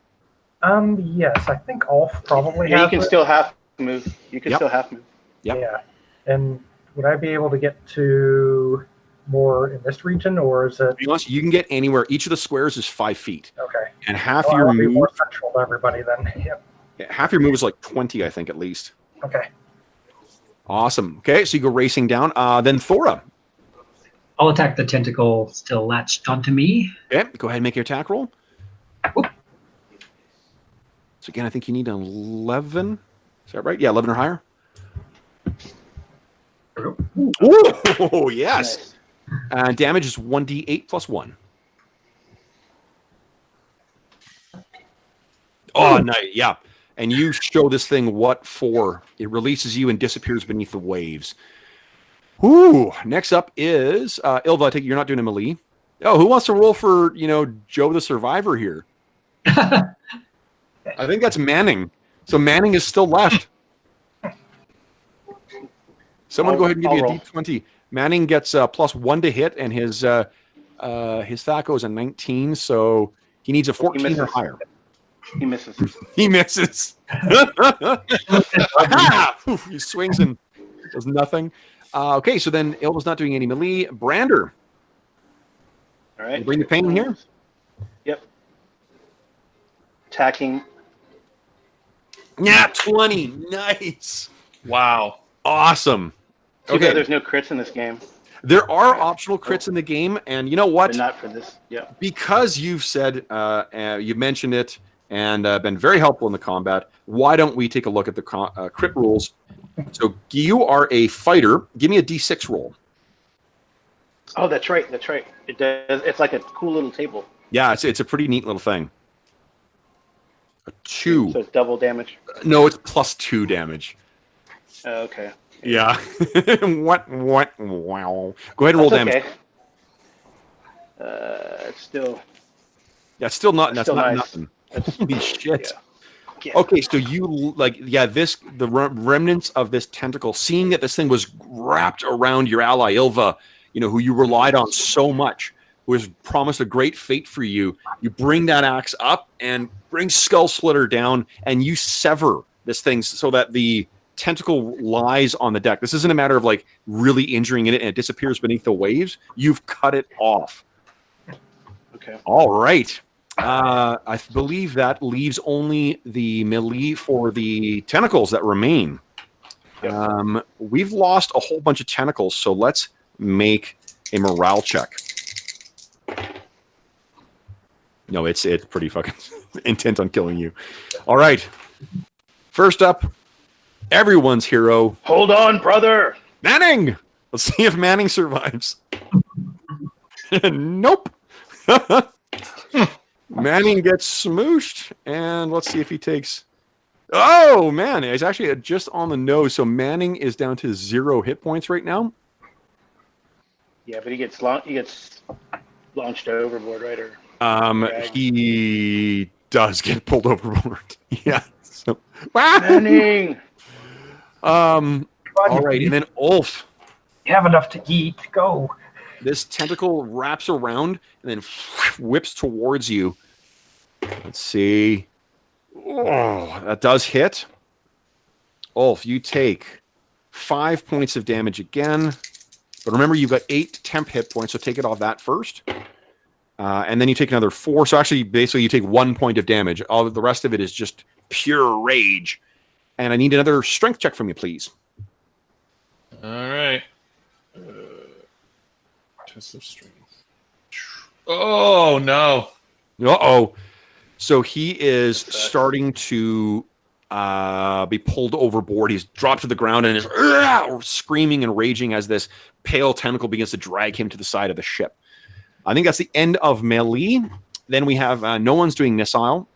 Yes, I think Ulf probably Yeah, you has can it. still half move. You can Yep. still half move. Yep. Yeah. And would I be able to get to more in this region, or is it To be honest, you can get anywhere. Each of the squares is 5 feet. okay? And half Well, your I'll be move, more central to everybody then. Yep. half your move is like 20, I think, at least. Okay. Awesome. Okay, so you go racing down. Then Thora. I'll attack the tentacle still latched onto me. Okay, go ahead and make your attack roll. So again, I think you need an 11. Is that right? Yeah, 11 or higher. Oh, yes. Nice. Damage is 1d8 plus 1. Oh, nice. Yeah. And you show this thing what for. It releases you and disappears beneath the waves. Ooh. Next up is Ilva. I take it you're not doing a melee. Oh, who wants to roll for, Joe the Survivor here? I think that's Manning. So Manning is still left. Someone go ahead and give me a I'll roll. d20. Manning gets +1 to hit, and his THAC0 is a 19, so he needs a 14 or misses. higher. He misses. He misses. Aha! Oof, he swings and does nothing. Okay, so then Ilva's not doing any melee. Brander, All right. bring the pain in here. Yep. Attacking. Yeah, 20. Nice. Wow. Awesome. Too bad Okay, there's no crits in this game, there are optional crits in the game, and you know what? but not for this. Yeah. Because you've said, you've mentioned it, and been very helpful in the combat, why don't we take a look at the crit rules? So you are a fighter. Give me a d6 roll. Oh, that's right. That's right. It does. It's like a cool little table. Yeah, it's a pretty neat little thing. A 2. So it's double damage. No, it's +2 damage. Okay. Yeah. What? Wow. Go ahead and roll That's damage. okay. It's still. That's still not. That's Still not nice. nothing. Holy shit. Yeah. Okay, so you the remnants of this tentacle, seeing that this thing was wrapped around your ally Ilva, who you relied on so much, who has promised a great fate for you, you bring that axe up and bring Skull Splitter down, and you sever this thing so that the tentacle lies on the deck. This isn't a matter of like really injuring it and it disappears beneath the waves. You've cut it off. Okay. All right. I believe that leaves only the melee for the tentacles that remain. Yep. We've lost a whole bunch of tentacles, so let's make a morale check. No, it's pretty fucking intent on killing you. All right. First up, everyone's hero. Hold on, brother. Manning! Let's see if Manning survives. Nope. Manning gets smooshed, and let's see if he takes... Oh, man, he's actually just on the nose, so Manning is down to 0 hit points right now. Yeah, but he gets launched overboard, right? Or He does get pulled overboard. Yeah. So, Manning. all right, and then Ulf. You have enough to eat. Go. This tentacle wraps around and then whips towards you. Let's see. Oh, that does hit. Ulf, you take 5 points of damage again. But remember, you've got 8 temp hit points, so take it off that first. And then you take another 4. So actually, basically, you take 1 point of damage. All the rest of it is just pure rage. And I need another strength check from you, please. All right. Test of strength. Oh, no. Uh-oh. So he is starting to be pulled overboard. He's dropped to the ground and is screaming and raging as this pale tentacle begins to drag him to the side of the ship. I think that's the end of melee. Then we have no one's doing missile.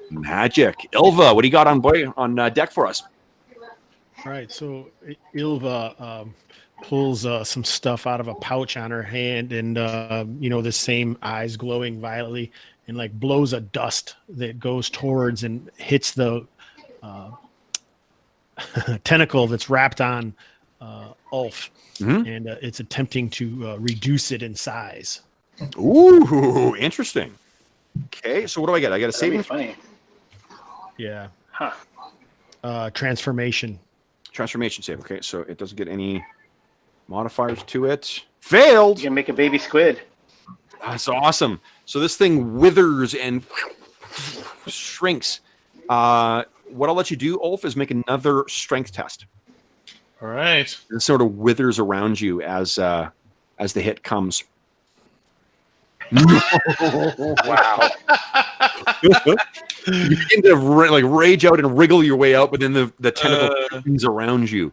Magic. Ilva, what do you got on deck for us? All right, so Ilva pulls some stuff out of a pouch on her hand, and the same eyes glowing violetly, and like blows a dust that goes towards and hits the tentacle that's wrapped on Ulf, and it's attempting to reduce it in size. Ooh, interesting. Okay, so what do I get? I got a saving. Funny. Yeah. Huh. Transformation. Transformation save. Okay, so it doesn't get any modifiers to it. Failed. You can make a baby squid. That's awesome. So this thing withers and shrinks. What I'll let you do, Ulf, is make another strength test. All right. It sort of withers around you as the hit comes. Wow. You begin to rage out and wriggle your way out, but then the tentacle comes around you.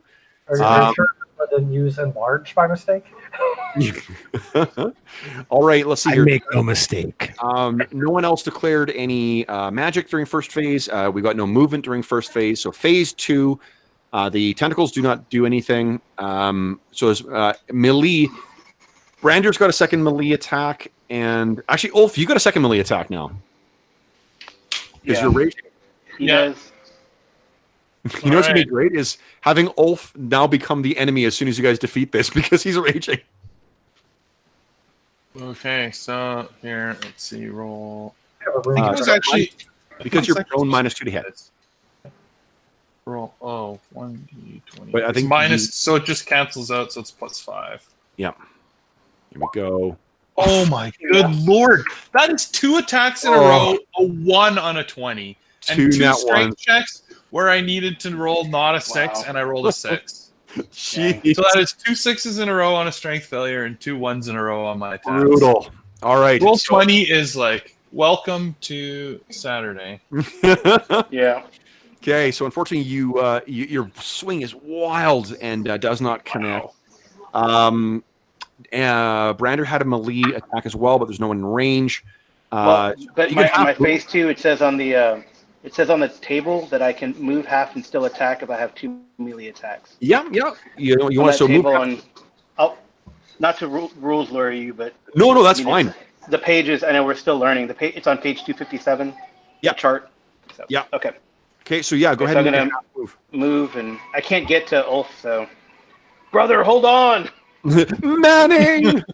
Are you sure I didn't use enlarge by mistake? All right, let's see here. Make no mistake. No one else declared any magic during first phase. We got no movement during first phase. So phase 2, the tentacles do not do anything. So as melee, Brander's got a second melee attack, and actually, Ulf, you got a second melee attack now because you're raging. He does. You know what's gonna be great is having Ulf now become the enemy as soon as you guys defeat this because he's raging. Okay, so here, let's see, roll. It was actually because you're prone -2 to hit. Roll 1d20. But I think so it just cancels out, so it's +5. Yeah. Here we go. Oh my good lord! That is 2 attacks in a row, a 1 on a 20, and 2 strength checks where I needed to roll not a 6, and I rolled a 6. Jeez. So that is 2 6s in a row on a strength failure and 2 1s in a row on my attacks. Brutal. All right. Roll 20 is like welcome to Saturday. Yeah. Okay, so unfortunately, your swing is wild and does not connect. Brander had a melee attack as well, but there's no one in range. But my phase 2, it says on the table that I can move half and still attack if I have 2 melee attacks. Yeah. You want to move? Not to rules lure you, but no, that's fine. The pages, I know we're still learning. It's on page 257. Yeah. The chart. So, yeah. Okay. Okay, so yeah, go ahead and move, and I can't get to Ulf, so brother, hold on. Manning.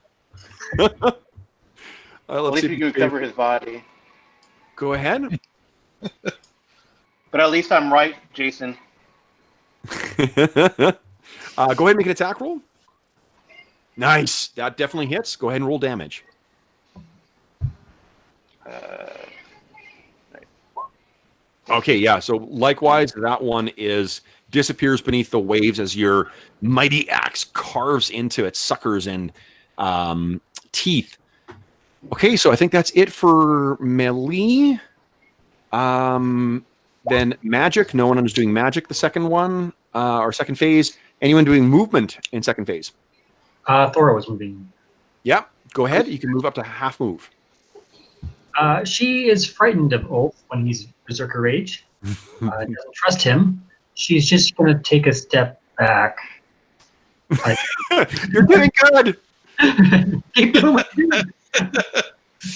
At let's least see we if can you cover his body. Go ahead. But at least I'm right, Jason. Go ahead and make an attack roll. Nice. That definitely hits. Go ahead and roll damage. Okay, yeah. So likewise, that one disappears beneath the waves as your mighty axe carves into its suckers and teeth. Okay, so I think that's it for melee. Then magic. No one is doing magic. The second one or second phase. Anyone doing movement in second phase? Thora was moving. Yeah. Go ahead. You can move up to half move. She is frightened of Ulf when he's Berserker Rage. Doesn't trust him. She's just going to take a step back. Like, You're doing good. keep doing what you're doing.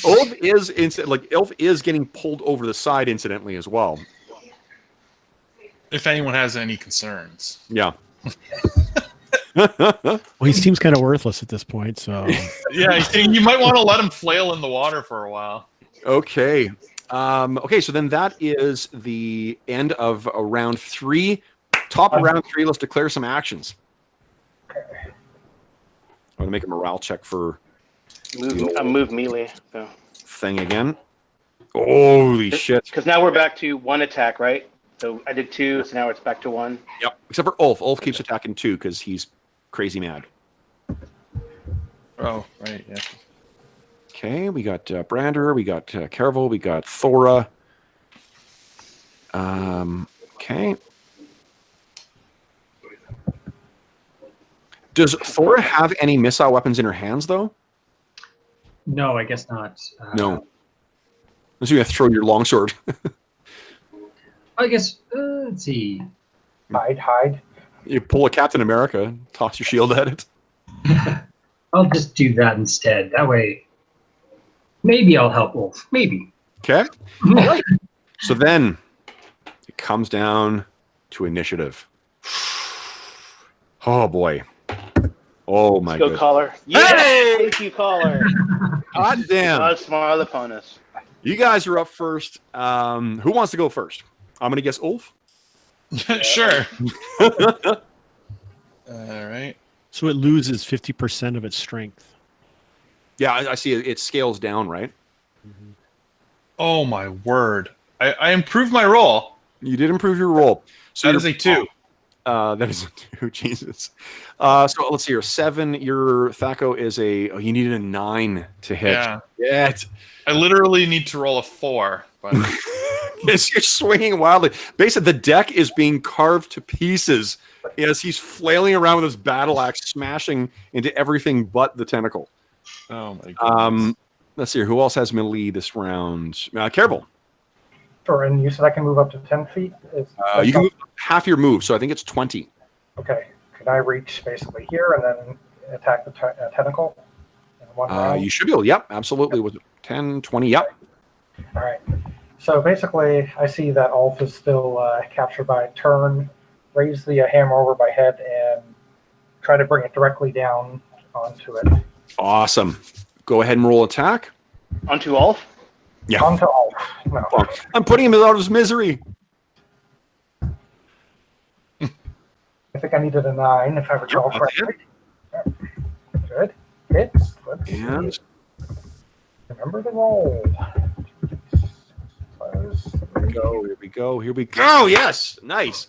Ulf is getting pulled over the side incidentally as well. If anyone has any concerns. Yeah. Well, he seems kind of worthless at this point, so Yeah, you might want to let him flail in the water for a while. Okay. Okay, so then that is the end of round 3. Top of round 3, let's declare some actions. I'm going to make a morale check for Move melee. So. thing again. Holy shit. Because now we're back to 1 attack, right? So I did 2, so now it's back to 1. Yep. Except for Ulf. Ulf keeps attacking 2 because he's crazy mad. Oh, right, yeah. Okay, we got Brander, we got Caerval, we got Thora. Okay. Does Thora have any missile weapons in her hands, though? No, I guess not. No. Unless you have to throw your longsword. I guess, let's see. Hide. You pull a Captain America, toss your shield at it. I'll just do that instead. That way, maybe I'll help Wolf. Maybe. Okay. All right. So then it comes down to initiative. Oh, boy. Oh, my Let's go, God. caller. Yay! Thank you, caller. God damn. God smile upon us. You guys are up first. Who wants to go first? I'm going to guess Ulf. Sure. All right. so it loses 50% of its strength. Yeah, I see it scales down, right? Oh, my word. I improved my roll. You did improve your roll. So That is a 2. That is a 2. Jesus. So let's see here. 7. Your Thaco is you needed a 9 to hit. Yeah. Yeah. I literally need to roll a 4. But You're swinging wildly. Basically, the deck is being carved to pieces as he's flailing around with his battle axe, smashing into everything but the tentacle. oh, my goodness. Let's see here. Who else has melee this round? Caerval. Sure, and you said I can move up to 10 feet? You can move half your move, so I think it's 20. Okay. Can I reach basically here and then attack the tentacle in one round? You should be able. Yep, absolutely. Was it 10, 20? Yep. All right. So basically, I see that Ulf is still captured by a turn. Raise the hammer over my head and try to bring it directly down onto it. Awesome. Go ahead and roll attack. Onto Ulf? Yeah. Onto Ulf. No. I'm putting him out of his misery. I think I needed a 9 if I recall Yep, that's correctly. Good. Hits. Let's And see. Remember the roll. here we go. Yes. Nice.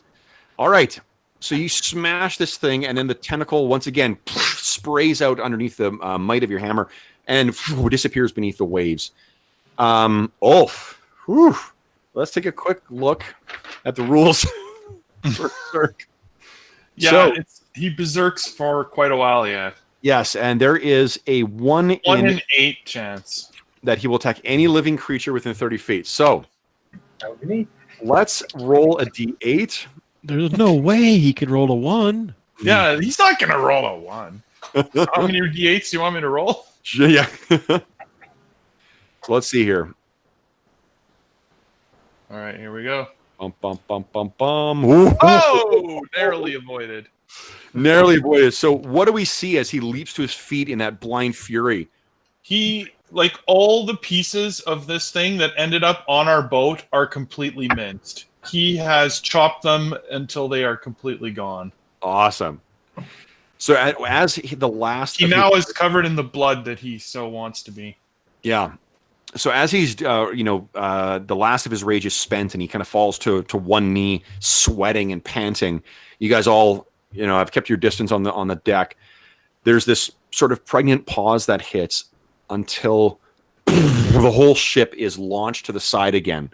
All right. So you smash this thing, and then the tentacle once again sprays out underneath the might of your hammer and disappears beneath the waves. Ulf. Whew. Let's take a quick look at the rules. Berserk. Yeah, So- he berserks for quite a while, yeah. Yes, and there is a 1 in 8 chance. that he will attack any living creature within 30 feet. So That would be neat. let's roll a d8. There's no way he could roll a 1. Yeah, he's not going to roll a 1. How many D8s do you want me to roll? Yeah. So let's see here. All right, here we go. Bum, bum, bum, bum, bum. Ooh. Oh, narrowly avoided. Narrowly avoided. So what do we see as he leaps to his feet in that blind fury? He like all the pieces of this thing that ended up on our boat are completely minced. He has chopped them until they are completely gone. Awesome. So as the last, He now is covered in the blood that he so wants to be. yeah. So as he's, the last of his rage is spent, and he kind of falls to one knee, sweating and panting. You guys all, have kept your distance on the deck. There's this sort of pregnant pause that hits until the whole ship is launched to the side again,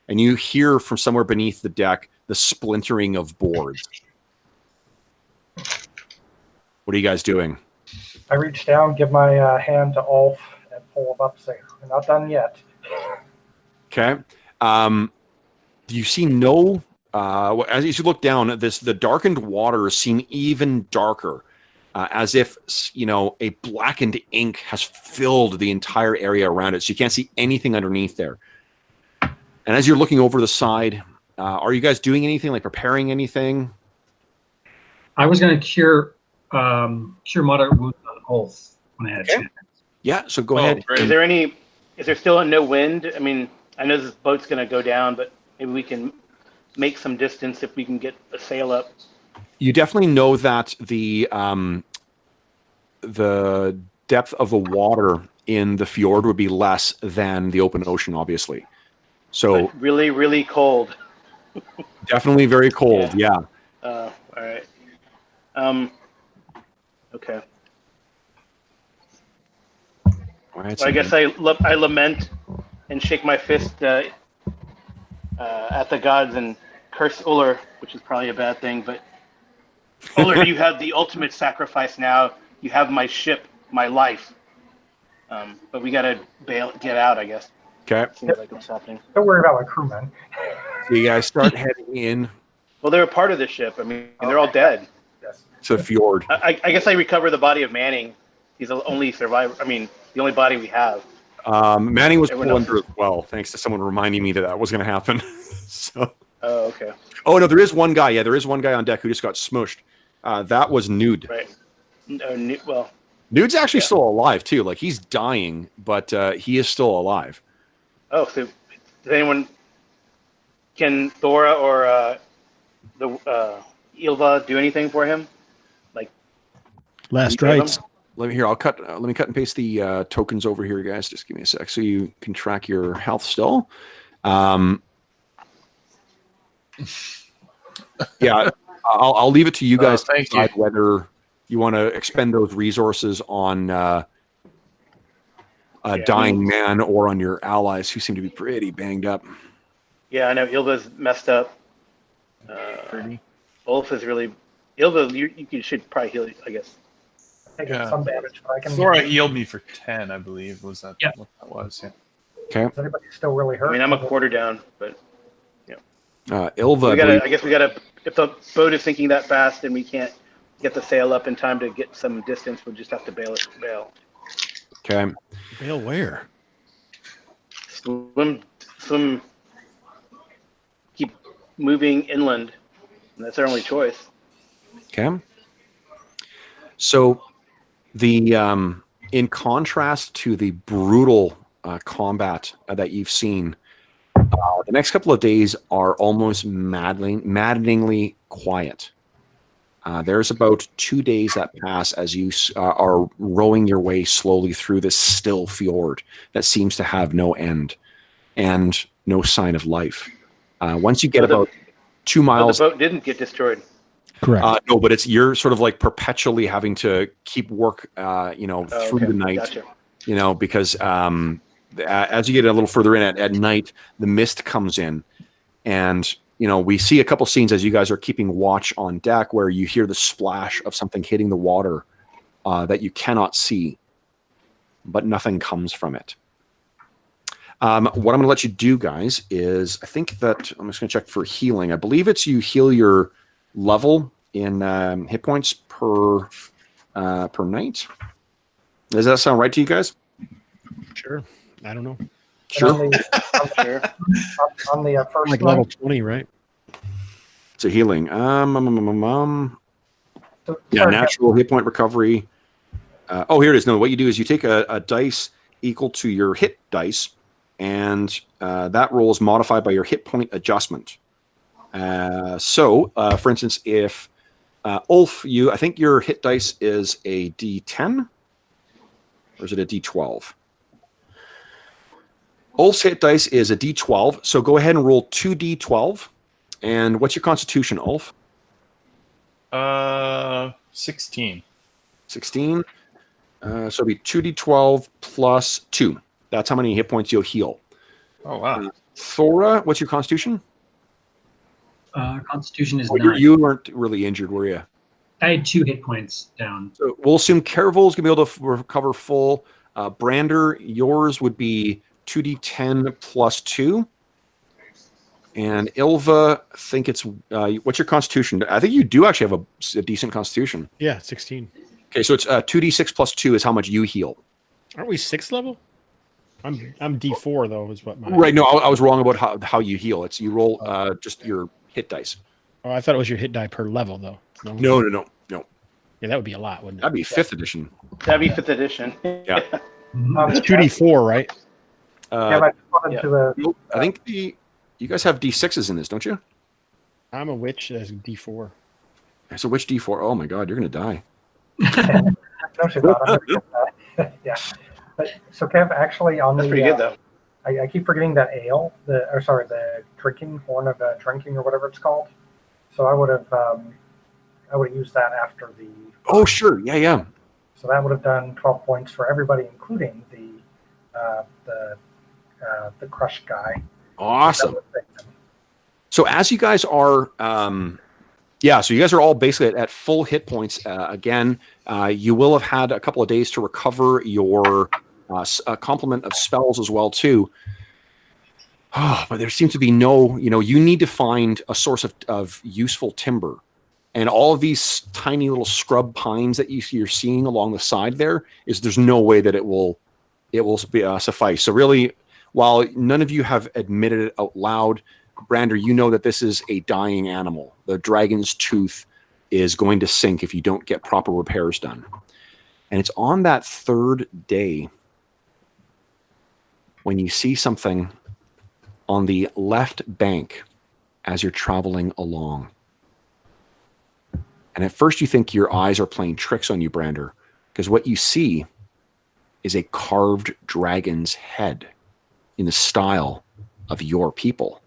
and you hear from somewhere beneath the deck the splintering of boards. What are you guys doing? I reach down, give my hand to Ulf, and pull him up, say, "We're not done yet." Okay. You see no, as you look down, the darkened waters seem even darker, as if, a blackened ink has filled the entire area around it. So you can't see anything underneath there. And as you're looking over the side, are you guys doing anything, like preparing anything? I was going to cure moderate wounds on Ulf when I had a chance. Yeah, so go ahead. Great. Is there still no wind? I mean, I know this boat's going to go down, but maybe we can make some distance if we can get a sail up. You definitely know that the depth of the water in the fjord would be less than the open ocean, obviously. So but really, really cold. Definitely very cold. Yeah. All right. Okay. All right, so I guess I lament and shake my fist at the gods and curse Uller, which is probably a bad thing. But Uller, you have the ultimate sacrifice now. You have my ship, my life. But we gotta get out, I guess. Okay. Seems like it's happening. Don't worry about my crewmen. So you guys start heading in. Well, they're a part of the ship. I mean, they're all dead. Yes. To the fjord. I guess I recover the body of Manning. He's the only survivor. I mean, the only body we have. Manning was Everyone pulled else under as well, thanks to someone reminding me that was going to happen. So. Oh, okay. Oh no, there is one guy. Yeah, there is one guy on deck who just got smushed. That was Nude. Right. Well. Nude's actually still alive too. Like, he's dying, but he is still alive. Oh, so does anyone? Can Thora or the Ilva do anything for him? Like last rites. Let me cut and paste the tokens over here, guys. Just give me a sec, so you can track your health still. Yeah, I'll leave it to you guys to decide whether you want to expend those resources on a dying man or on your allies, who seem to be pretty banged up. Yeah, I know Ilva's messed up. Ulf is really Ilva. You should probably heal, I guess. Taking some damage, but I can. Thora healed me for 10, I believe. Was that what that was? Yeah. Okay. Is anybody still really hurt? I mean, I'm a quarter down, but Ilva. I guess we gotta. If the boat is sinking that fast and we can't get the sail up in time to get some distance, we'll just have to bail. Okay. Bail where? Swim. Keep moving inland. And that's our only choice. Okay. So, in contrast to the brutal combat that you've seen, the next couple of days are almost maddeningly quiet. There's about 2 days that pass as you are rowing your way slowly through this still fjord that seems to have no end and no sign of life. Once you get about 2 miles, the boat didn't get destroyed. Correct. No, but you're sort of like perpetually having to keep work, through the night. Gotcha. Because as you get a little further in at night, the mist comes in, and we see a couple scenes as you guys are keeping watch on deck where you hear the splash of something hitting the water that you cannot see, but nothing comes from it. What I'm going to let you do, guys, is I think that I'm just going to check for healing. I believe it's you heal your level in hit points per night. Does that sound right to you guys? Sure. I don't know. Sure. On the first Like one, level 20, right? It's a healing. so- Yeah, sorry, natural hit point recovery. Here it is. No, what you do is you take a dice equal to your hit dice, and that roll is modified by your hit point adjustment. So, for instance, if Ulf, I think your hit dice is a D10, or is it a D12? Ulf's hit dice is a D12, so go ahead and roll 2D12. And what's your constitution, Ulf? 16. 16. So it'll be 2D12 plus 2. That's how many hit points you'll heal. Oh, wow. Thora, what's your constitution? Constitution is Oh, 9. you weren't really injured, were you? I had 2 hit points down. So we'll assume Caerval is going to be able to recover full. Brander, yours would be 2D10 plus 2. And Ilva, I think it's... what's your constitution? I think you do actually have a decent constitution. Yeah, 16. Okay, so it's 2D6 plus 2 is how much you heal. Aren't we 6th level? I'm D4 though, is what my... Right, no, I was wrong about how you heal. It's you roll just your hit dice. Oh, I thought it was your hit die per level though. No. Yeah, that would be a lot, wouldn't it? That'd be 5th edition. That'd be 5th edition. Yeah. It's 2D4, right? I just wanted to, I think you guys have D6s in this, don't you? I'm a witch as D4. So which D4? Oh my god, you're going to die. no, she's not. I'm gonna get that. Yeah. But, so Kev, actually on That's the, pretty good, though. I keep forgetting that ale, the drinking horn of drinking or whatever it's called. So I would have used that after the. Oh sure, yeah. So that would have done 12 points for everybody, including the crushed guy. Awesome. So as you guys are, so you guys are all basically at full hit points. Again, you will have had a couple of days to recover your complement of spells as well too. Oh, but there seems to be no, you need to find a source of useful timber. And all of these tiny little scrub pines that you're seeing along the side there's no way that it will suffice. So really, while none of you have admitted it out loud, Brander, you know that this is a dying animal. The dragon's tooth is going to sink if you don't get proper repairs done. And it's on that 3rd day when you see something on the left bank as you're traveling along. And at first you think your eyes are playing tricks on you, Brander, because what you see is a carved dragon's head in the style of your people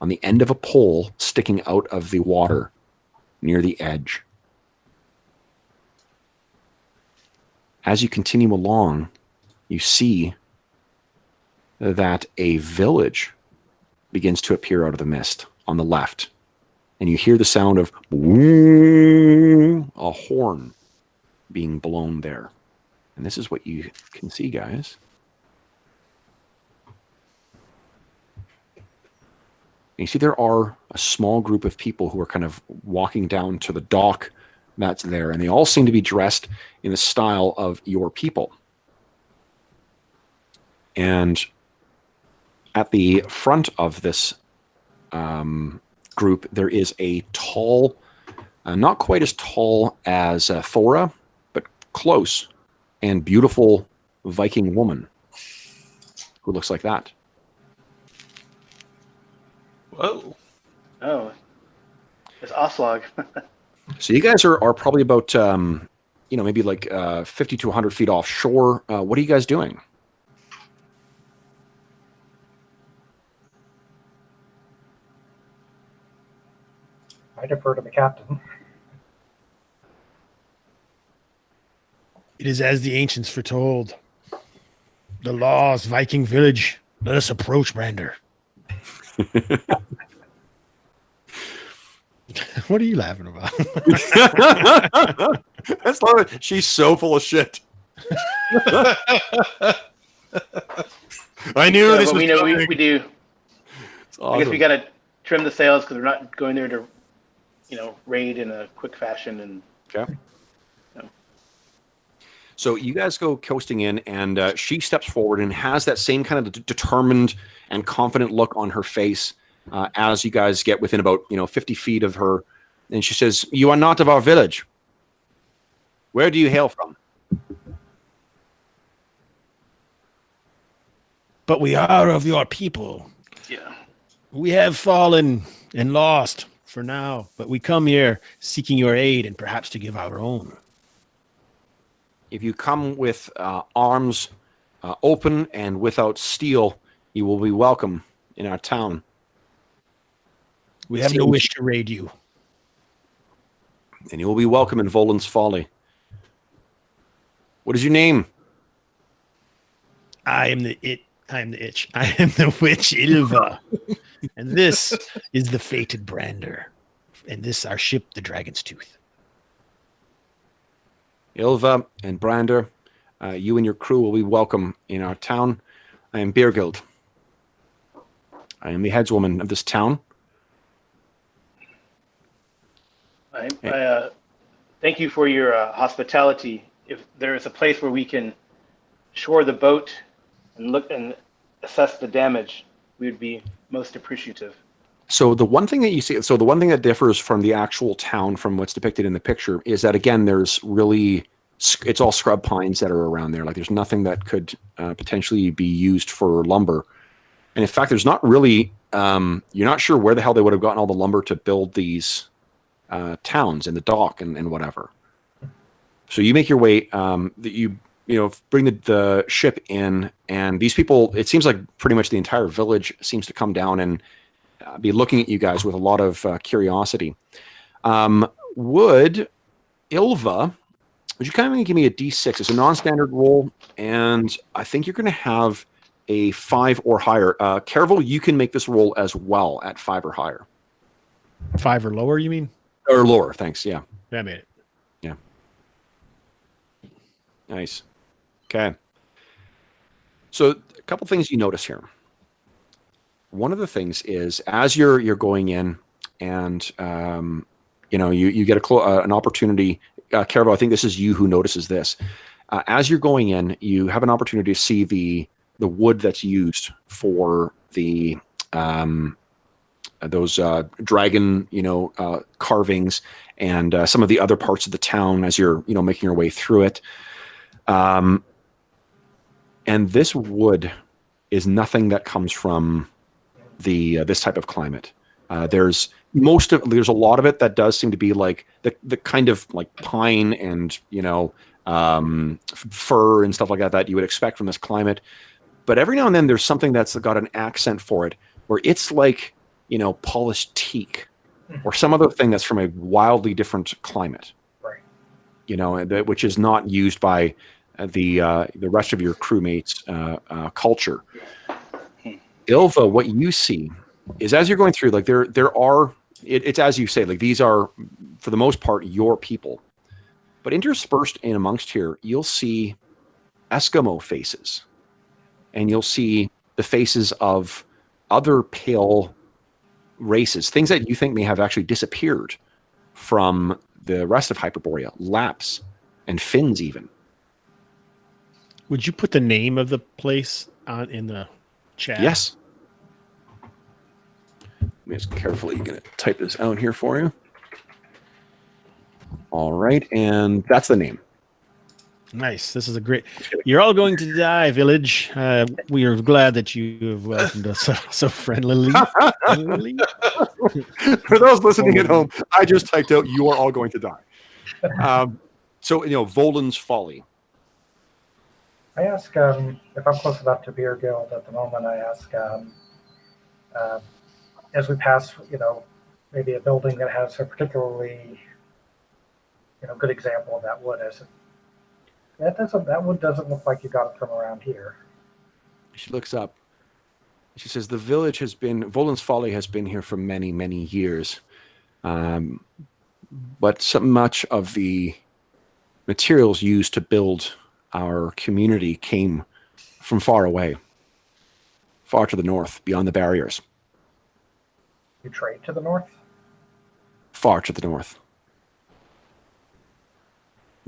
on the end of a pole sticking out of the water near the edge. As you continue along, you see that a village begins to appear out of the mist on the left. And you hear the sound of a horn being blown there. And this is what you can see, guys. And you see there are a small group of people who are kind of walking down to the dock that's there. And they all seem to be dressed in the style of your people. And at the front of this group, there is a tall, not quite as tall as Thora, but close and beautiful Viking woman who looks like that. Whoa. Oh. It's Oslog. So you guys are probably about, maybe like 50 to 100 feet offshore. What are you guys doing? I defer to the captain. It is as the ancients foretold. The laws, Viking village. Let us approach, Brander. What are you laughing about? That's like, she's so full of shit. I knew this but was we know coming. we do. It's awesome. I guess we got to trim the sails because we're not going there to, raid in a quick fashion. And Okay. So you guys go coasting in, and she steps forward and has that same kind of determined and confident look on her face as you guys get within about 50 feet of her, and she says, "You are not of our village. Where do you hail from?" but we are of your people. Yeah. We have fallen and lost for now, but we come here seeking your aid and perhaps to give our own. If you come with arms open and without steel, you will be welcome in our town. We have no wish to raid you. And you will be welcome in Volund's Folly. What is your name? I am the itch. I am the witch Ilva. And this is the fated Brander. And this our ship, the Dragon's Tooth. Ilva and Brander, you and your crew will be welcome in our town. I am Birgild. I am the headswoman of this town. Thank you for your hospitality. If there is a place where we can shore the boat and look and assess the damage, we would be most appreciative. So the one thing that you see, so the one thing that differs from the actual town from what's depicted in the picture is that, again, there's really, it's all scrub pines that are around there. Like there's nothing that could potentially be used for lumber. And in fact, there's not really, you're not sure where the hell they would have gotten all the lumber to build these towns in the dock and whatever. So you make your way, you bring the ship in, and these people, it seems like pretty much the entire village seems to come down and be looking at you guys with a lot of curiosity. Would Ilva, would you kind of give me a D6? It's a non-standard roll, and I think you're going to have a 5 or higher. Caerval, you can make this roll as well at 5 or higher. 5 or lower, you mean? Or lower, thanks, yeah. I made it. Yeah. Nice. Okay. So a couple things you notice here. One of the things is as you're going in, and you get an opportunity. Caerval, I think this is you who notices this. As you're going in, you have an opportunity to see the wood that's used for the those dragon carvings and some of the other parts of the town as you're making your way through it. And this wood is nothing that comes from this type of climate. There's a lot of it that does seem to be like the kind of like pine and fir and stuff like that you would expect from this climate. But every now and then there's something that's got an accent for it, where it's like polished teak or some other thing that's from a wildly different climate. Right. Which is not used by the rest of your crewmates' culture. Ilva, what you see is as you're going through, like there are, it's as you say, like these are for the most part your people, but interspersed in amongst here, you'll see Eskimo faces, and you'll see the faces of other pale races, things that you think may have actually disappeared from the rest of Hyperborea, Laps and Finns even. Would you put the name of the place in the chat? Yes. Let me just carefully going to type this out here for you. All right, and that's the name. Nice. This is a great. You're all going to die, village. We are glad that you have welcomed us so friendlily. For those listening at home, I just typed out "You are all going to die." So Volund's Folly. I ask if I'm close enough to Beer Guild at the moment. I ask as we pass, maybe a building that has a particularly, good example of that wood. That wood doesn't look like you got it from around here. She looks up. She says, "The village has been Volund's Folly has been here for many, many years, but so much of the materials used to build our community came from far away, far to the north, beyond the barriers." You trade to the north? Far to the north.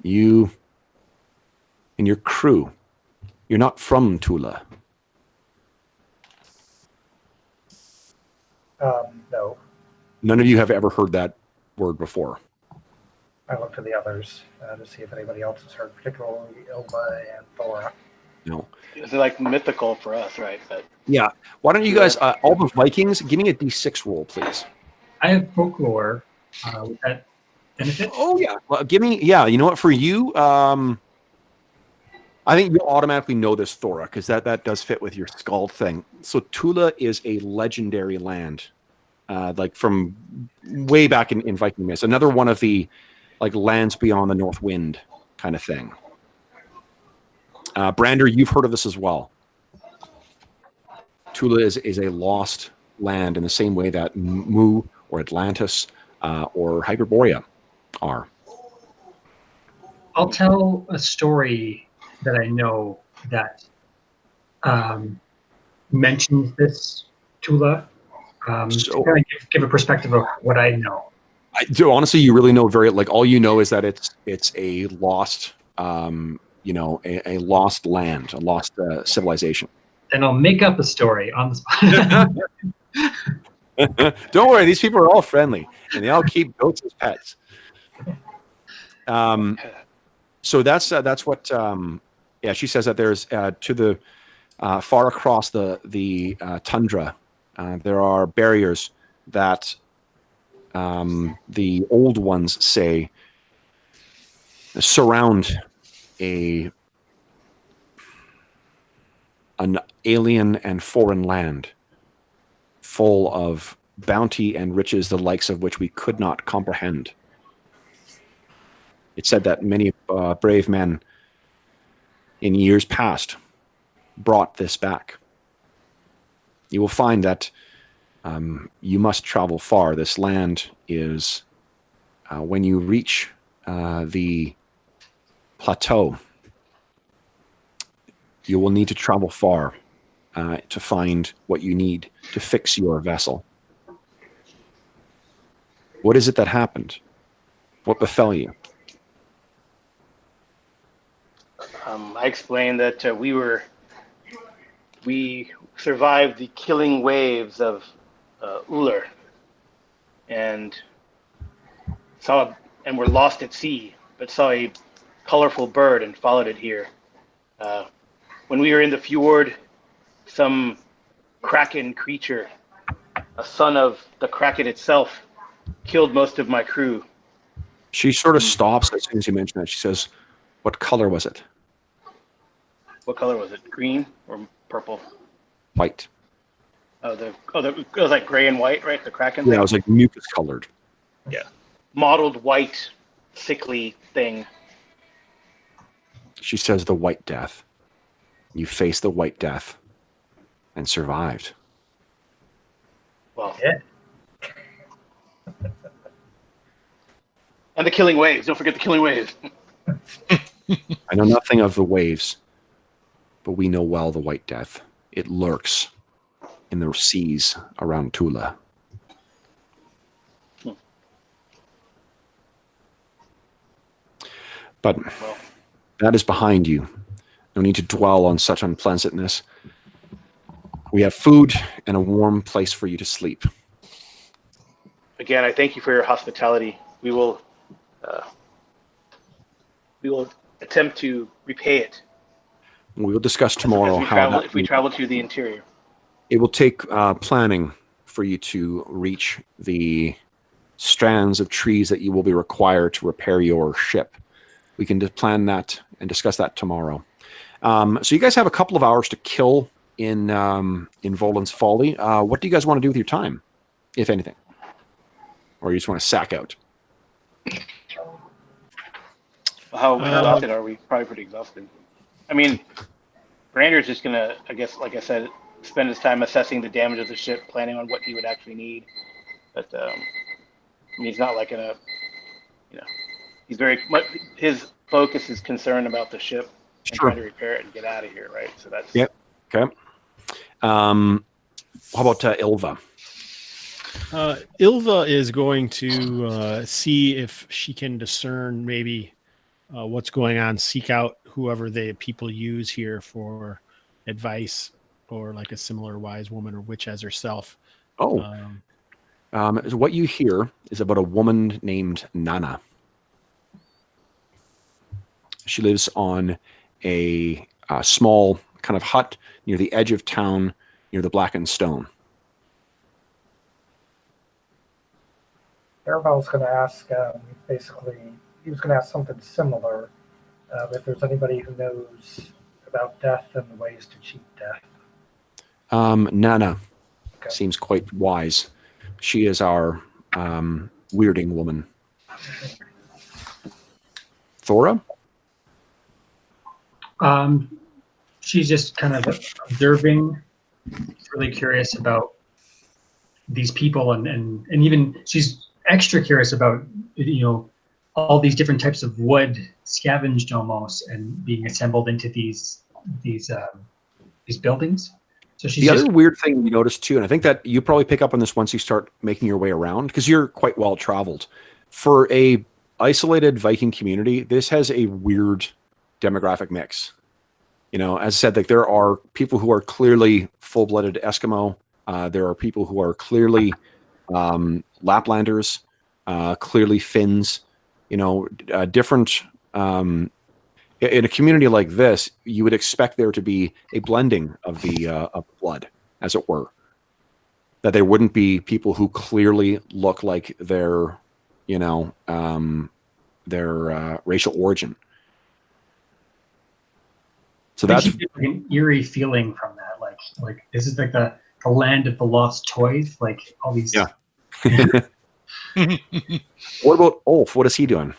You and your crew, you're not from Thule. No. None of you have ever heard that word before. I look to the others to see if anybody else has heard, particularly Ilva and Thora. No. It's like mythical for us, right? But Yeah. Why don't you guys, all the Vikings, give me a D6 roll, please. I have folklore. Would that benefit? Oh yeah. Well, give me. Yeah. You know what? For you, I think you automatically know this, Thora, because that does fit with your skull thing. So Thule is a legendary land, like from way back in Viking myths. Another one of the like lands beyond the North Wind kind of thing. Brander, you've heard of this as well. Thule is a lost land in the same way that Mu or Atlantis or Hyperborea are. I'll tell a story that I know that mentions this Thule. To kind of give a perspective of what I know. Honestly, you really know all you know is that it's a lost, a lost land, a lost civilization. Then I'll make up a story on the spot. Don't worry, these people are all friendly and they all keep goats as pets. So that's what. She says that there's to the far across the tundra, there are barriers that the old ones say surround an alien and foreign land, full of bounty and riches, the likes of which we could not comprehend. It said that many brave men in years past brought this back. You will find that you must travel far. This land is, when you reach the plateau, you will need to travel far to find what you need to fix your vessel. What is it that happened? What befell you? I explained that we survived the killing waves of Uller, and were lost at sea, but saw a colorful bird and followed it here. When we were in the fjord, some kraken creature, a son of the kraken itself, killed most of my crew. She sort of stops as soon as you mention that. She says, "What color was it?" What color was it? Green or purple? White. It was like gray and white, right? The kraken. Yeah, it was like mucus colored. Yeah, mottled white, sickly thing. She says, "The White Death. You faced the White Death and survived." Well, Yeah. And the killing waves. Don't forget the killing waves. I know nothing of the waves, but we know well the White Death. It lurks in the seas around Thule. But that is behind you. No need to dwell on such unpleasantness. We have food and a warm place for you to sleep. Again, I thank you for your hospitality. We will attempt to repay it. We will discuss tomorrow how if we travel to the interior. It will take planning for you to reach the strands of trees that you will be required to repair your ship. We can plan that and discuss that tomorrow. So you guys have a couple of hours to kill in Volund's Folly. What do you guys want to do with your time, if anything? Or you just want to sack out? How exhausted are we? Probably pretty exhausted. I mean, Brander's just gonna, I guess, like I said, spend his time assessing the damage of the ship, planning on what he would actually need. But he's not like he's very much, his focus is concerned about the ship and trying to repair it and get out of here, right? So that's okay. How about Ilva? Ilva is going to see if she can discern maybe what's going on, seek out whoever people use here for advice, or like a similar wise woman or witch as herself. What you hear is about a woman named Nana. She lives on a small kind of hut near the edge of town, near the blackened stone. Caerval's going to ask, basically, he was going to ask something similar. If there's anybody who knows about death and the ways to cheat death. Nana Okay. seems quite wise. She is our weirding woman. Thora? She's just kind of observing, really curious about these people, and even she's extra curious about, you know, all these different types of wood scavenged almost and being assembled into these buildings. So she's The other weird thing you notice too, and I think that you probably pick up on this once you start making your way around, because you're quite well traveled. For a isolated Viking community, this has a weird demographic mix. You know, as I said, like there are people who are clearly full-blooded Eskimo. There are people who are clearly Laplanders, clearly Finns. You know, different. In a community like this, you would expect there to be a blending of the blood, as it were. That there wouldn't be people who clearly look like their, you know, their racial origin. So that's like an eerie feeling from that. Like this is like the land of the lost toys. Like all these. Yeah. What about Ulf? What is he doing?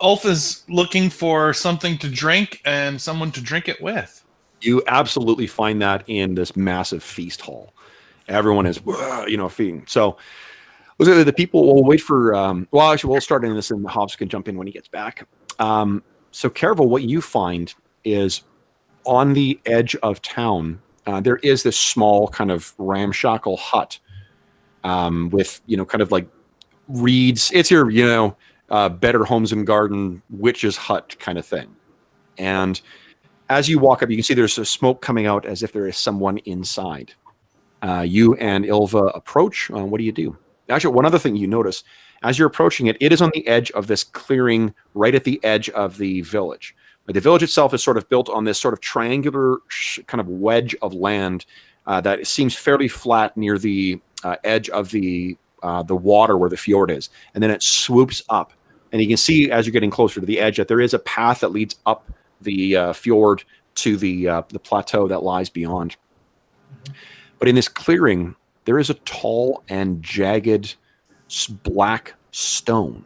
Ulf is looking for something to drink and someone to drink it with. You absolutely find that in this massive feast hall. Everyone is, you know, feeding. So the people will wait for. Well, actually, we'll start in this, and Hobbs can jump in when he gets back. So, Caerval, what you find is on the edge of town, there is this small kind of ramshackle hut with, you know, kind of like reeds. It's your, you know, Better Homes and Garden witch's hut kind of thing. And as you walk up, you can see there's a smoke coming out as if there is someone inside. You and Ilva approach. What do you do? Actually, one other thing you notice, as you're approaching it, it is on the edge of this clearing right at the edge of the village. But the village itself is sort of built on this sort of triangular kind of wedge of land that seems fairly flat near the edge of the water where the fjord is. And then it swoops up. And you can see as you're getting closer to the edge that there is a path that leads up the fjord to the plateau that lies beyond. But in this clearing, there is a tall and jagged black stone.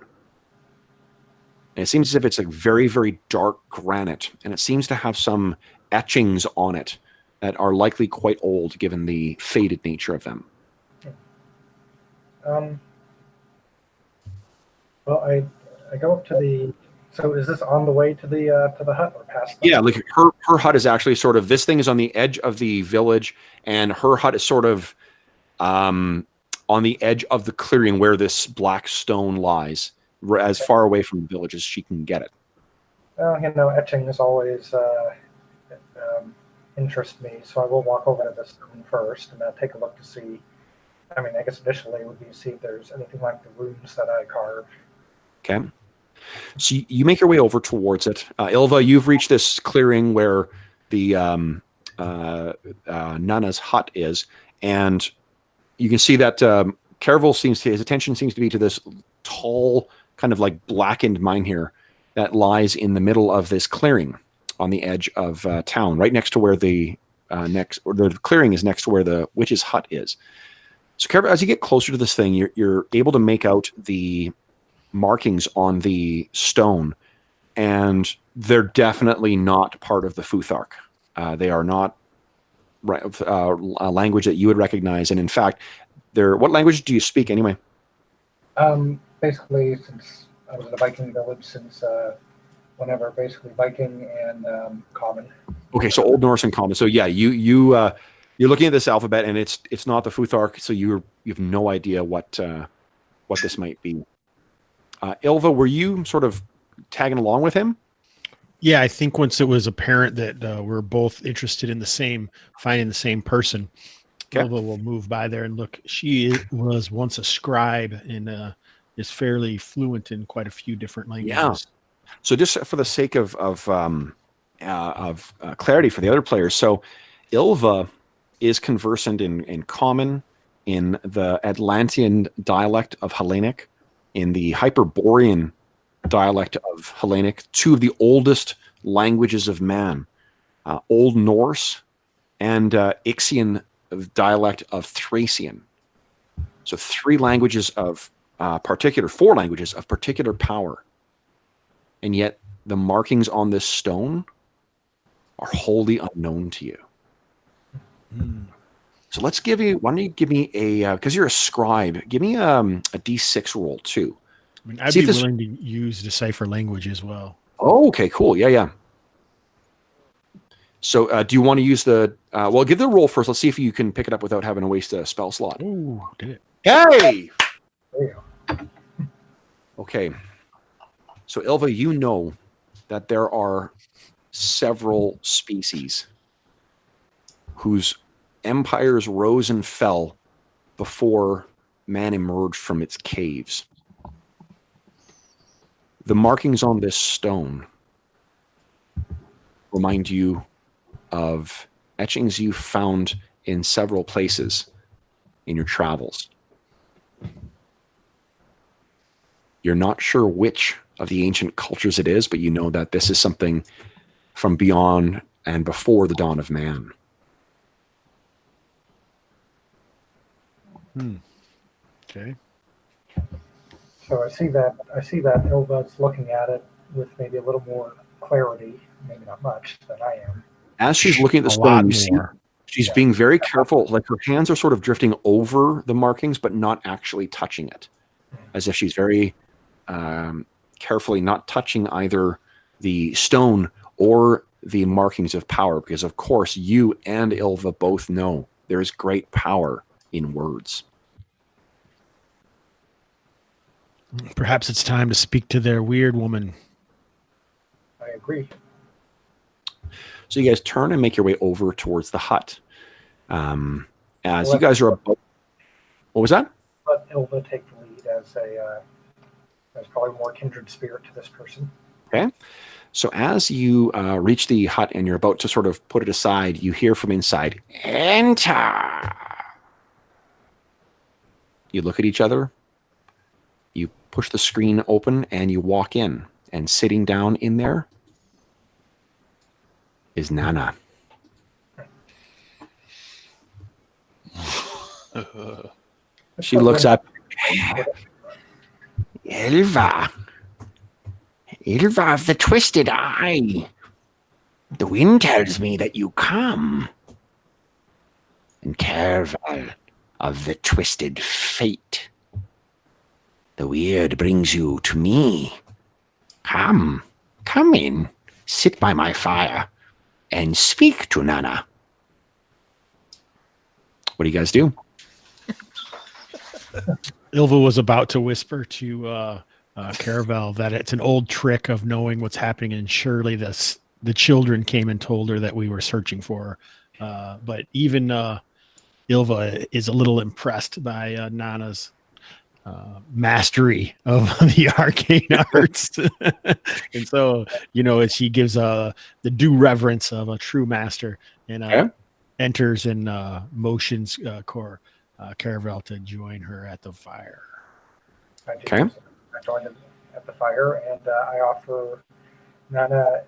And it seems as if it's like very, very dark granite, and it seems to have some etchings on it that are likely quite old, given the faded nature of them. Well, I go up to the. So is this on the way to the hut or past? Yeah, like her hut is actually sort of, this thing is on the edge of the village, and her hut is sort of on the edge of the clearing where this black stone lies, as far away from the village as she can get it. Well, you know, etchings always interest me, so I will walk over to this stone first and take a look to see. I mean, I guess initially would be to see if there's anything like the runes that I carved. Okay. So you make your way over towards it. Ilva, you've reached this clearing where the Nana's hut is, and you can see that Caerval his attention seems to be to this tall, kind of like blackened mynheer that lies in the middle of this clearing on the edge of town, right next to where the clearing is next to where the witch's hut is. So Caerval, as you get closer to this thing, you're able to make out the markings on the stone, and they're definitely not part of the Futhark. They are not a language that you would recognize, and in fact, what language do you speak anyway? Basically, since I was in a Viking village since whenever, basically Viking and Common. Okay, so Old Norse and Common. So yeah, you're looking at this alphabet, and it's not the Futhark, so you have no idea what this might be. Ilva, were you sort of tagging along with him? Yeah, I think once it was apparent that we're both interested in finding the same person, okay. Ilva will move by there and look. She was once a scribe and is fairly fluent in quite a few different languages. Yeah. So just for the sake of clarity for the other players. So Ilva is conversant in Common, in the Atlantean dialect of Hellenic, in the Hyperborean dialect of Hellenic, two of the oldest languages of man, Old Norse and Ixian dialect of Thracian. So four languages of particular power. And yet the markings on this stone are wholly unknown to you. So let's give you, why don't you give me because you're a scribe, give me a D6 roll too. I mean, I'd be willing to use decipher language as well. Oh, okay, cool. Yeah. So do you want to use the, well, give the roll first. Let's see if you can pick it up without having to waste a spell slot. Ooh, did it. Hey! There you go. Okay. So, Ilva, you know that there are several species whose empires rose and fell before man emerged from its caves. The markings on this stone remind you of etchings you found in several places in your travels. You're not sure which of the ancient cultures it is, but you know that this is something from beyond and before the dawn of man. Okay. So I see that Ilva's looking at it with maybe a little more clarity, maybe not much, than I am. As she's looking at the stone, you see she's being very careful. Like her hands are sort of drifting over the markings, but not actually touching it, as if she's very carefully not touching either the stone or the markings of power, because of course you and Ilva both know there is great power in words. Perhaps it's time to speak to their weird woman. I agree. So you guys turn and make your way over towards the hut. As you guys are about... What was that? Let Ilva take the lead as probably more kindred spirit to this person. Okay. So as you reach the hut and you're about to sort of put it aside, you hear from inside, "Enter!" You look at each other. You push the screen open and you walk in. And sitting down in there is Nana. She looks up. Ilva of the Twisted Eye. The wind tells me that you come. And Caerval of the Twisted Fate. The weird brings you to me. Come in, sit by my fire, and speak to Nana. What do you guys do? Ilva was about to whisper to Caerval that it's an old trick of knowing what's happening, and surely the children came and told her that we were searching for her. But even Ilva is a little impressed by Nana's mastery of the arcane arts. And so, she gives the due reverence of a true master and enters and motions Caerval to join her at the fire. I join him at the fire, and I offer Nana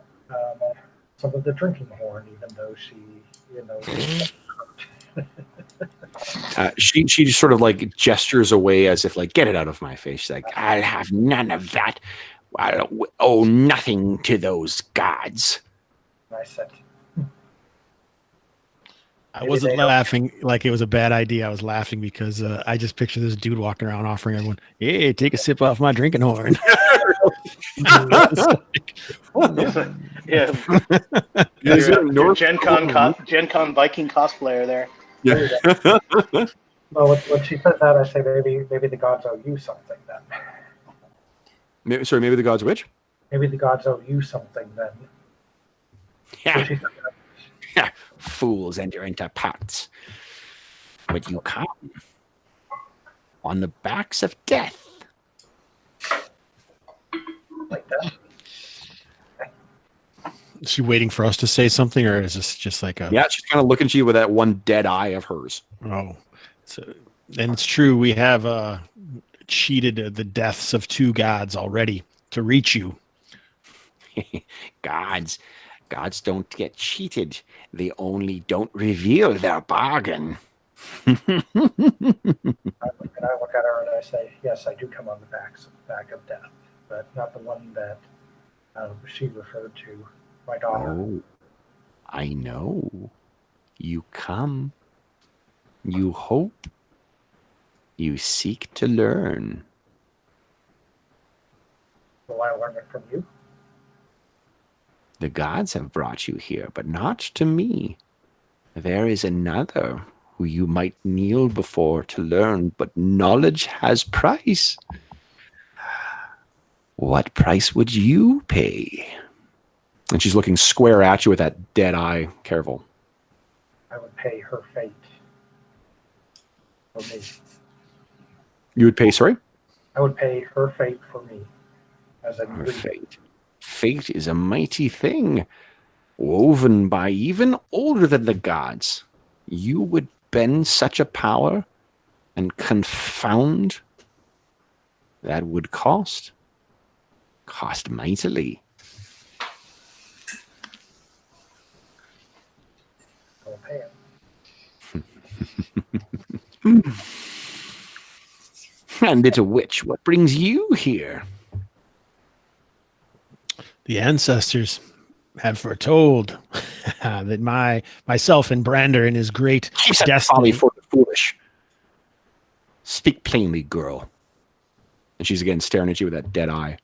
some of the drinking horn, even though she. She just sort of like gestures away as if like, get it out of my face. She's like, I'll have none of that. I owe nothing to those gods. I said, I wasn't laughing like it was a bad idea. I was laughing because I just picture this dude walking around offering everyone, "Hey, take a sip off my drinking horn." Yeah. You're Gen Con Viking cosplayer there. Yeah. Well, when she said that, I say maybe the gods owe you something then. Maybe the gods which? Maybe the gods owe you something then. Yeah. Yeah. Fools enter into pacts, but you come on the backs of death. Like that. Is she waiting for us to say something, or is this just like a... Yeah, she's kind of looking at you with that one dead eye of hers. Oh, so, and it's true. We have cheated the deaths of 2 gods already to reach you. Gods don't get cheated. They only don't reveal their bargain. And I look at her and I say, yes, I do come on the back of death, but not the one that she referred to, my daughter. Oh, I know. You come. You hope. You seek to learn. Will I learn it from you? The gods have brought you here, but not to me. There is another who you might kneel before to learn, but knowledge has price. What price would you pay? And she's looking square at you with that dead eye, Caerval. I would pay her fate for me. You would pay, sorry? I would pay her fate for me. As a Her fate. Fate is a mighty thing, woven by even older than the gods. You would bend such a power and confound. That would cost mightily. I will pay it. And little witch, what brings you here? The ancestors have foretold that myself and Brander in his great Keep that destiny. folly for the foolish. Speak plainly, girl. And she's again staring at you with that dead eye.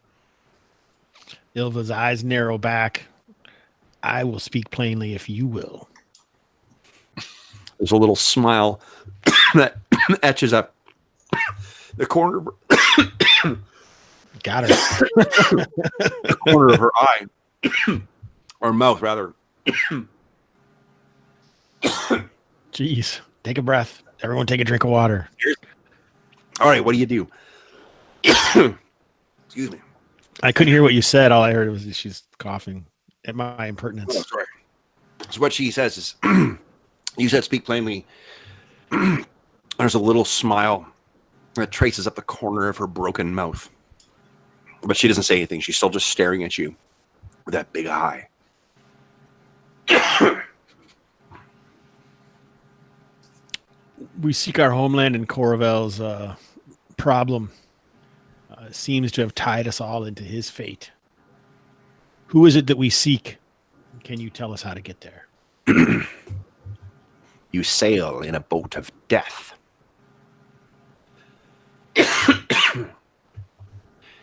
Ilva's eyes narrow back. I will speak plainly if you will. There's a little smile that etches up the corner. Got her. The corner of her eye. Or mouth, rather. Jeez. Take a breath. Everyone take a drink of water. All right, what do you do? Excuse me. I couldn't hear what you said. All I heard was she's coughing at my impertinence. Oh, sorry. So what she says is, you said speak plainly. There's a little smile that traces up the corner of her broken mouth. But she doesn't say anything. She's still just staring at you with that big eye. We seek our homeland, and Caerval's problem seems to have tied us all into his fate. Who is it that we seek? Can you tell us how to get there? You sail in a boat of death.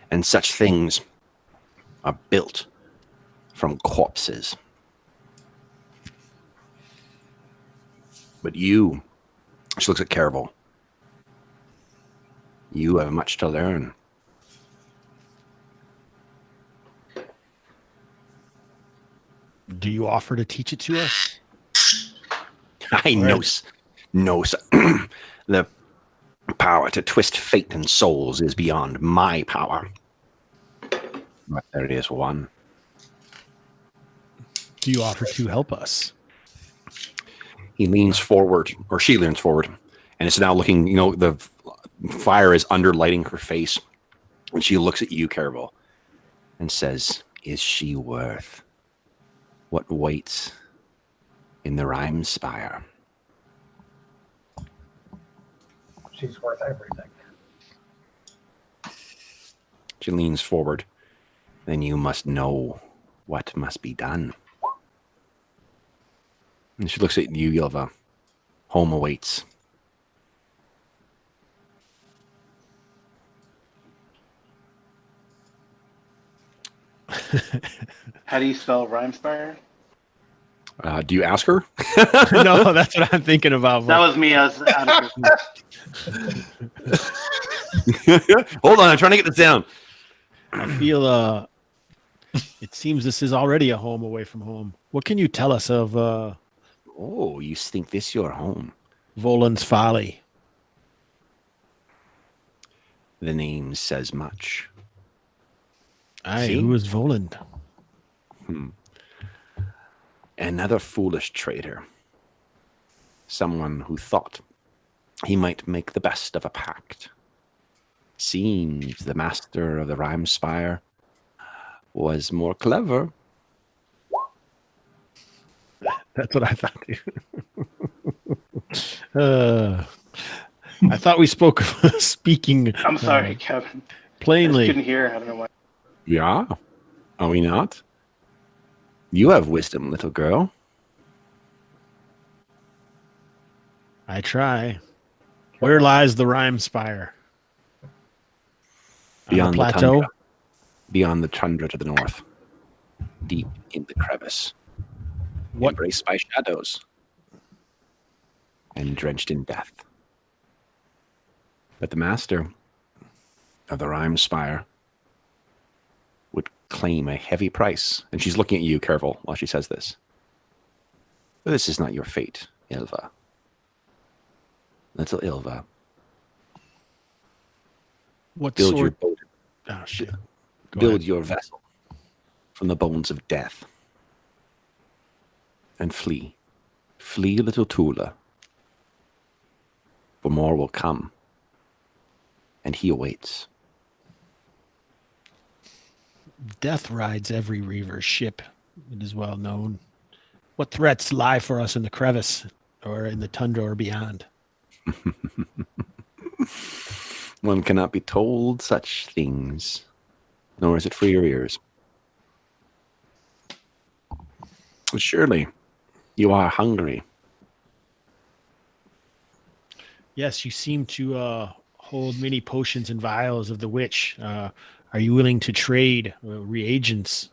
And such things are built from corpses. But you, she looks at Caerval, you have much to learn. Do you offer to teach it to us? I know. The power to twist fate and souls is beyond my power. But there is one. Do you offer to help us? He leans forward, or she leans forward, and it's now looking, the fire is underlighting her face. And she looks at you, Caerval, and says, is she worth what waits in the Rhyme Spire? She's worth everything. She leans forward. Then you must know what must be done. And she looks at you, Ylva. Home awaits. How do you spell Rhymespire? Do you ask her? No, that's what I'm thinking about. That was me. I was out of Hold on, I'm trying to get this down. I feel it seems this is already a home away from home. What can you tell us of Oh, you think this your home? Volund's Folly? The name says much. Aye, See? who is Volund? Another foolish traitor. Someone who thought he might make the best of a pact. Seems the master of the Rhymespire was more clever. That's what I thought. I thought we spoke of speaking. I'm sorry, Kevin. I Plainly. couldn't hear. I don't know why. Yeah. Are we not? You have wisdom, little girl. I try. Where lies the Rhymespire? Beyond On the the plateau? tundra. Beyond the tundra to the north. Deep in the crevice. What? Embraced by shadows. And drenched in death. But the master of the Rhymespire would claim a heavy price. And she's looking at you, Caerval, while she says this. But this is not your fate, Ilva. Little Ilva. What Build your sort? boat. Oh, shit. Go Build ahead. your vessel from the bones of death. And flee. Flee, little Thule. For more will come. And he awaits. Death rides every Reaver ship. It is well known. What threats lie for us in the crevice, or in the tundra, or beyond? One cannot be told such things, nor is it for your ears. Surely, you are hungry. Yes, you seem to hold many potions and vials of the witch. Are you willing to trade reagents?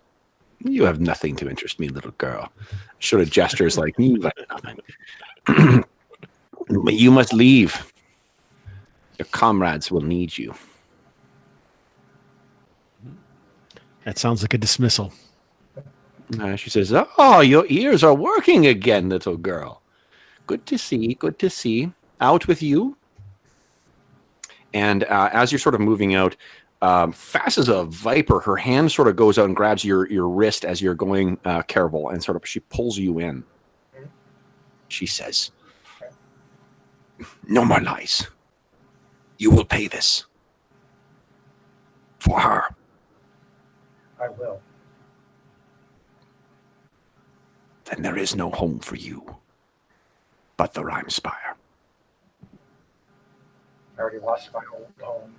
You have nothing to interest me, little girl. Sort of gestures like, you have nothing. But you must leave. Your comrades will need you. That sounds like a dismissal. She says, oh, your ears are working again, little girl. Good to see, good to see. Out with you. And as you're sort of moving out, fast as a viper, her hand sort of goes out and grabs your wrist as you're going, Caerval, and sort of she pulls you in. She says, no more lies. You will pay this. For her. I will. Then there is no home for you. But the Rhymespire. I already lost my old home.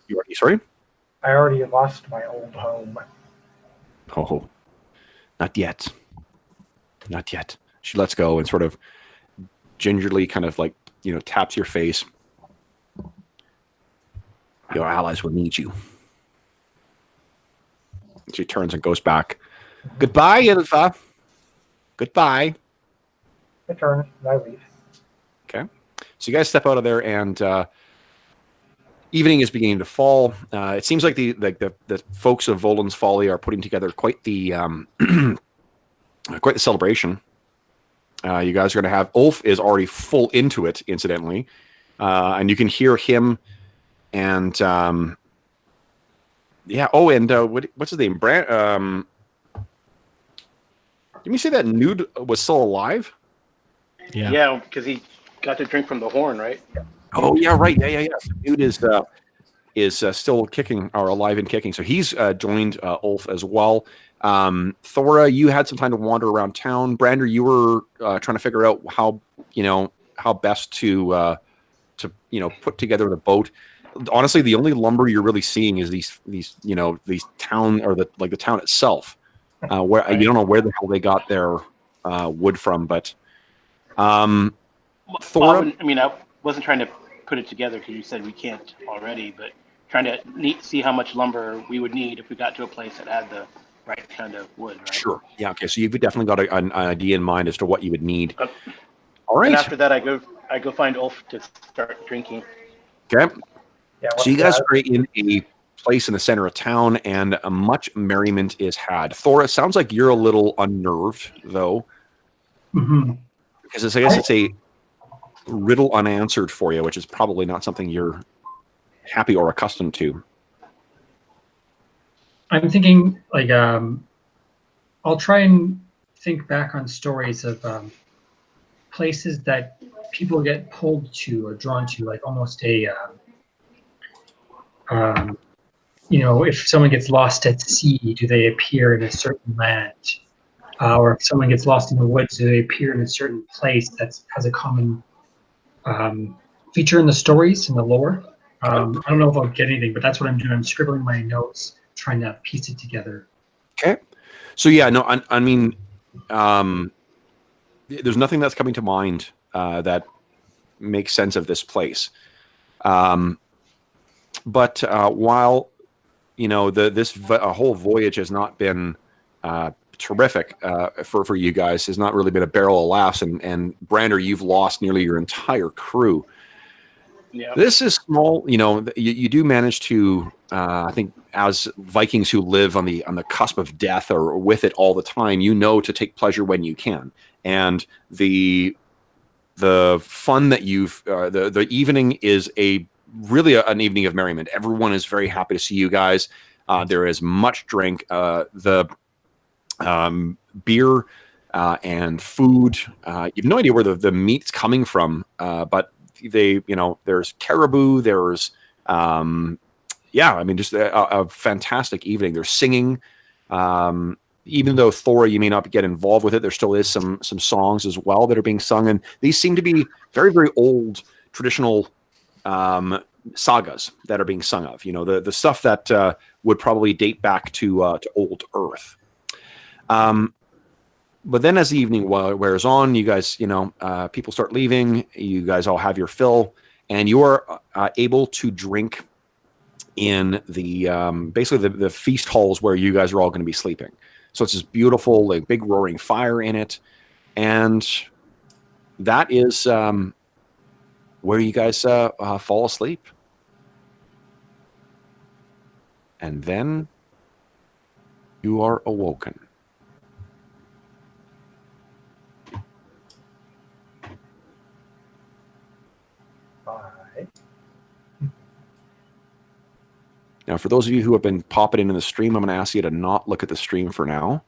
You already, sorry? I already lost my old home. Oh, not yet. Not yet. She lets go and sort of gingerly kind of like, taps your face. Your allies will need you. She turns and goes back. Goodbye, Ilva. Goodbye. I turn and I leave. Okay. So you guys step out of there, and evening is beginning to fall. It seems like the folks of Volund's Folly are putting together quite the quite the celebration. You guys are going to have Ulf is already full into it, incidentally, and you can hear him and yeah. Oh, and what's his name? Did you say that Nude was still alive? Yeah, because he got to drink from the horn, right? Oh yeah, right. Yeah. Nude is still kicking or alive and kicking, so he's joined Ulf as well. Thora, you had some time to wander around town. Brander, you were trying to figure out how best to put together the boat. Honestly, the only lumber you're really seeing is these town or the town itself, where you don't know where the hell they got their wood from. But Thora, I wasn't trying to put it together because you said we can't already, but trying to see how much lumber we would need if we got to a place that had the right kind of wood. Right? Sure. Yeah. Okay. So you've definitely got an idea in mind as to what you would need. All right. And after that, I go find Ulf to start drinking. Okay. Yeah, So you guys are in a place in the center of town, and much merriment is had. Thora, sounds like you're a little unnerved, though, because I guess it's a riddle unanswered for you, which is probably not something you're happy or accustomed to. I'm thinking I'll try and think back on stories of places that people get pulled to or drawn to, like almost a, if someone gets lost at sea, do they appear in a certain land? Or if someone gets lost in the woods, do they appear in a certain place that has a common feature in the stories, in the lore? I don't know if I'll get anything, but that's what I'm doing. I'm scribbling my notes, trying to piece it together. Okay. So yeah, no, I mean, there's nothing that's coming to mind that makes sense of this place. But while this whole voyage has not been terrific for you guys, has not really been a barrel of laughs, and Brander, you've lost nearly your entire crew. Yeah. This is small. You do manage to, I think, as Vikings who live on the cusp of death or with it all the time, to take pleasure when you can. And the fun that the evening is really an evening of merriment. Everyone is very happy to see you guys. There is much drink. The beer and food. You have no idea where the meat's coming from, but there's caribou. There's just a fantastic evening. There's singing. Even though Thora, you may not get involved with it, there still is some songs as well that are being sung, and these seem to be very, very old traditional sagas that are being sung of. The stuff that would probably date back to old Earth. But then as the evening wears on, you guys, people start leaving. You guys all have your fill, and you are able to drink in the basically the feast halls where you guys are all going to be sleeping. So it's this beautiful, like, big roaring fire in it, and that is where you guys fall asleep. And then you are awoken. Now, for those of you who have been popping into the stream, I'm going to ask you to not look at the stream for now.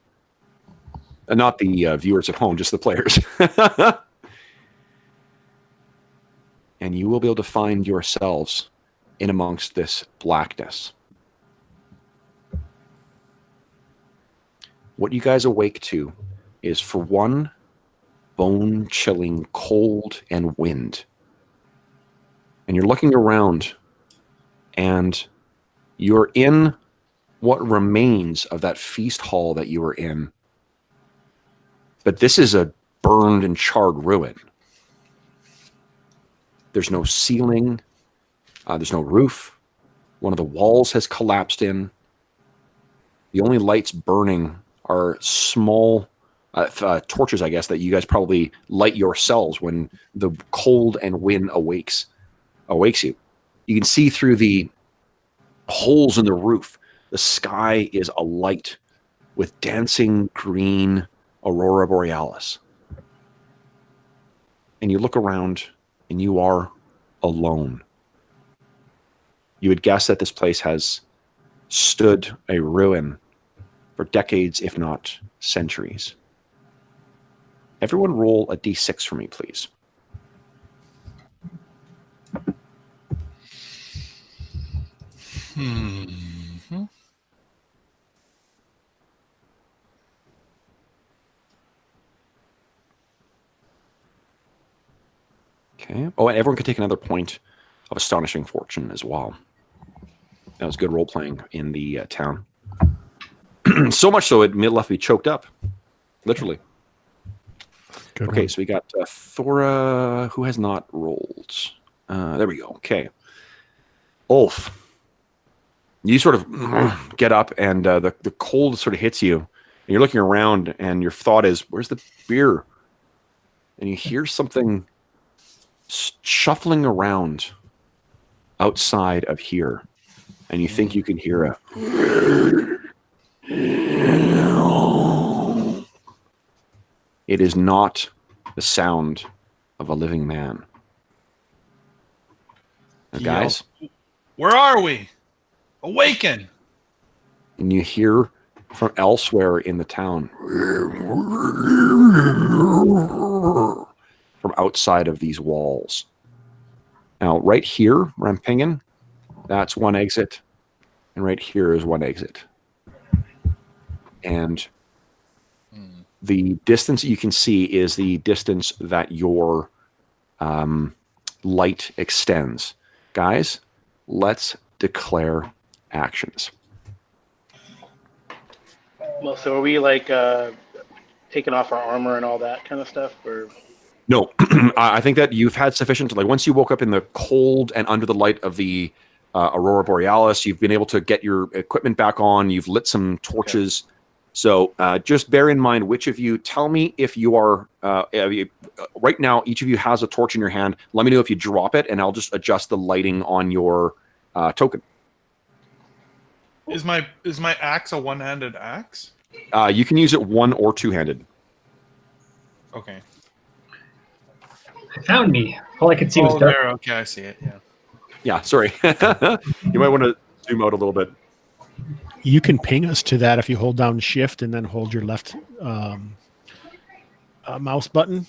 Not the viewers at home, just the players. And you will be able to find yourselves in amongst this blackness. What you guys awake to is, for one, bone-chilling cold and wind. And you're looking around, and you're in what remains of that feast hall that you were in. But this is a burned and charred ruin. There's no ceiling. There's no roof. One of the walls has collapsed in. The only lights burning are small torches, I guess, that you guys probably light yourselves when the cold and wind awakes you. You can see through the holes in the roof. The sky is alight with dancing green aurora borealis. And you look around, and you are alone. You would guess that this place has stood a ruin for decades, if not centuries. Everyone roll a d6 for me, please. Okay. Oh, and everyone can take another point of Astonishing Fortune as well. That was good role-playing in the town. So much so it left me choked up. Literally. Good Okay, one. so we got Thora, who has not rolled. There we go. Okay. Ulf. You sort of get up, and the cold sort of hits you. And you're looking around, and your thought is, where's the beer? And you hear something shuffling around outside of here. And you think you can hear a... It is not the sound of a living man. Now, guys... Where are we? Awaken! And you hear from elsewhere in the town. From outside of these walls. Now, right here, where I'm pinging, that's one exit. And right here is one exit. And the distance you can see is the distance that your light extends. Guys, let's declare actions. Well, so are we like taking off our armor and all that kind of stuff, or? No, I think that you've had sufficient. Like once you woke up in the cold and under the light of the Aurora Borealis, you've been able to get your equipment back on. You've lit some torches. Okay. So just bear in mind, which of you, tell me if you are, right now, each of you has a torch in your hand. Let me know if you drop it, and I'll just adjust the lighting on your token. Is my axe a one-handed axe? You can use it one or two-handed. Okay. It found me. All I could see was dark. There. Okay, I see it. Yeah. Yeah, sorry. You might want to zoom out a little bit. You can ping us to that if you hold down Shift and then hold your left mouse button.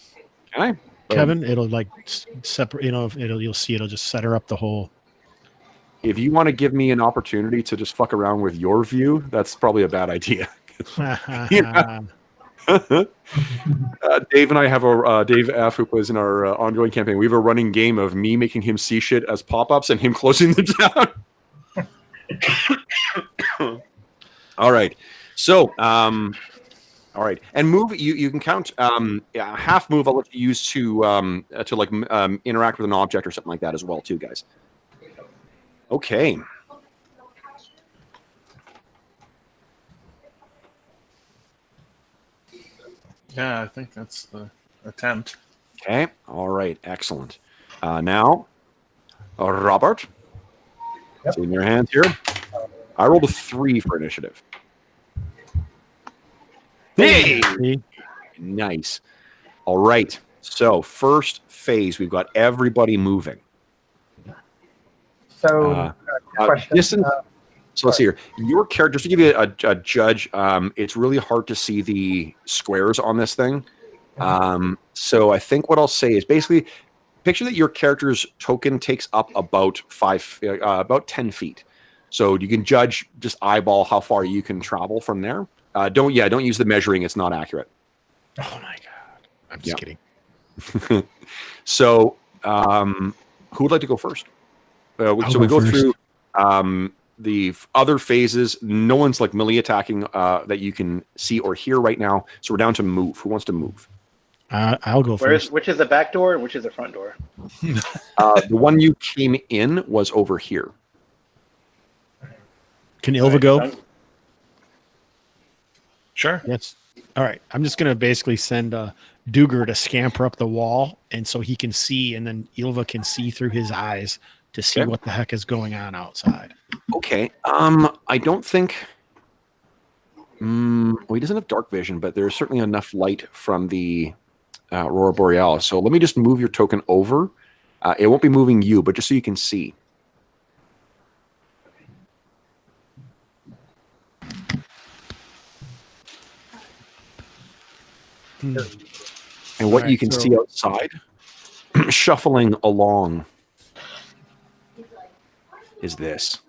Can I? Kevin, it'll like separate. You'll see. It'll just set her up the whole. If you want to give me an opportunity to just fuck around with your view, that's probably a bad idea. Dave and I have Dave F, who plays in our ongoing campaign. We have a running game of me making him see shit as pop-ups and him closing them down. All right. So, all right, and move. You can count half move. I'll let you use to like interact with an object or something like that as well, too, guys. Okay. Yeah, I think that's the attempt. Okay. All right. Excellent. Now, Robert. Yep. It's in your hands here. I rolled a 3 for initiative. Hey! Nice. All right. So, first phase, we've got everybody moving. So, question. Distance. So let's see here. Your character, just to give you a judge, it's really hard to see the squares on this thing. So I think what I'll say is basically picture that your character's token takes up about 10 feet. So you can judge, just eyeball how far you can travel from there. Don't use the measuring; it's not accurate. Oh my god! I'm just kidding. So, who would like to go first? So we go through the other phases. No one's like melee attacking that you can see or hear right now. So we're down to move. Who wants to move? I'll go first. Which is the back door and which is the front door? The one you came in was over here. Can Ilva go? Sure. Yes. All right. I'm just going to basically send Duger to scamper up the wall, and so he can see, and then Ilva can see through his eyes to see what the heck is going on outside. Okay. I don't think. Well, he doesn't have dark vision, but there's certainly enough light from the Aurora Borealis. So let me just move your token over. It won't be moving you, but just so you can see. And what you can see outside, shuffling along, is this.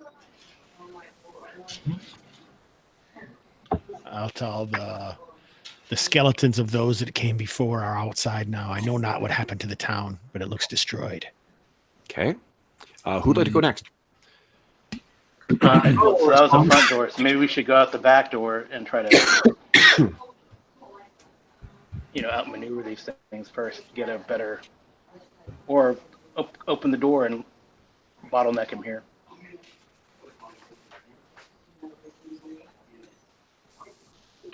I'll tell the skeletons of those that came before are outside now. I know not what happened to the town, but it looks destroyed. Okay. Who'd like to go next? So that was the front door. So maybe we should go out the back door and try to, outmaneuver these things first. Get a better, or open the door and bottleneck him here.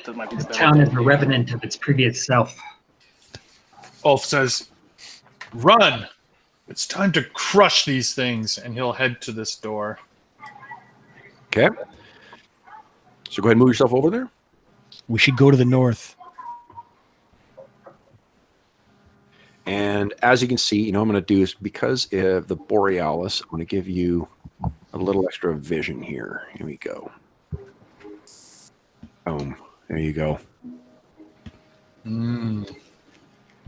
So might be the this town is a revenant of its previous self. Ulf says, "Run! It's time to crush these things," and he'll head to this door. Okay. So go ahead and move yourself over there. We should go to the north. And as you can see, I'm going to do is because of the Borealis, I'm going to give you a little extra vision here. Here we go. Boom. There you go. Mm.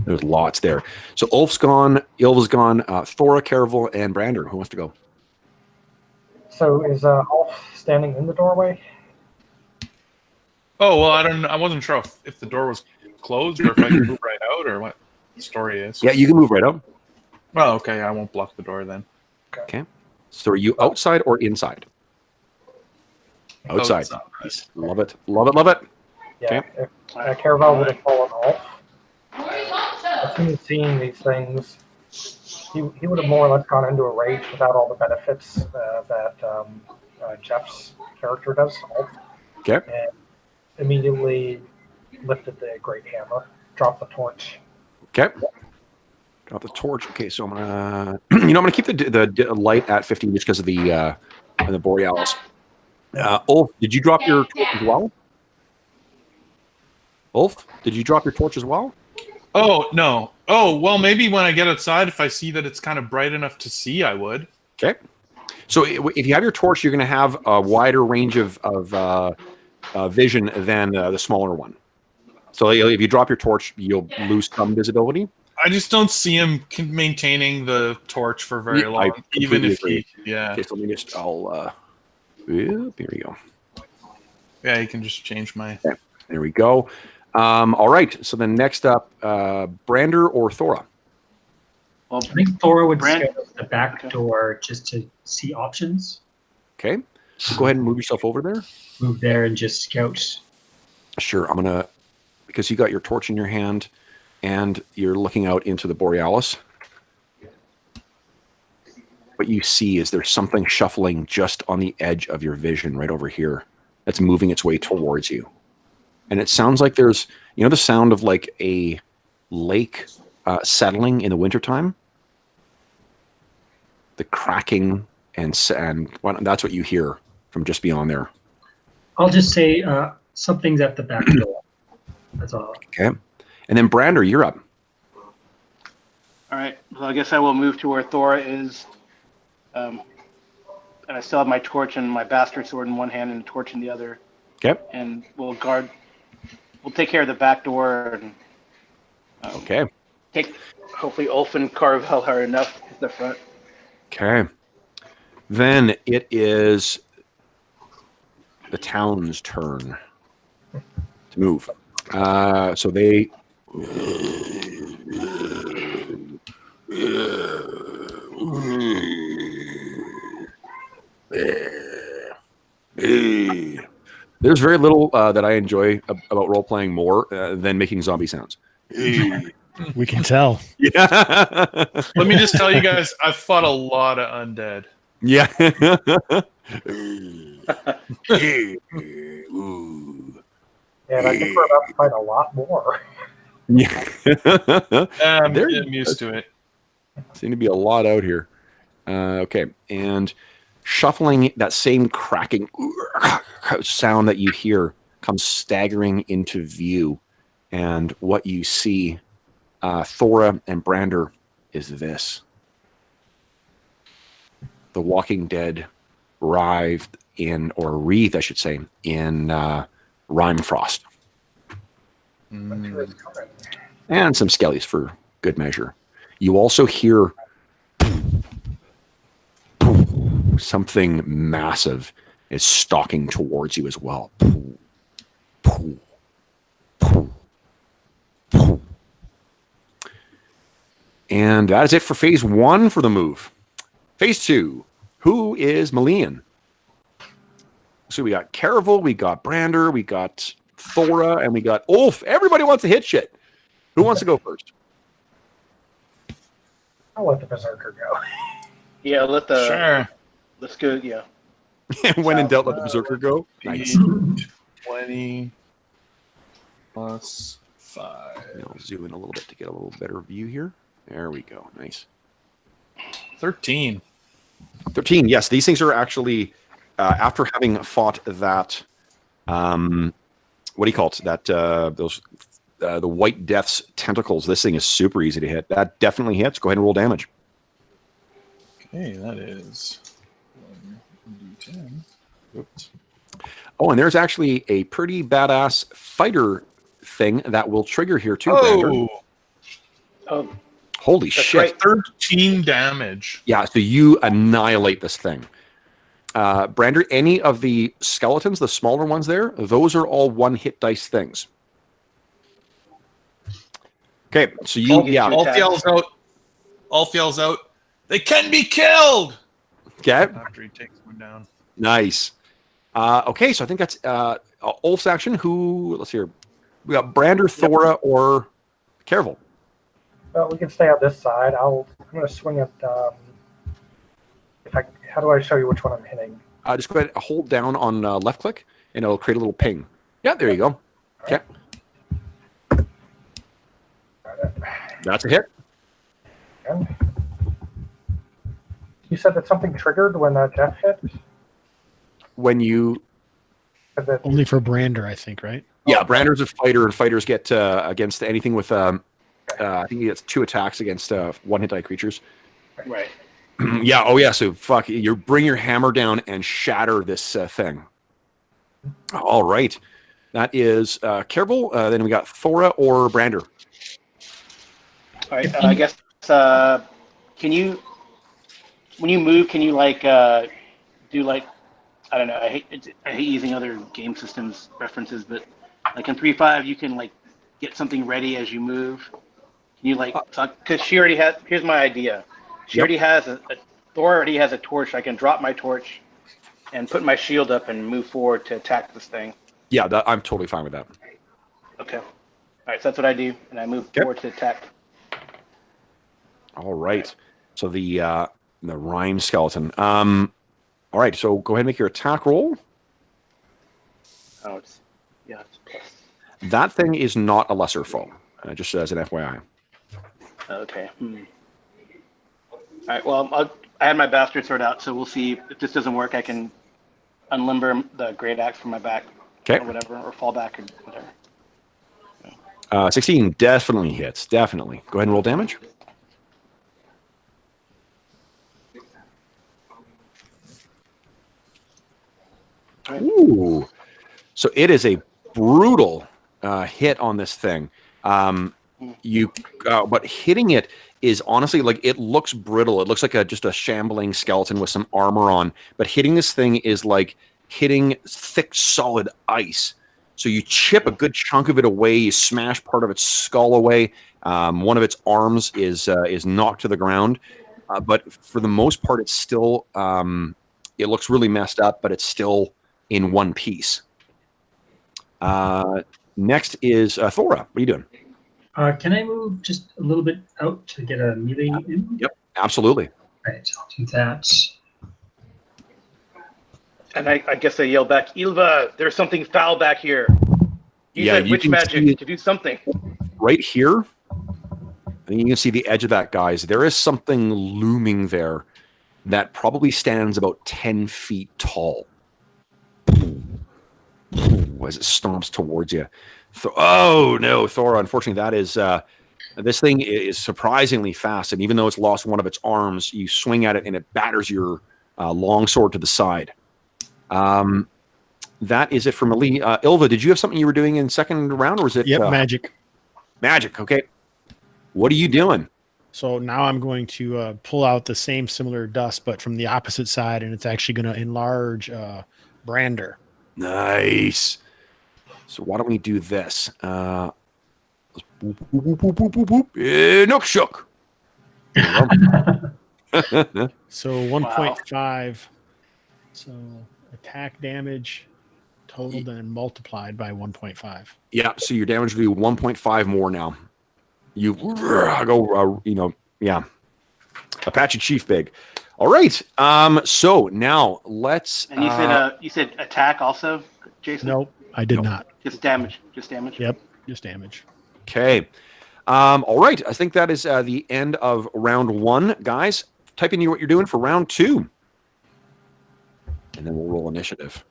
There's lots there. So Ulf's gone, Ilva's gone, Thora, Caerval, and Brander. Who wants to go? So is Ulf standing in the doorway? Oh well, I wasn't sure if the door was closed or if I could move right out or what the story is. Yeah, you can move right out. Well, okay, I won't block the door then. Okay. So are you outside or inside? Outside. Outside. Love it. Love it. Love it. Yeah. Okay. If Caerval would have fallen off, as soon as seeing these things, he would have more or less gone into a rage without all the benefits that Jeff's character does. Okay. And immediately lifted the great hammer, dropped the torch. Okay. Drop the torch. Okay, so I'm gonna, I'm gonna keep the light at 15 just because of the Borealis. Ulf, did you drop your torch as well? Ulf, did you drop your torch as well? Oh no. Oh well, maybe when I get outside, if I see that it's kind of bright enough to see, I would. Okay. So if you have your torch, you're going to have a wider range of vision than the smaller one. So if you drop your torch, you'll lose some visibility. I just don't see him maintaining the torch for very long, even if agree. yeah. Okay, so let me just, here we go. Yeah, you can just change my. Okay, there we go. All right, so then next up, Brander or Thora? Well, I think Thora would Brand- scout the back door just to see options. Okay, so go ahead and move yourself over there. Move there and just scout. Sure, I'm gonna, because you got your torch in your hand and you're looking out into the Borealis. What you see is there's something shuffling just on the edge of your vision right over here that's moving its way towards you. And it sounds like there's, the sound of like a lake settling in the wintertime? The cracking and that's what you hear from just beyond there. I'll just say something's at the back door. That's all. Okay. And then Brander, you're up. all right. Well, I guess I will move to where Thora is. And I still have my torch and my bastard sword in one hand and a torch in the other. Okay. And we'll take care of the back door and Okay. hopefully Ulf and Caerval are enough at the front. Okay. Then it is the town's turn to move. So they. There's very little that I enjoy about role playing more than making zombie sounds. We can tell. Yeah. Let me just tell you guys, I've fought a lot of undead. Yeah. And I think we're about to fight a lot more. Yeah. I'm There- used to it. Seem to be a lot out here. Okay, and shuffling, that same cracking sound that you hear comes staggering into view, and what you see, Thora and Brander, is this: the Walking Dead writhed I should say, in Rhymefrost, Winter is coming. and some skellies for good measure. You also hear something massive is stalking towards you as well. And that is it for phase 1 for the move. Phase 2. Who is Malian? So we got Caerval, we got Brander, we got Thora, and we got Ulf. Everybody wants to hit shit. Who wants to go first? I'll let the Berserker go. Yeah, let's go, yeah. When in doubt, let the Berserker go. Nice. 20 plus 5. I'll zoom in a little bit to get a little better view here. There we go. Nice. 13. 13. Yes, these things are actually, after having fought that, what do you call it? That the White Death's tentacles. This thing is super easy to hit. That definitely hits. Go ahead and roll damage. Okay, that is 1d10. Oops. Oh, and there's actually a pretty badass fighter thing that will trigger here too, Brander. Oh, Holy that's shit. right. 13 damage. Yeah, so you annihilate this thing. Brander, any of the skeletons, the smaller ones there, those are all one-hit dice things. Okay, so you, Ulf yells out, they can be killed! Okay, After he takes one down. nice. Okay, so I think that's Ulf's action. Let's see here. We got Brander, Thora, or Caerval. Well, we can stay on this side. I'm going to swing at. How do I show you which one I'm hitting? Just go ahead and hold down on left click, and it'll create a little ping. Yeah, there you go. Okay. That's a hit. And you said that something triggered when Jeff hit? When you... Only for Brander, I think, right? Yeah, Brander's a fighter, and fighters get against anything with... I think he gets 2 attacks against one-hit die creatures. Right. Yeah, oh yeah, so fuck, you bring your hammer down and shatter this thing. All right. That is Caerval. Then we got Thora or Brander. All right. I guess, can you, when you move, can you do I don't know, I hate using other game systems references, but like in 3.5, you can get something ready as you move. Can you because she already has, here's my idea. She already has Thor already has a torch. I can drop my torch and put my shield up and move forward to attack this thing. Yeah, I'm totally fine with that. Okay. All right, so that's what I do, and I move forward to attack. All right. So the rhyme skeleton. All right, so go ahead and make your attack roll. Oh, it's plus. That thing is not a lesser foe, just as an FYI. Okay. All right, well, I had my bastard sword out, so we'll see. If this doesn't work, I can unlimber the great axe from my back or whatever, or fall back or whatever. 16 definitely hits, definitely. Go ahead and roll damage. Right. Ooh. So it is a brutal hit on this thing. But hitting it is honestly it looks brittle. It looks like just a shambling skeleton with some armor on. But hitting this thing is like hitting thick, solid ice. So you chip a good chunk of it away. You smash part of its skull away. One of its arms is knocked to the ground. But for the most part, it's still it looks really messed up, but it's still in one piece. Next is Thora. What are you doing? Can I move just a little bit out to get a melee in? Yep, absolutely. Right, I'll do that. And I guess I yell back, Ilva, there's something foul back here. You said witch magic to do something. Right here, and you can see the edge of that, guys. There is something looming there that probably stands about 10 feet tall. As it stomps towards you. Oh no, Thora! Unfortunately, that is this thing is surprisingly fast, and even though it's lost one of its arms, you swing at it and it batters your long sword to the side. That is it for Melee. Ilva, did you have something you were doing in second round, or was it? Yep, magic. Magic. Okay. What are you doing? So now I'm going to pull out the same similar dust, but from the opposite side, and it's actually going to enlarge Brander. Nice. So why don't we do this? Nook shook. So 1.5. So attack damage totaled and multiplied by 1.5. Yeah. So your damage will be 1.5 more now. You go. Yeah. Apache Chief Big. All right. So now let's. And you said attack also, Jason? Nope, I did not. Just damage. Just damage. Yep, just damage. Okay. All right. I think that is the end of round 1, guys. Type in what you're doing for round 2, and then we'll roll initiative.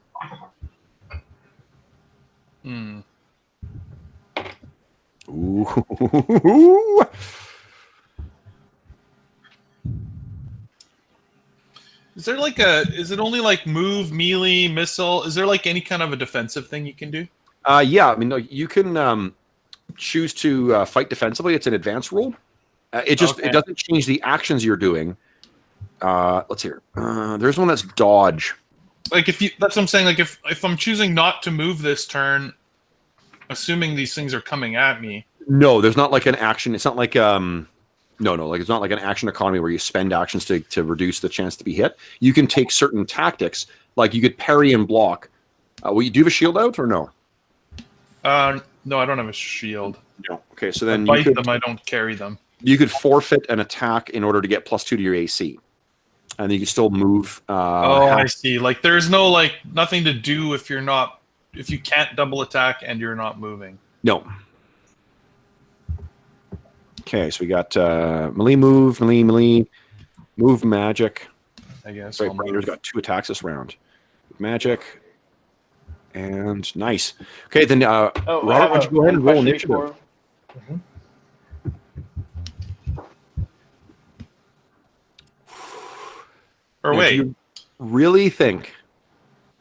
Ooh. Is there like a? Is it only like move, melee, missile? Is there like any kind of a defensive thing you can do? Yeah, I mean, no, you can choose to fight defensively. It's an advanced rule. It doesn't change the actions you're doing. Let's hear. There's one that's dodge. Like that's what I'm saying. Like if I'm choosing not to move this turn, assuming these things are coming at me. No, there's not like an action. It's not like like it's not like an action economy where you spend actions to reduce the chance to be hit. You can take certain tactics, like you could parry and block. Will you do a shield out or no? No, I don't have a shield. No. Okay, so then I bite them. I don't carry them. You could forfeit an attack in order to get +2 to your AC, and then you can still move. I see. Like there's no like nothing to do if you can't double attack and you're not moving. No. Okay, so we got melee move, move magic. I guess. Sorry, Brainer's got 2 attacks this round. Magic. And nice. Okay, then Robert, why don't you go ahead and roll initiative? Or wait. Do you really think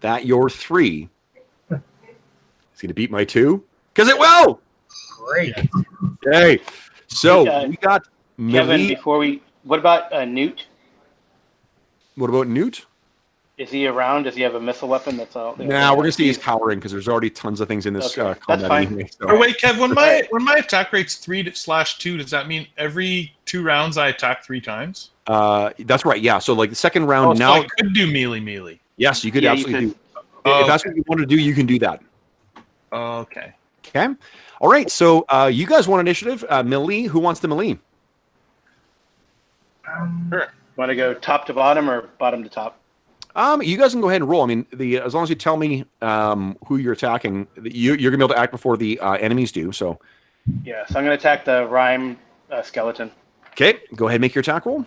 that your 3 is going to beat my 2? Because it will! Great. Okay. So we got Kevin, what about Newt? What about Newt? Is he around? Does he have a missile weapon? That's all. Nah, we're gonna see he's cowering because there's already tons of things in this combat. That's fine. Anyway, so. Or wait, Kev, when my attack rate's 3/2, does that mean every 2 rounds I attack 3 times? That's right. Yeah. So like the second round so now. I could do melee. Yes, you could absolutely do. If that's what you want to do, you can do that. Okay. Okay. All right. So you guys want initiative? Melee. Who wants the melee? Sure. Want to go top to bottom or bottom to top? You guys can go ahead and roll. I mean, as long as you tell me who you're attacking, you're gonna be able to act before the enemies do. So. Yeah. So I'm gonna attack the rhyme skeleton. Okay. Go ahead and make your attack roll.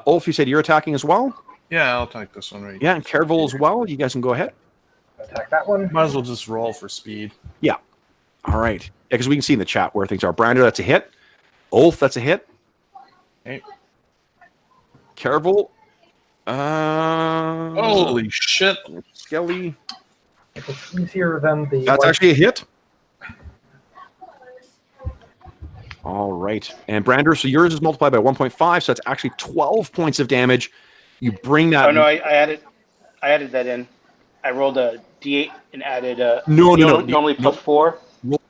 Ulf, you said you're attacking as well. Yeah, I'll take this one right. Yeah, and Caerval as well. You guys can go ahead. Attack that one. Might as well just roll for speed. Yeah. All right. Yeah, because we can see in the chat where things are. Brander, that's a hit. Ulf, that's a hit. Okay. Caerval. Holy shit. Skelly. If it's easier than the. That's actually a hit. All right. And Brander, so yours is multiplied by 1.5, so that's actually 12 points of damage. You bring that. Oh no, I added that in. I rolled a D8 and added No. Normally plus 4.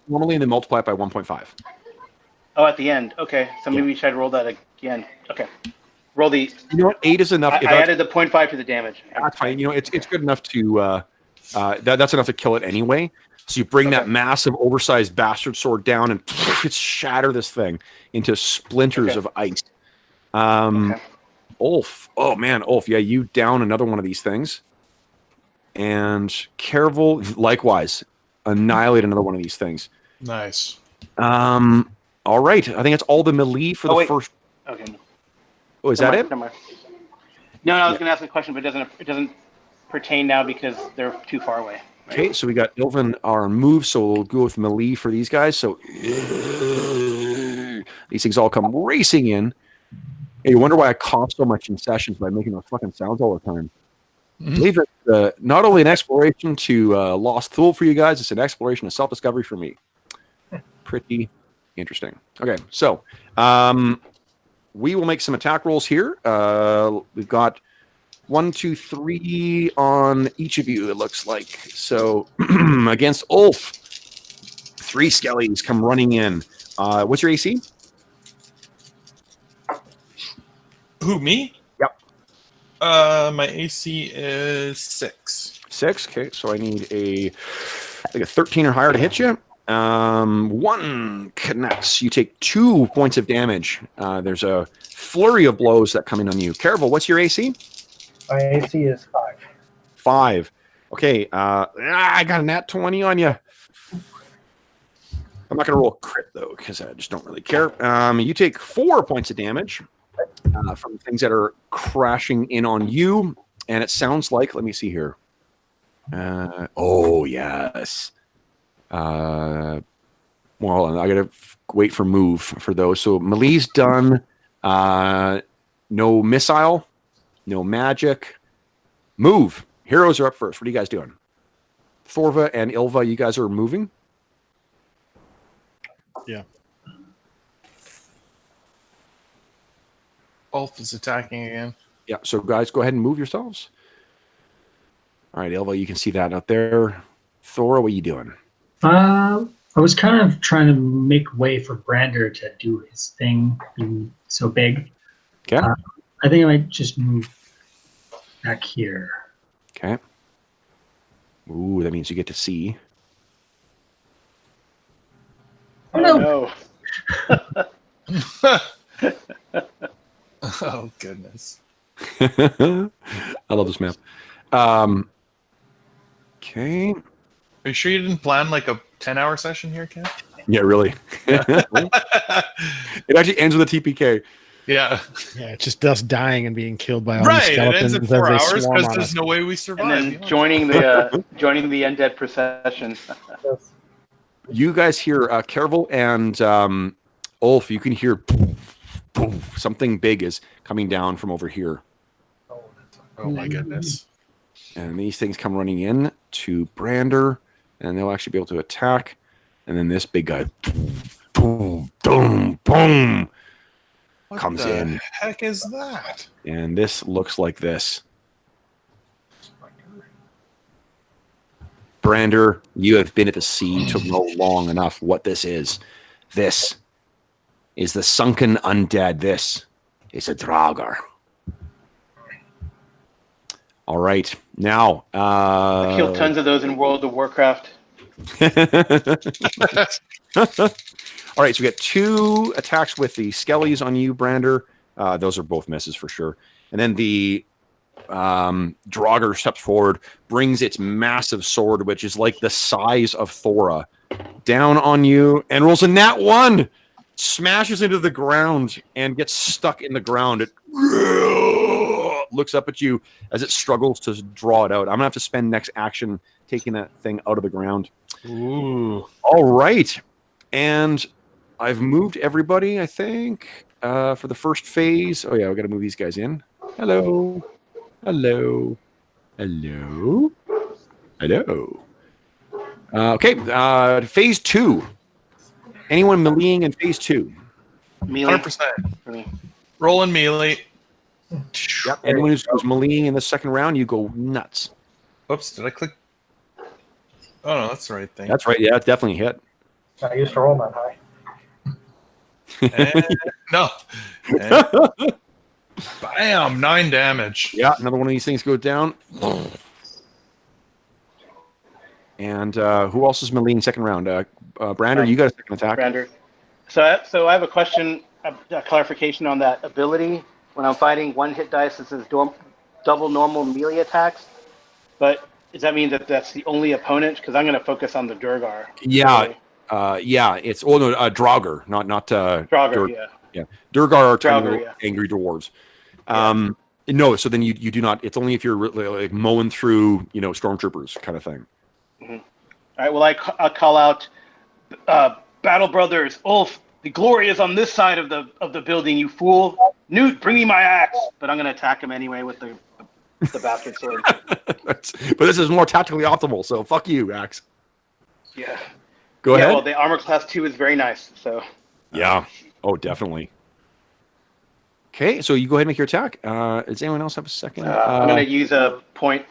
Normally, and then multiply it by 1.5. Oh, at the end. Okay, so maybe we should roll that again. Okay, roll the. You know what? 8 is enough. I added the 0.5 to the damage. That's fine. You know, it's good enough to. That's enough to kill it anyway. So you bring that massive, oversized bastard sword down and shatter this thing into splinters of ice. Ulf. Oh man, Ulf. Yeah, you down another one of these things. And Caerval, likewise, annihilate another one of these things. Nice. All right. I think it's all the melee for the first. Okay. Oh, is that it? No, I was going to ask a question, but it doesn't pertain now because they're too far away. Right? Okay, so we got Ilvin our move, so we'll go with melee for these guys. So these things all come racing in. Hey, you wonder why I cough so much in sessions by making those fucking sounds all the time. I believe it's not only an exploration to Lost Thule for you guys, it's an exploration of self-discovery for me. Pretty interesting. Okay, so we will make some attack rolls here. We've got 1, 2, 3 on each of you, it looks like. So against Ulf, 3 skellies come running in. What's your AC? Who, me? Yep. My AC is 6. 6. Okay, so I need a 13 or higher to hit you. 1 connects. You take 2 points of damage. There's a flurry of blows that come in on you. Caerval, what's your AC? My AC is 5. 5. Okay, I got a nat 20 on you. I'm not going to roll a crit, though, because I just don't really care. You take 4 points of damage from things that are crashing in on you. And it sounds like, let me see here. Oh, yes. Well, I got to wait for move for those. So melee's done. No missile. No magic. Move. Heroes are up first. What are you guys doing? Thorva and Ilva, you guys are moving? Yeah. Ulf is attacking again. Yeah, so guys, go ahead and move yourselves. All right, Ilva, you can see that out there. Thora, what are you doing? I was kind of trying to make way for Brander to do his thing, being so big. Okay. I think I might just move back here. Okay. Ooh, that means you get to see. Oh, no. Oh, goodness. I love this map. Okay. Are you sure you didn't plan like a 10-hour session here, Ken? Yeah, really. It actually ends with a TPK. Yeah. Yeah, it's just us dying and being killed by all Right. these It skeletons. ends in as 4 they hours swarm because on there's us. no way we survive. And you then know? joining the undead procession. Yes. You guys hear Caerval and Ulf, you can hear something big is coming down from over here. Oh, that's Oh, my goodness. And these things come running in to Brander, and they'll actually be able to attack. And then this big guy, boom, boom, boom, What comes the in. heck is that? And this looks like this. Brander, you have been at the sea to know long enough what this is. This is the sunken undead. This is a Draugr. All right. Now, I killed tons of those in World of Warcraft. all right, so we got 2 attacks with the skellies on you, Brander. Those are both misses for sure. And then the Draugr steps forward, brings its massive sword, which is like the size of Thora, down on you, and rolls a nat 1. Smashes into the ground and gets stuck in the ground. It looks up at you as it struggles to draw it out. I'm going to have to spend next action taking that thing out of the ground. Ooh. All right. And I've moved everybody, I think, for the first phase. Oh, yeah, we got to move these guys in. Hello. Hello. Hello. Hello. Okay, phase 2. Anyone meleeing in phase 2? Melee 100%. for me. Rolling melee. Yep. Anyone who's meleeing in the second round, you go nuts. Oops, did I click? Oh, no, that's the right thing. That's right. Yeah, it definitely hit. I used to roll that high. And, no. And, bam, 9 damage. Yeah, another one of these things goes down. And who else is meleeing second round? Brander, you got a second attack. Brander. So I have a question, a clarification on that ability. When I'm fighting 1 hit dice, it says double normal melee attacks. But does that mean that that's the only opponent? Because I'm going to focus on the Durgar. Yeah, yeah. It's Draugr, not Draugr, yeah. Durgar are tiny Draugr, little angry dwarves. No, so then you do not. It's only if you're like mowing through, stormtroopers kind of thing. Mm-hmm. All right. Well, I'll call out Battle Brothers, Ulf. The glory is on this side of the building, you fool. Newt, bring me my axe. But I'm going to attack him anyway with the bastard sword. But this is more tactically optimal, so fuck you, Axe. Yeah. Go ahead. Well, the armor class 2 is very nice. So. Yeah. Oh, definitely. Okay, so you go ahead and make your attack. Does anyone else have a second? I'm going to use a point,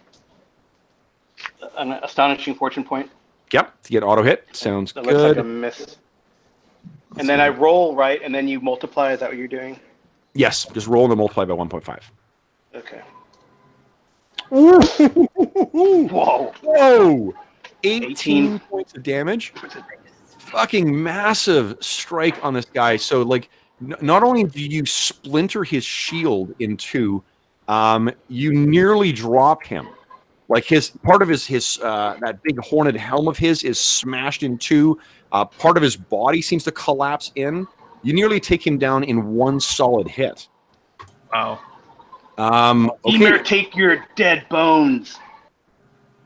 an astonishing fortune point. Yep, to get auto hit. Sounds That good. looks like a miss. And then I roll, right? And then you multiply. Is that what you're doing? Yes, just roll and then multiply by 1.5. Okay. Whoa! Whoa! 18 18 points of damage. Fucking massive strike on this guy. So, like, not only do you splinter his shield in 2, you nearly drop him. Like part of his that big horned helm of his is smashed in 2. Part of his body seems to collapse in. You nearly take him down in 1 solid hit. Wow. Okay. Ymir, take your dead bones.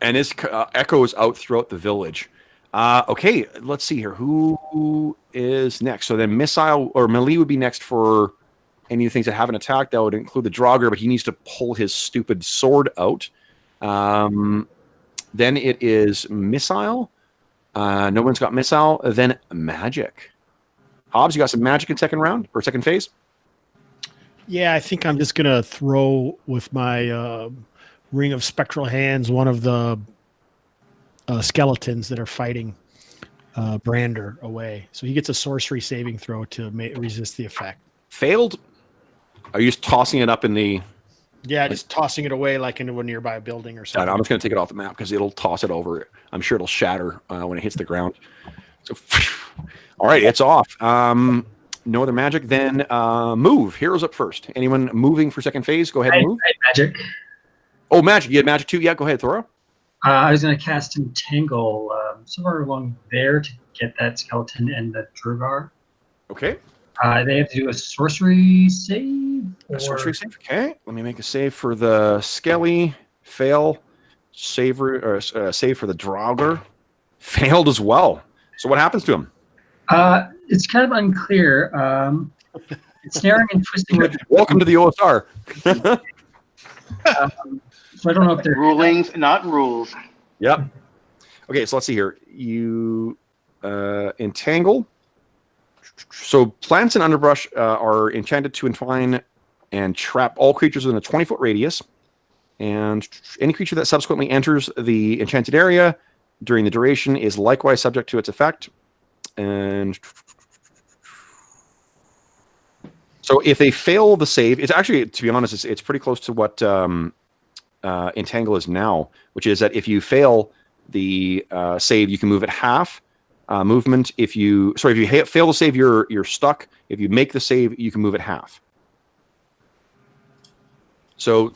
And this echoes out throughout the village. Okay, let's see here. Who is next? So then missile or melee would be next for any of the things that haven't attacked. That would include the Draugr, but he needs to pull his stupid sword out. Then it is missile. No one's got missile. Then magic. Hobbs, you got some magic in second round or second phase? Yeah, I think I'm just gonna throw with my ring of spectral hands one of the skeletons that are fighting Brander away. So he gets a sorcery saving throw to resist the effect. Failed? Are you just tossing it up in the... Yeah, just tossing it away like into a nearby building or something. I'm just going to take it off the map because it'll toss it over. I'm sure it'll shatter when it hits the ground. So, all right, it's off. No other magic. Then move. Heroes up first. Anyone moving for second phase? Go ahead and move. I had magic. Oh, magic. You had magic too? Yeah, go ahead, Thora. I was going to cast Entangle somewhere along there to get that skeleton and the Draugr. Okay. They have to do a sorcery save. A sorcery save. Okay. Let me make a save for the Skelly. Fail. Save for the Draugr. Failed as well. So what happens to him? It's kind of unclear. It's snaring and twisting. Welcome to the OSR. So I don't know if they're Rulings, not rules. Yep. Okay, so let's see here. You entangle. So plants and underbrush are enchanted to entwine and trap all creatures within a 20-foot radius. And any creature that subsequently enters the enchanted area during the duration is likewise subject to its effect. And so if they fail the save, it's actually, to be honest, it's pretty close to what Entangle is now, which is that if you fail the save, you can move at half movement. If you fail the save, you're stuck. If you make the save, you can move at half. So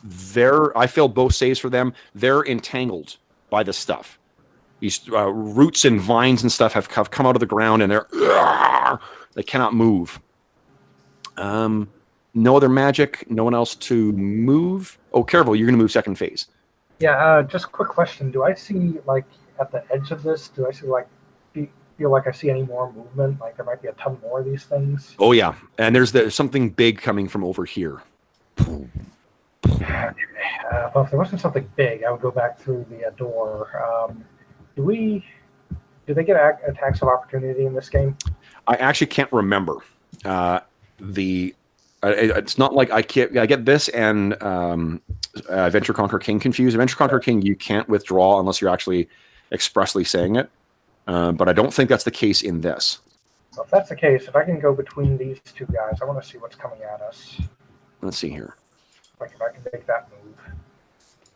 I failed both saves for them. They're entangled by this stuff. These roots and vines and stuff have come out of the ground, and they cannot move. No other magic. No one else to move. Oh, Caerval, you're going to move second phase. Yeah, just a quick question. Do I see, like, at the edge of this, do I see, like, feel like I see any more movement? Like, there might be a ton more of these things? Oh, yeah. And there's something big coming from over here. Well, if there wasn't something big, I would go back through the door. Do they get attacks of opportunity in this game? I actually can't remember. It's not like I get this and Adventure Conquer King confused. Adventure Conquer King, you can't withdraw unless you're actually expressly saying it. But I don't think that's the case in this. Well, if that's the case, if I can go between these two guys, I want to see what's coming at us. Let's see here. Like, if I can make that move.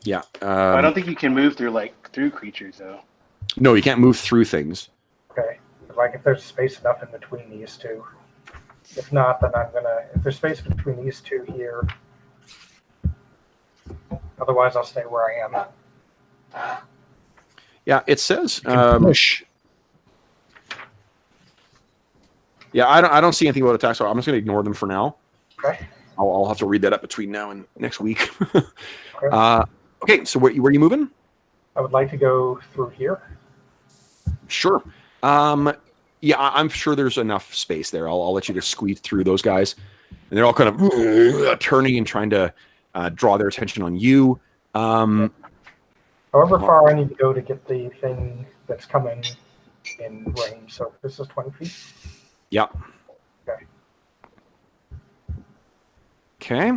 Yeah. I don't think you can move through creatures, though. No, you can't move through things. Okay. Like, if there's space enough in between these two. If not, then if there's space between these two here. Otherwise, I'll stay where I am. Yeah, it says. Push. Yeah, I don't see anything about attacks, so I'm just going to ignore them for now. Okay. I'll have to read that up between now and next week. Okay. Okay, so where are you moving? I would like to go through here. Sure. Yeah, I'm sure there's enough space there. I'll let you just squeeze through those guys. And they're all kind of turning and trying to draw their attention on you. However far I need to go to get the thing that's coming in range. So this is 20 feet? Yeah. Okay. Okay.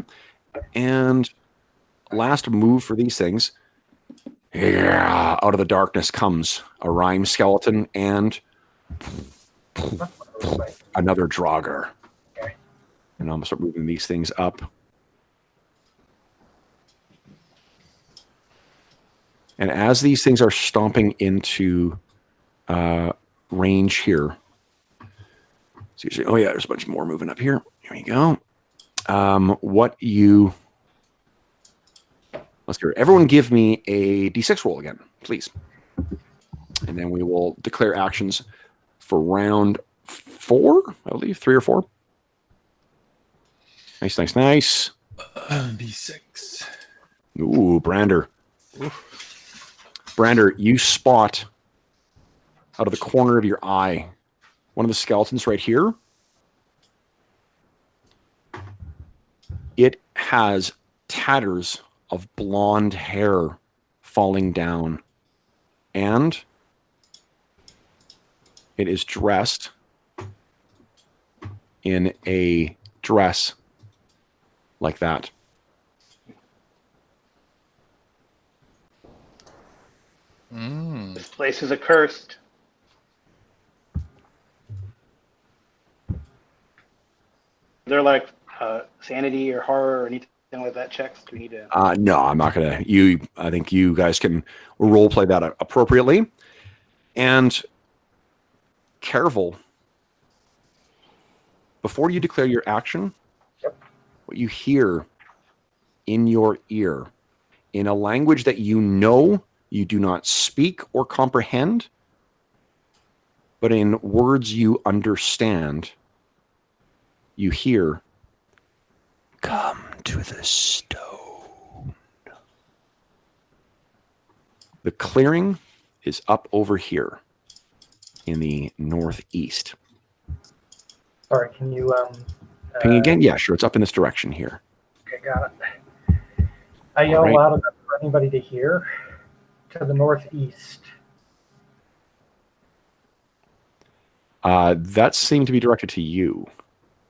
And last move for these things. Yeah, out of the darkness comes a rhyme skeleton and another Draugr. Okay. And I'm going to start moving these things up. And as these things are stomping into range here. So you say, oh yeah, there's a bunch more moving up here. Here we go. Let's hear it. Everyone give me a D6 roll again, please. And then we will declare actions for round 4, I believe, 3 or 4. Nice. D6. Ooh, Brander. Brander, you spot out of the corner of your eye one of the skeletons right here. has tatters of blonde hair falling down, and it is dressed in a dress like that. This place is accursed. Are there like sanity or horror or anything like that checks? Do we need to? No, I'm not gonna. I think you guys can role play that appropriately. And Caerval, before you declare your action, what you hear in your ear, in a language that you know you do not speak or comprehend, but in words you understand, you hear, "Come to the stone." The clearing is up over here in the northeast. Sorry, can you Ping again? Yeah, sure. It's up in this direction here. Okay, got it. I yell loud enough for anybody to hear. To the northeast. That seemed to be directed to you.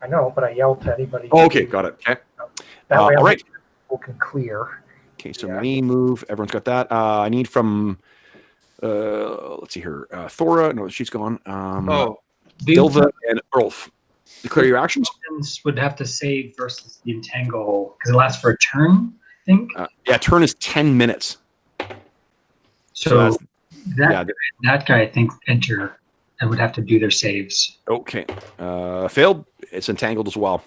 I know, but I yell to anybody. Oh, okay, got it. Okay. That way all right. people can clear. Okay, so me move. Everyone's got that. I need from, let's see here. Thora. No, she's gone. Dilva and Ulf. Declare your actions. Would have to save versus the entangle because it lasts for a turn, I think. Yeah, turn is 10 minutes. So that guy, I think, enter and would have to do their saves. Okay. Failed. It's entangled as well.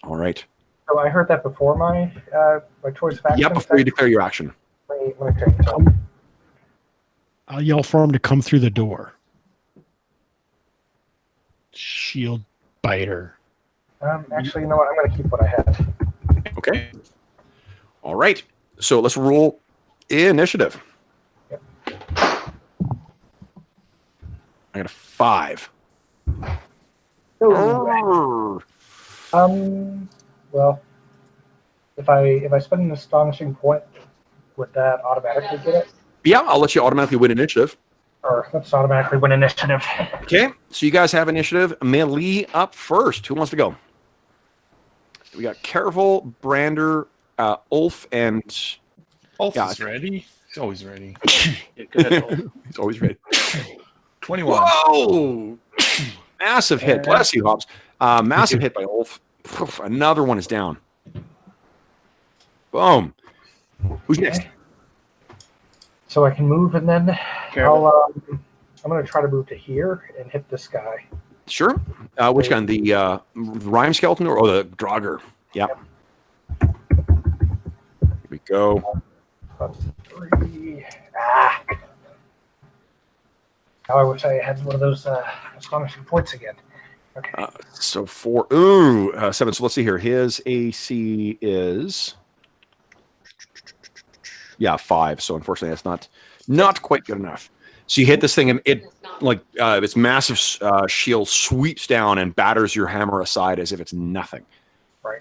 All right. So I heard that before my choice of action. Yeah, before you declare your action. I'll yell for him to come through the door. Shield biter. Actually, you know what? I'm going to keep what I had. Okay. All right. So let's roll initiative. Yep. I got a 5. Well, if I spend an astonishing point, would that automatically get it? Yeah, I'll let you automatically win initiative. Or let's automatically win initiative. Okay, so you guys have initiative. Melee up first. Who wants to go? We got Caerval, Brander, Ulf, and... Ulf is ready. He's always ready. Yeah, go ahead, Ulf. He's always ready. 21. Whoa! Massive hit. Bless you, Hobbs. Massive hit by Ulf. Another one is down. Boom. Who's next? So I can move, and then Caerval. I'm going to try to move to here and hit this guy. Sure. Which gun? The Rhyme Skeleton or the Draugr? Yep. Here we go. That's 3. Now I wish I had one of those astonishing points again. Okay. So 4. Ooh, 7. So let's see here. His AC is... Yeah, 5. So unfortunately, that's not quite good enough. So you hit this thing, and it its massive shield sweeps down and batters your hammer aside as if it's nothing. Right.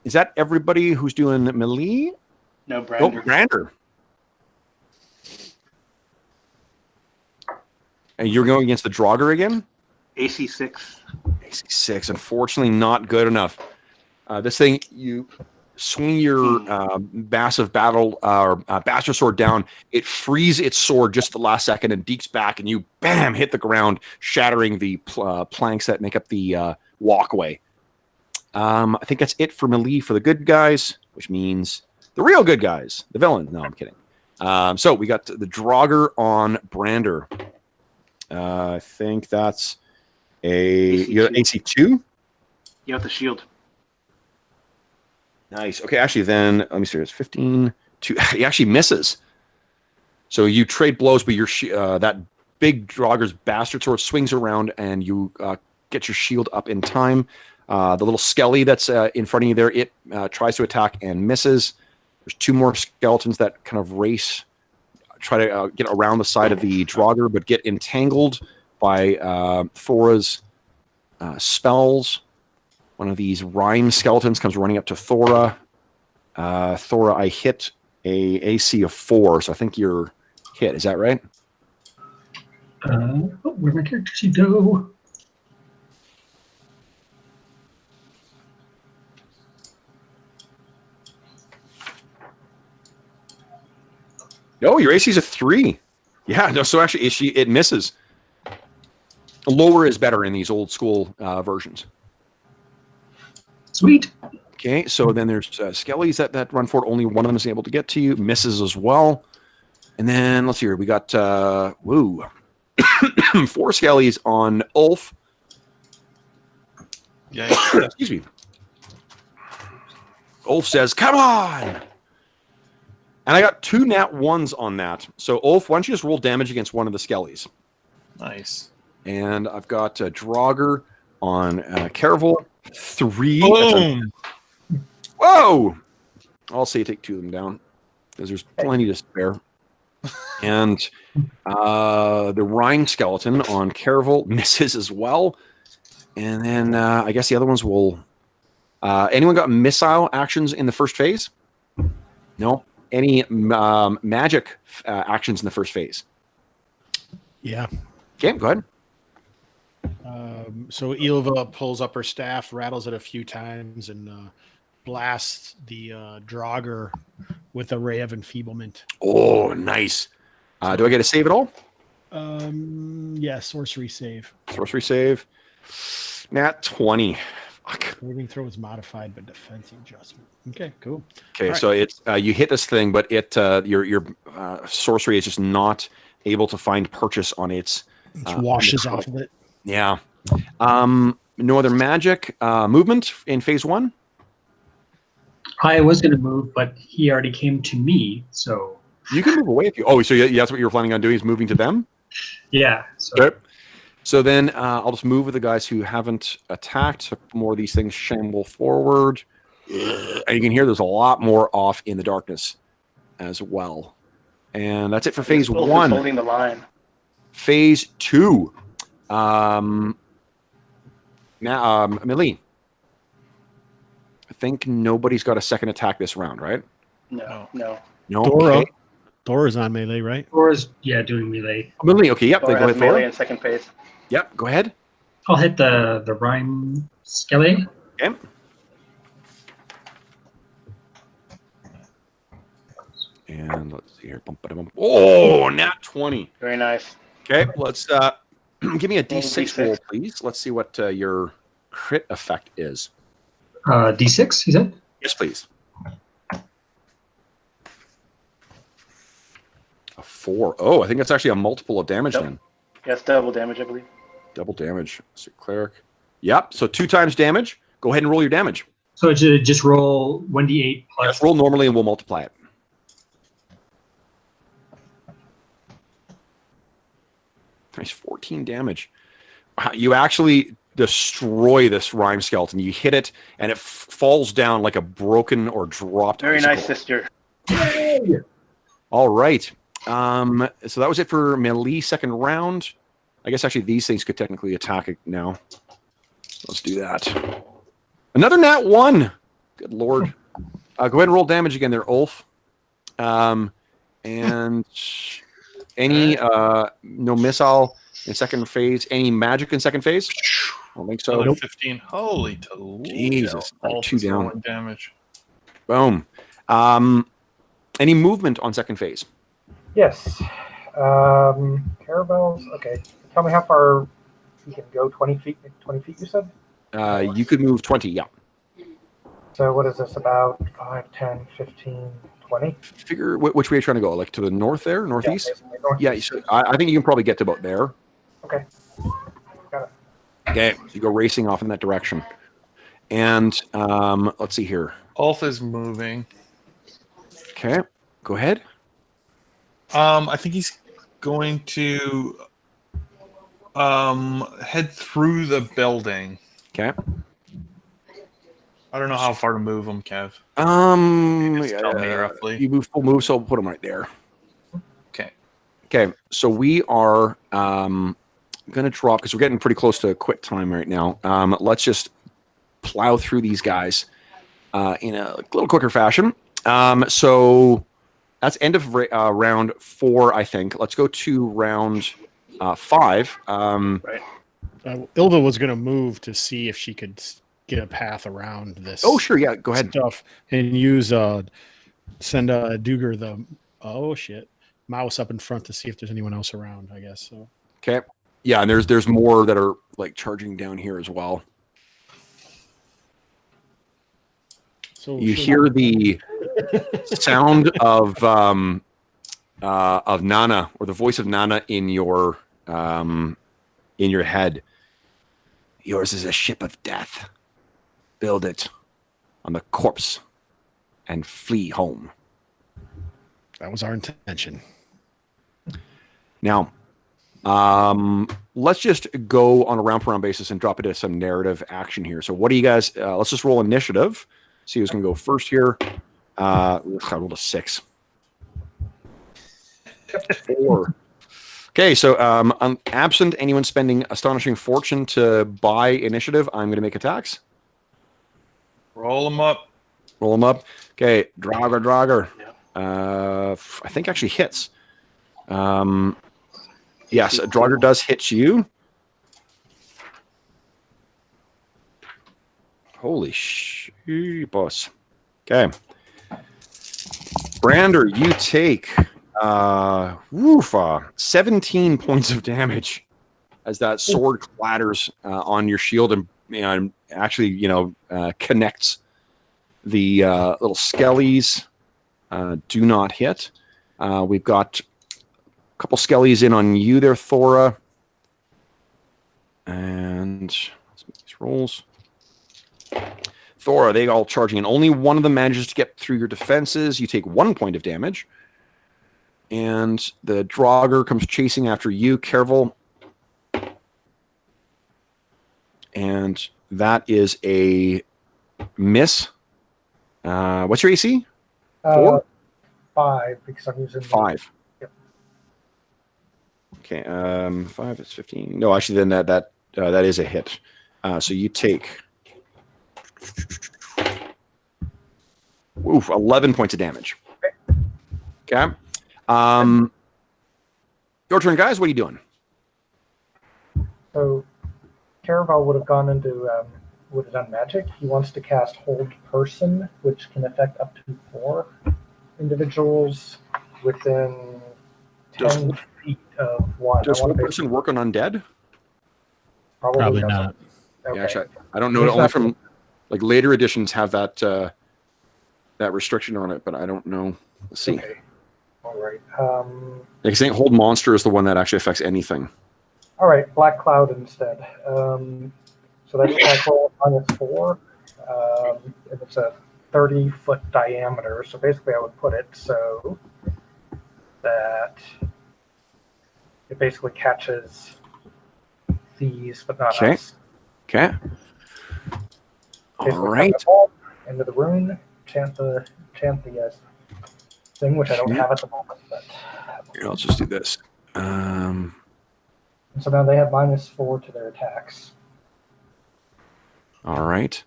Is that everybody who's doing melee? No, Brander. Oh, Brander. And you're going against the Draugr again? AC 6. AC 6. Unfortunately, not good enough. This thing, you swing your massive bastard sword down. It frees its sword just at the last second and deeks back, and you bam hit the ground, shattering the planks that make up the walkway. I think that's it for melee for the good guys, which means the real good guys, the villain. No, I'm kidding. So we got the Draugr on Brander. I think that's you're AC 2. You have the shield. Nice. Okay, actually, then let me see. It's 15. He actually misses. So you trade blows, but your that big Draugr's bastard sword swings around, and you get your shield up in time. The little skelly that's in front of you there, it tries to attack and misses. There's 2 more skeletons that kind of race, try to get around the side of the Draugr, but get entangled by Thora's spells. one of these rhyme skeletons comes running up to Thora. Thora, I hit a AC of 4, so I think you're hit. Is that right? Where my character should go? No, your AC is a 3. Yeah, no. So actually, it misses. Lower is better in these old school versions. Sweet. Okay, so then there's skellies that run forward. Only one of them is able to get to you. Misses as well. And then let's see here. We got 4 skellies on Ulf. Yeah. Excuse me. Ulf says, "Come on!" And I got 2 nat 1s on that. So Ulf, why don't you just roll damage against one of the skellies? Nice. And I've got Draugr on Caerval. 3. Boom. Whoa! I'll say take 2 of them down because there's plenty to spare. And the Rhine skeleton on Caerval misses as well. And then I guess the other ones will... anyone got missile actions in the first phase? No? Any magic actions in the first phase? Yeah. Okay, go ahead. So Ilva pulls up her staff, rattles it a few times, and blasts the Draugr with a ray of enfeeblement. Oh, nice. Do I get a save at all? Yeah, sorcery save. Sorcery save. Nat 20. Fuck. Saving throw is modified, but defense adjustment. Okay, cool. Okay, All so it's you hit this thing, but it your sorcery is just not able to find purchase on its. It washes off of it. Yeah. No other magic movement in phase 1. I was going to move, but he already came to me, so You can move away if you. Oh, so that's what you were planning on doing, is moving to them. yeah. So Okay. So then I'll just move with the guys who haven't attacked. So more of these things shamble forward. And you can hear there's a lot more off in the darkness as well. And that's it for phase Ulf is 1. holding the line. Phase 2. Now, Amelie. I think nobody's got a second attack this round, right? No. No. Dora. Okay. Dora's on melee, right? Dora's doing melee. Amelie, okay, yep. Thor Then go has ahead, melee Thor. in second phase. Yep, go ahead. I'll hit the rhyme skelly. Okay. And let's see here. Oh, nat 20. Very nice. Okay, let's give me a D6 D6. roll, please. Let's see what your crit effect is. D6, you said? Yes, please. A 4. Oh, I think that's actually a multiple of damage Yep. then. Yes, double damage, I believe. Double damage. So cleric. Yep. So 2 times damage. Go ahead and roll your damage. So just roll 1d8 plus. Just roll normally and we'll multiply it. Nice, 14 damage. Wow, you actually destroy this rhyme skeleton. You hit it and it falls down like a broken or dropped Very icicle. nice, sister. All right. So that was it for melee second round. I guess actually these things could technically attack it now. Let's do that. Another nat 1. Good lord. Go ahead and roll damage again there, Ulf. And any no missile in second phase. Any magic in second phase? I don't think so. Another 15. Holy Toledo. Jesus. All 2 down. damage. Boom. Any movement on second phase? Yes. Caravels. Okay. Tell me how far you can go. 20 feet. 20 feet. You said. You could move 20. Yeah. So what is this? About 5, 10, 15, 20? Figure which way you're trying to go. Like to the north there, northeast. basically north. Yeah. So I think you can probably get to about there. Okay. Got it. Okay. So you go racing off in that direction. And let's see here. Ulf is moving. Okay. Go ahead. I think he's going to head through the building. Okay. I don't know how far to move him, Kev. Just tell me roughly. You move full move, so I'll put him right there. Okay. Okay. So we are going to drop because we're getting pretty close to quit time right now. Let's just plow through these guys in a little quicker fashion. So that's end of round 4, I think. Let's go to round 5. Right. Ilva was going to move to see if she could get a path around this. Oh, sure. Yeah, go ahead. Stuff and use send Duger the mouse up in front to see if there's anyone else around. I guess so. Okay. Yeah, and there's more that are like charging down here as well. So You hear the sound of Nana, or the voice of Nana in your head. Yours is a ship of death. Build it on the corpse and flee home. That was our intention. Now, let's just go on a round-per-round basis and drop into some narrative action here. So what do you guys... let's just roll initiative. See who's going to go first here. I rolled a 6. 4. Okay, so absent anyone spending Astonishing Fortune to buy initiative, I'm going to make attacks. Roll them up. Roll them up. Okay, Draugr. I think actually hits. Yes, Draugr does hit you. Holy shit, boss. Okay. Brander, you take 17 points of damage as that sword clatters on your shield and actually, connects. The little skellies do not hit. We've got a couple skellies in on you there, Thora. And let's make these rolls. Thora, they all charging in. Only one of them manages to get through your defenses. You take 1 point of damage. And the Draugr comes chasing after you, Caerval. And that is a miss. What's your AC? 4? 5, because I'm using 5. Yep. Okay, 5 is 15. No, actually, then that is a hit. So you take 11 points of damage. Okay. Your turn, guys. What are you doing? So, Caerval would have gone into would have done magic. He wants to cast Hold Person, which can affect up to 4 individuals within 10 feet of one. Does Hold Person work on undead? Probably doesn't. not. Okay. Yeah, actually, I don't know. Only from like later editions have that that restriction on it, but I don't know. Let's see. Okay. All right. Like saying Hold Monster is the one that actually affects anything. All right, Black Cloud instead. So that's attack roll -4. And it's a 30-foot diameter. So basically, I would put it so that it basically catches these, but not us. Okay. All right. Into the rune, chant the thing, which I don't have at the moment. But Here, I'll just do this. and so now they have -4 to their attacks. All right.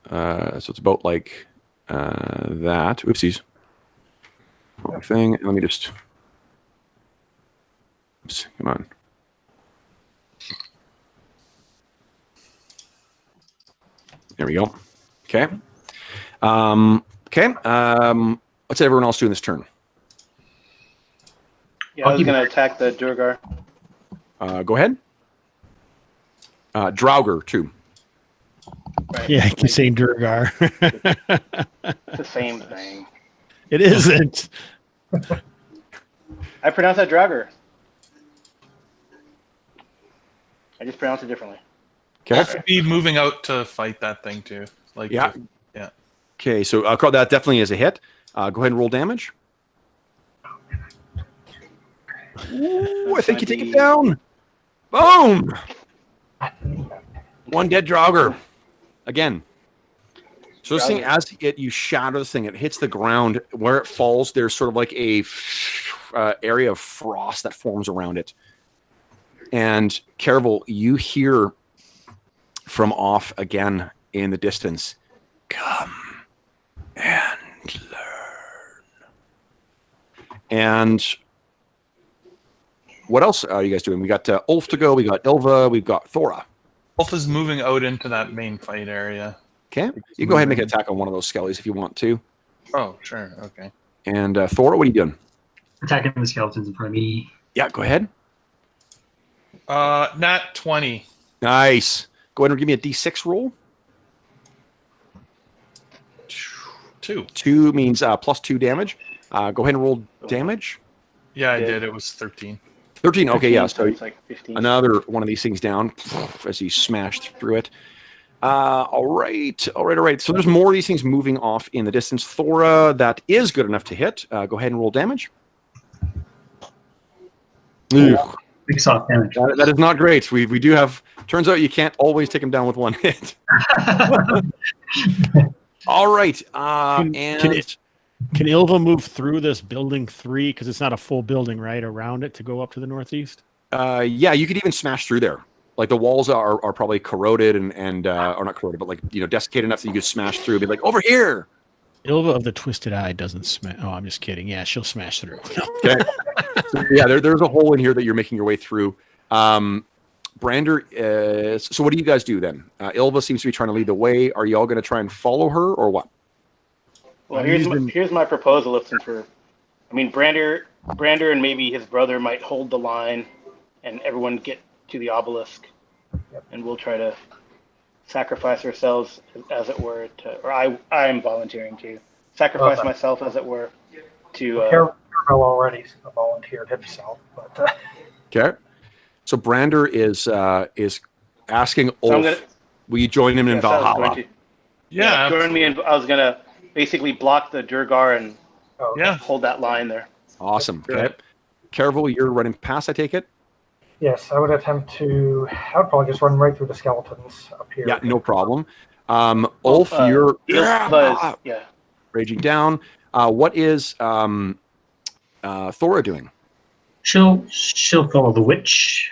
So it's about like that. Oopsies. Wrong thing. Let me just. Oops, come on. There we go. Okay. Okay. What's everyone else doing this turn? Yeah, I was going to attack the Durgar. Go ahead. Draugr, too. Right. Yeah, I can say Durgar. The same thing. It isn't. I pronounce that Draugr. I just pronounce it differently. Okay. I should be moving out to fight that thing too. Like, Yeah. yeah. Okay, so that definitely is a hit. Go ahead and roll damage. Ooh, I think you take it down. Boom! 1 dead Draugr. Again. So this thing, as you shatter this thing, it hits the ground. Where it falls, there's sort of like a area of frost that forms around it. And Caerval, you hear from off again in the distance. Come and learn. And what else are you guys doing? We got Ulf to go. We got Ilva. We've got Thora. Ulf is moving out into that main fight area. Okay. You can go ahead and make an attack on one of those skellies if you want to. Oh, sure. Okay. And Thora, what are you doing? Attacking the skeletons in front of me. Yeah, go ahead. Nat 20. Nice. Go ahead and give me a D6 roll. 2. 2 means +2 damage. Go ahead and roll damage. Yeah, I did. It was 13. 13. Okay, yeah. 15, So it's like 15. another one of these things down as you smashed through it. All right. So there's more of these things moving off in the distance. Thora, that is good enough to hit. Go ahead and roll damage. Ugh. Big soft damage. That is not great. We do have. Turns out you can't always take them down with one hit. All right. Can Ilva move through this building 3 because it's not a full building, right? Around it to go up to the northeast. Yeah, you could even smash through there. Like the walls are probably corroded and or not corroded, but like desiccated enough that you could smash through. Be like over here. Ilva of the Twisted Eye doesn't smash. Oh, I'm just kidding. Yeah, she'll smash through. Okay. So, yeah, there's a hole in here that you're making your way through. Brander, so what do you guys do then? Ilva seems to be trying to lead the way. Are you all going to try and follow her or what? Well, here's my proposal. Brander and maybe his brother might hold the line, and everyone get to the obelisk, and we'll try to sacrifice ourselves, as it were, or I am volunteering to sacrifice myself, as it were, to. Caerval already volunteered himself, but. Okay. So Brander is asking Ulf, will you join him in Valhalla? Yeah. Join me, and I was gonna basically block the Durgar and hold that line there. Awesome. Okay. Caerval, you're running past, I take it? Yes, I would probably just run right through the skeletons up here. Yeah, no problem. Ulf, you're raging down. What is Thora doing? She'll follow the witch.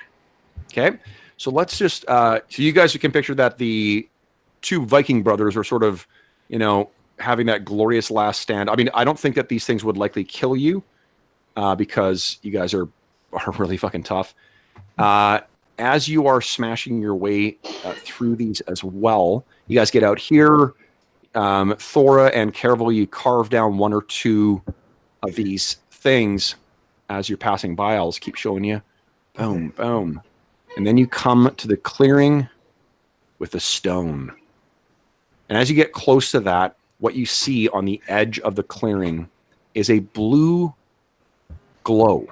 Okay, so let's just so you guys can picture that the two Viking brothers are sort of, having that glorious last stand. I mean, I don't think that these things would likely kill you because you guys are really fucking tough. As you are smashing your way through these as well, you guys get out here. Thora and Caerval, you carve down one or two of these things as you're passing by. I'll just keep showing you. Boom, boom. And then you come to the clearing with a stone. And as you get close to that, what you see on the edge of the clearing is a blue glow.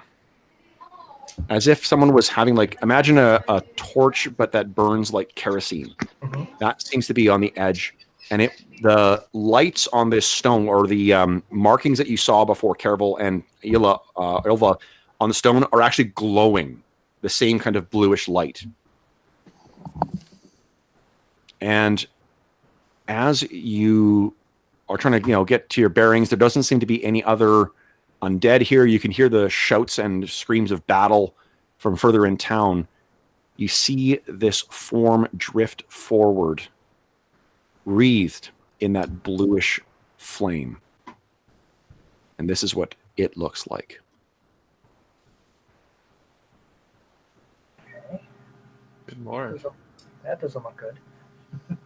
As if someone was having, imagine a torch, but that burns like kerosene. Mm-hmm. That seems to be on the edge. And the lights on this stone, or the markings that you saw before, Caerval and Ilva, on the stone, are actually glowing the same kind of bluish light. And as you are trying to, get to your bearings, there doesn't seem to be any other undead here. You can hear the shouts and screams of battle from further in town. You see this form drift forward, wreathed in that bluish flame. And this is what it looks like. Okay. Good lord. That doesn't look good.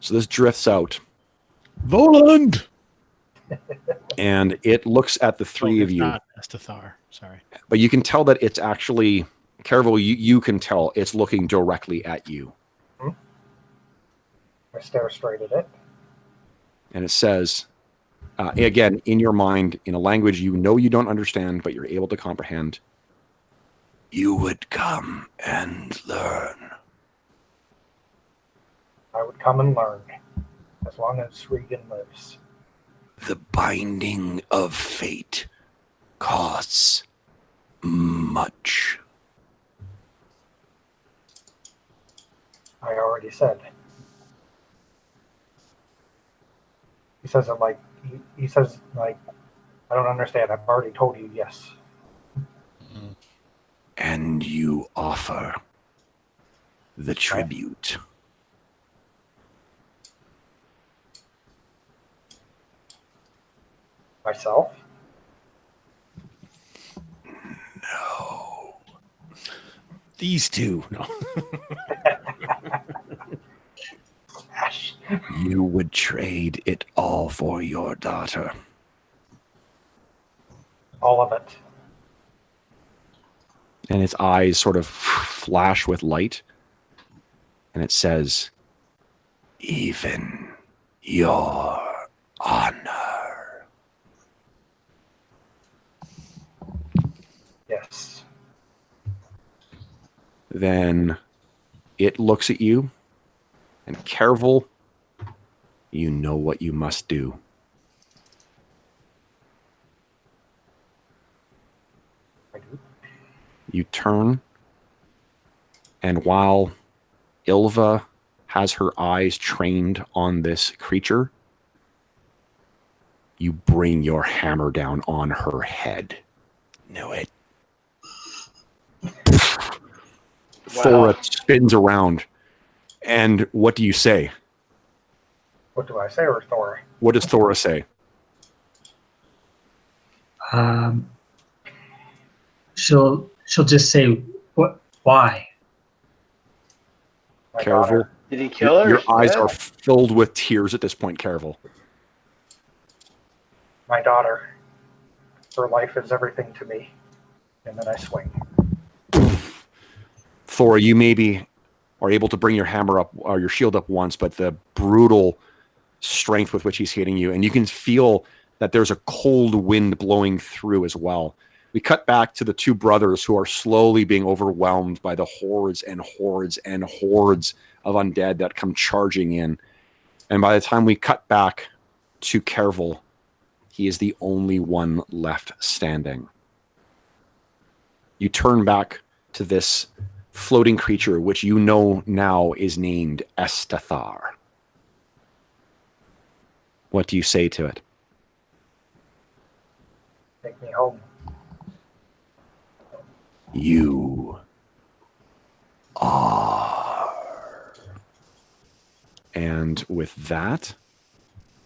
So this drifts out. Volund! And it looks at the three of you. Not Estathar. Sorry. But you can tell that it's actually, Caerval, you can tell it's looking directly at you. Hmm? I stare straight at it. And it says, again, in your mind, in a language you don't understand, but you're able to comprehend, you would come and learn. I would come and learn, as long as Regan lives. The binding of fate costs much. I already said. He says it like, he says like, I don't understand. I've already told you yes. And you offer the tribute. Myself? No. These two. No. You would trade it all for your daughter. All of it. And its eyes sort of flash with light. And it says, Even your honor. Yes. then it looks at you. And Caerval, you know what you must do. I do. You turn, and while Ilva has her eyes trained on this creature, you bring your hammer down on her head. Knew it. Thora spins around. And what do you say? What do I say, or Thor? What does Thora say? She'll just say, "What? Why?" My Caerval, daughter. Did he kill her? your eyes Yeah. are filled with tears at this point, Caerval. My daughter. Her life is everything to me. And then I swing. Thora, you maybe are able to bring your hammer up or your shield up once, but the brutal strength with which he's hitting you, and you can feel that there's a cold wind blowing through as well. We cut back to the two brothers who are slowly being overwhelmed by the hordes and hordes and hordes of undead that come charging in. And by the time we cut back to Caerval, he is the only one left standing. You turn back to this floating creature, which you know now is named Estathar. What do you say to it? Take me home. You are. And with that,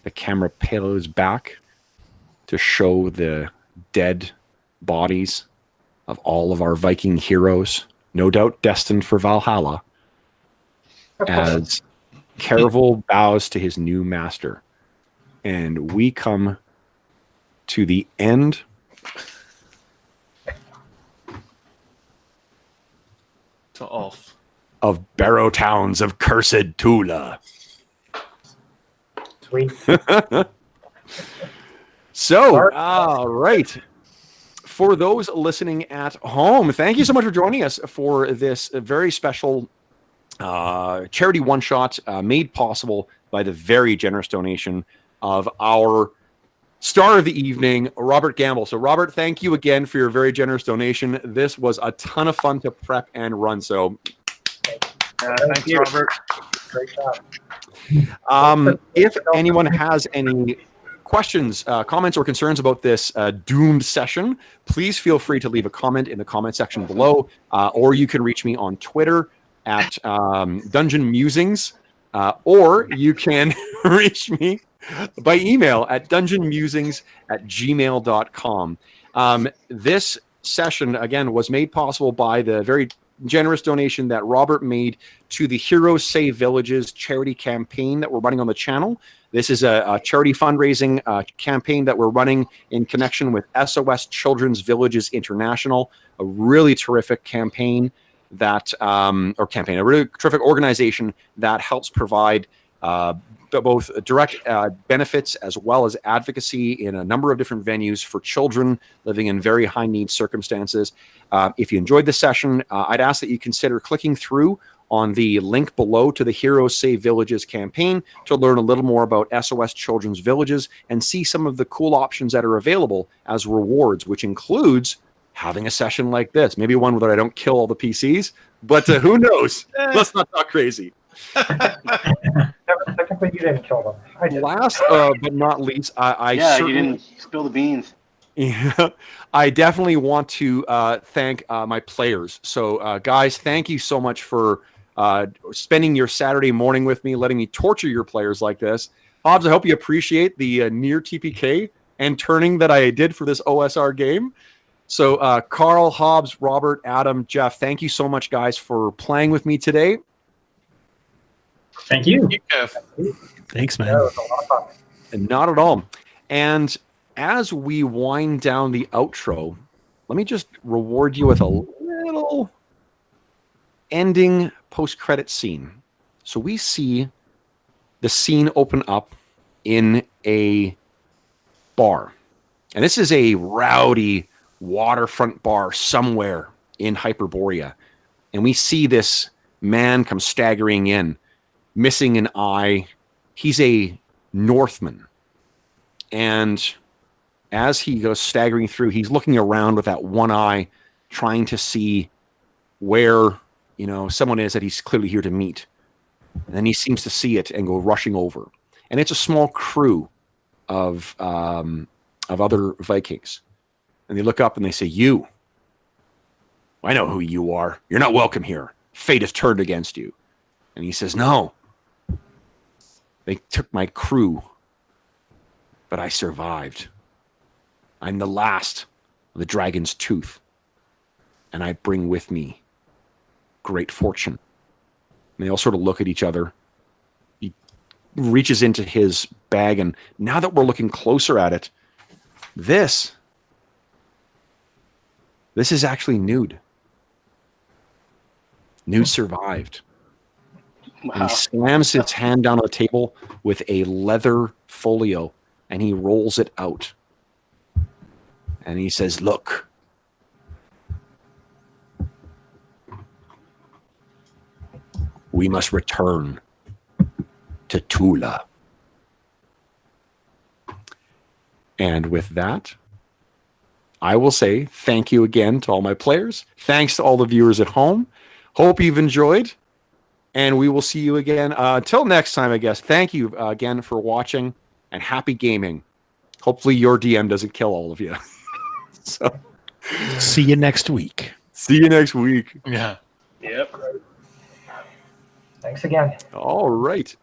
the camera pales back to show the dead bodies of all of our Viking heroes, no doubt destined for Valhalla, as Caerval bows to his new master. And we come to the end To Ulf. of Barrowtowns of Cursed Thule. Sweet. So, all right. For those listening at home, thank you so much for joining us for this very special charity one-shot made possible by the very generous donation of our star of the evening, Robert Gamble. So, Robert, thank you again for your very generous donation. This was a ton of fun to prep and run. So, Thanks, Robert. Great job. if anyone has any questions, comments, or concerns about this doomed session, please feel free to leave a comment in the comment section below, or you can reach me on Twitter at Dungeon Musings, or you can reach me by email at dungeonmusings@gmail.com. This session, again, was made possible by the very generous donation that Robert made to the Heroes Save Villages charity campaign that we're running on the channel. This is a charity fundraising campaign that we're running in connection with SOS Children's Villages International, a really terrific campaign that, a really terrific organization that helps provide both direct benefits as well as advocacy in a number of different venues for children living in very high need circumstances. If you enjoyed the session, I'd ask that you consider clicking through on the link below to the Heroes Save Villages campaign to learn a little more about SOS Children's Villages and see some of the cool options that are available as rewards, which includes having a session like this. Maybe one where I don't kill all the PCs, but who knows? Let's not talk crazy. Technically, you didn't kill them. I did. Last but not least, I Yeah, you certainly... didn't spill the beans. Yeah, I definitely want to thank my players. So, guys, thank you so much for spending your Saturday morning with me, letting me torture your players like this. Hobbs, I hope you appreciate the near TPK and turning that I did for this OSR game. So Carl, Hobbs, Robert, Adam, Jeff, thank you so much, guys, for playing with me today. Thank you. Thanks, Yeah, man. it was a lot of fun. And not at all. And as we wind down the outro, let me just reward you with a little ending post-credit scene. So we see the scene open up in a bar. And this is a rowdy waterfront bar somewhere in Hyperborea. And we see this man come staggering in, missing an eye. He's a Northman. And as he goes staggering through, he's looking around with that one eye, trying to see where, someone is that he's clearly here to meet. And then he seems to see it and go rushing over. And it's a small crew of other Vikings. And they look up and they say, "You. I know who you are. You're not welcome here. Fate has turned against you." And he says, "No. They took my crew, but I survived. I'm the last of the dragon's tooth, and I bring with me great fortune." And they all sort of look at each other. He reaches into his bag, and now that we're looking closer at it, this is actually Nude. Nude survived. Wow. And he slams his hand down on the table with a leather folio, and he rolls it out. And he says, "Look. We must return to Thule." And with that, I will say thank you again to all my players. Thanks to all the viewers at home. Hope you've enjoyed. And we will see you again. Until next time, I guess. Thank you again for watching, and happy gaming. Hopefully your DM doesn't kill all of you. So, See you next week. see you next week. Yeah. Yep. Thanks again. All right.